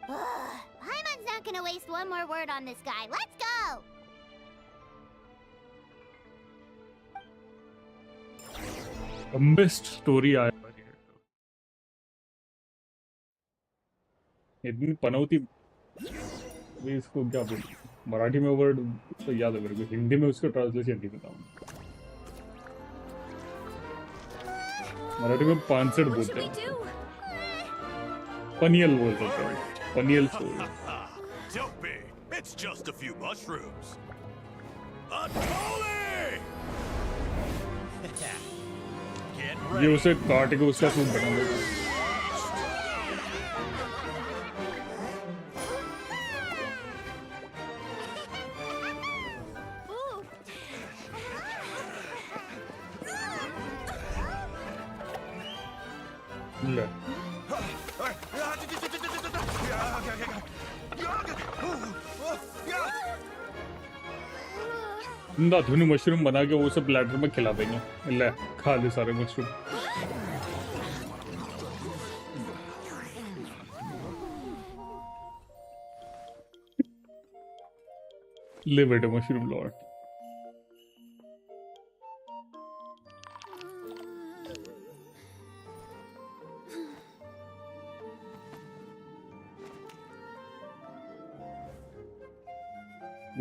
Paimon's not gonna waste one more word on this guy. Let's go! Best story आया इतनी पनौती ये इसको क्या बोलते मराठी में word तो याद है मेरे को हिंदी में उसका ट्रांसलेशन नहीं पता मराठी में पानसठ बोलते हैं पनियल बोल सकते हैं Paniyal story Don't be. It's just a few mushrooms. Unholy! ये उसे काट के उसका सूप बना देगा ले धुन मशरूम बना के वो सब प्लेटर में खिला देंगे ले खा ले सारे मशरूम ले बेटे मशरूम लॉर्ड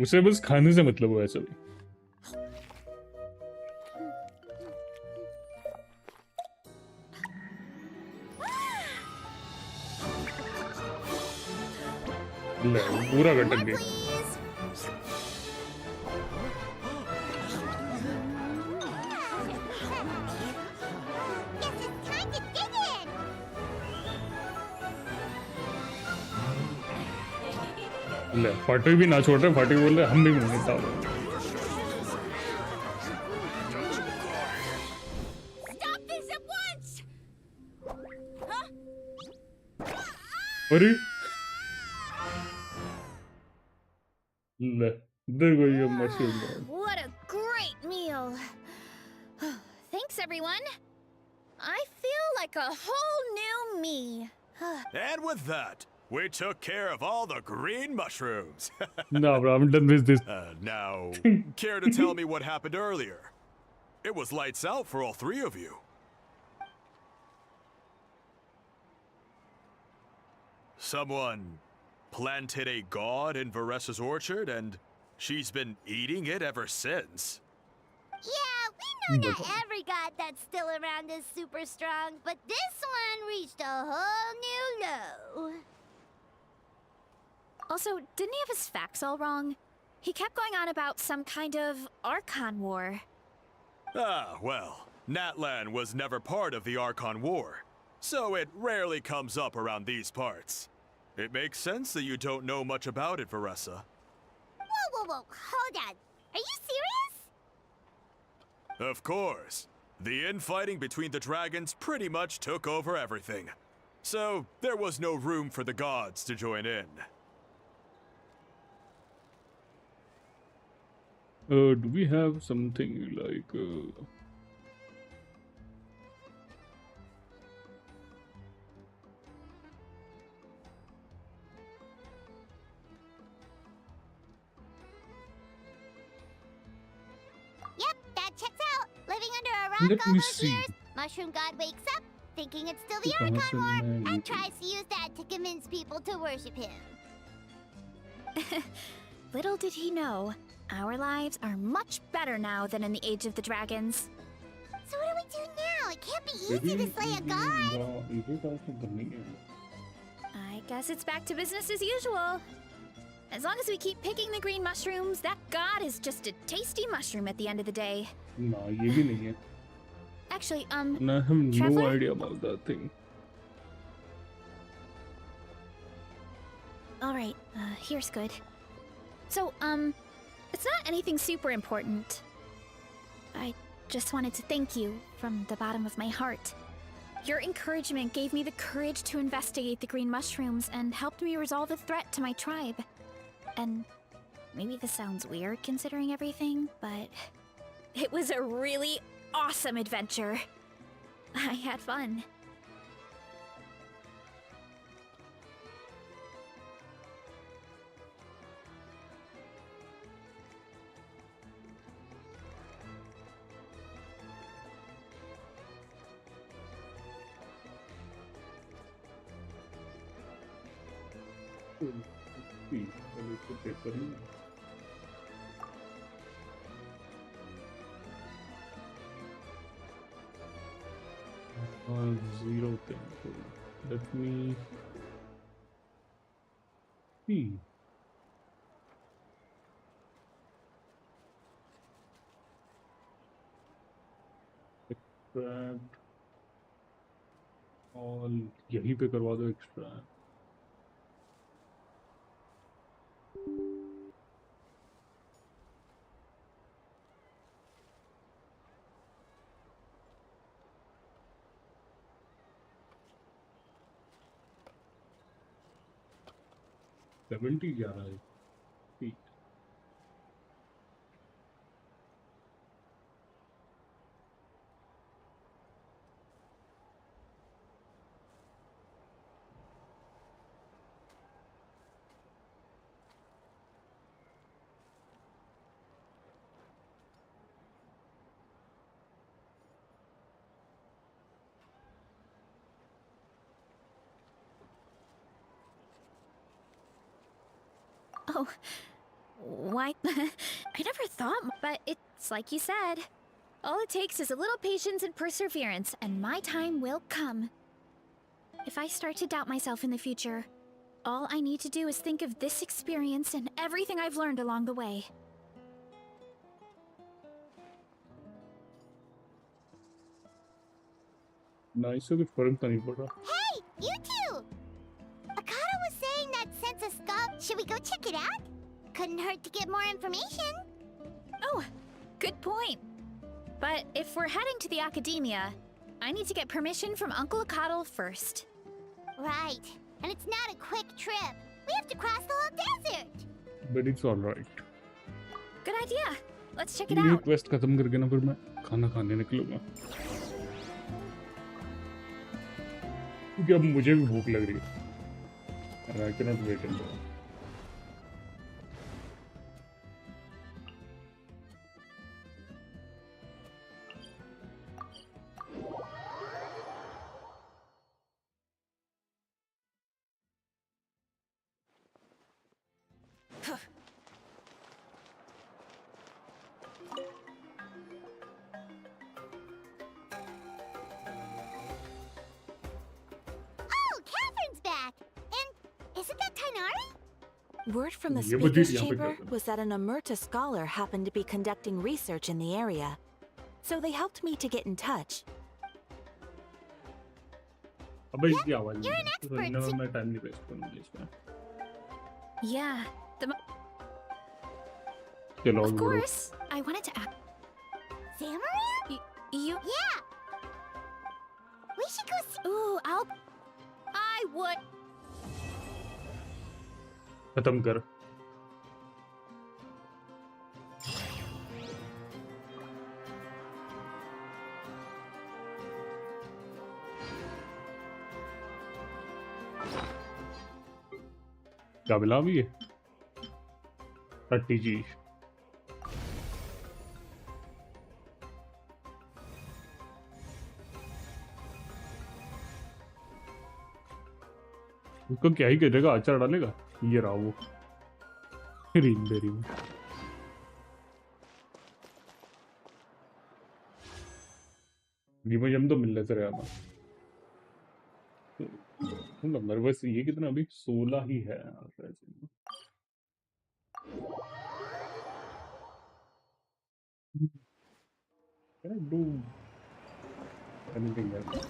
उसे बस खाने से मतलब हुआ है सभी ले पूरा गटक गया Guess it's time to dig in. ले फाटी भी ना छोड़ रहे, फाटी बोल रहे हम भी मुंह डाल रहे। Stop this at once! अरे ले इधर कोई ये मशरूम है। What a great meal! Thanks, everyone. I feel like a whole new me. And with that, we took care of all the green mushrooms. No, bro, I'm done with this. Now, care to tell me what happened earlier? It was lights out for all three of you. Someone planted a god in Varessa's orchard, and she's been eating it ever since. Yeah, we know not every god that's still around is super strong, but this one reached a whole new low. Also, didn't he have his facts all wrong? He kept going on about some kind of Archon War. Ah, well, Natlan was never part of the Archon War, so it rarely comes up around these parts. It makes sense that you don't know much about it, Varessa. Whoa, hold on. Are you serious? Of course. The infighting between the dragons pretty much took over everything. So, there was no room for the gods to join in. Do we have something like Yep, that checks out. Living under a rock Let all me those see. years, Mushroom God wakes up, thinking it's still the कहाँ Archon से War, मैं and ये- tries to use that to convince people to worship him. Little did he know, our lives are much better now than in the Age of the Dragons. So what do we do now? It can't be easy maybe to slay a god. इधर का तो करनी है। I guess it's back to business as usual. As long as we keep picking the green mushrooms, that god is just a tasty mushroom at the end of the day. ना ये भी नहीं है। Actually, I have no Traveler? idea about that thing. alright, here's good. So, it's not anything super important. I just wanted to thank you from the bottom of my heart. Your encouragement gave me the courage to investigate the green mushrooms and helped me resolve a threat to my tribe. And maybe this sounds weird considering everything, but it was a really awesome adventure. I had fun. Paper he zero thing. Let me see. Extract all यहीं पे करवा दो extract. Seventy जा रहा है ठीक Oh, why? I never thought, but it's like you said. All it takes is a little patience and perseverance, and my time will come. If I start to doubt myself in the future, all I need to do is think of this experience and everything I've learned along the way. ना इससे कुछ फर्क तो नहीं पड़ रहा Hey, you two! Akata was saying that since a skull. Should we go check it out? Couldn't hurt to get more information. Oh, good point. But if we're heading to the academia, I need to get permission from Uncle Acatl first. Right. And it's not a quick trip. We have to cross the whole desert. But it's all right. Good idea. Let's check it ये out. Quest खत्म करके ना फिर मैं खाना खाने निकलूंगा, क्योंकि अब मुझे भी भूख लग रही है। And I cannot wait anymore. Oh, Catherine's back. And isn't that Tainari? Word from the ये मुझे speaker's यहाँ पे chamber क्या was that an Amurta scholar happened to be conducting research in the area. So they helped me to get in touch. अबे इसकी आवाज You're an नहीं, तो expert, ना so- मैं टाइम नहीं वेस्ट करूंगी इसमें। Yeah, चलो of आगे बढ़ो। course. I wanted to ask Samaria? you. Yeah. We should go see. Ooh, I would. खत्म कर। क्या मिला अभी ये? 30G। उसको क्या ही करेगा, अचार डालेगा। ये रहा वो रिंदरी में। प्रीमोजेम तो मिलने से रहा था। मेरे पास ये कितना अभी 16 ही है। Can I do anything else?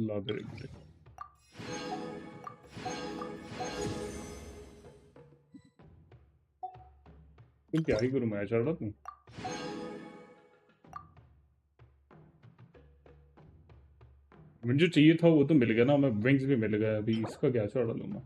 Lather it. तुम क्या ही करूँ, मैं चढ़ रहा तू। मुझे जो चाहिए था वो तो मिल गया ना, मैं विंग्स भी मिल गया, अभी इसका क्या चढ़ा लूँ मैं।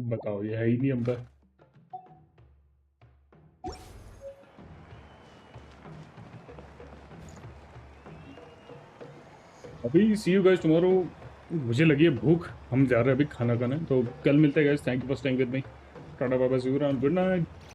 बताओ, ये है ही नहीं अंदर। अभी सी यू गाइस टुमारो। मुझे लगी है भूख, हम जा रहे हैं अभी खाना खाने, तो कल मिलते हैं guys. Thank you for staying with me. Tata bye bye, see you around, good night.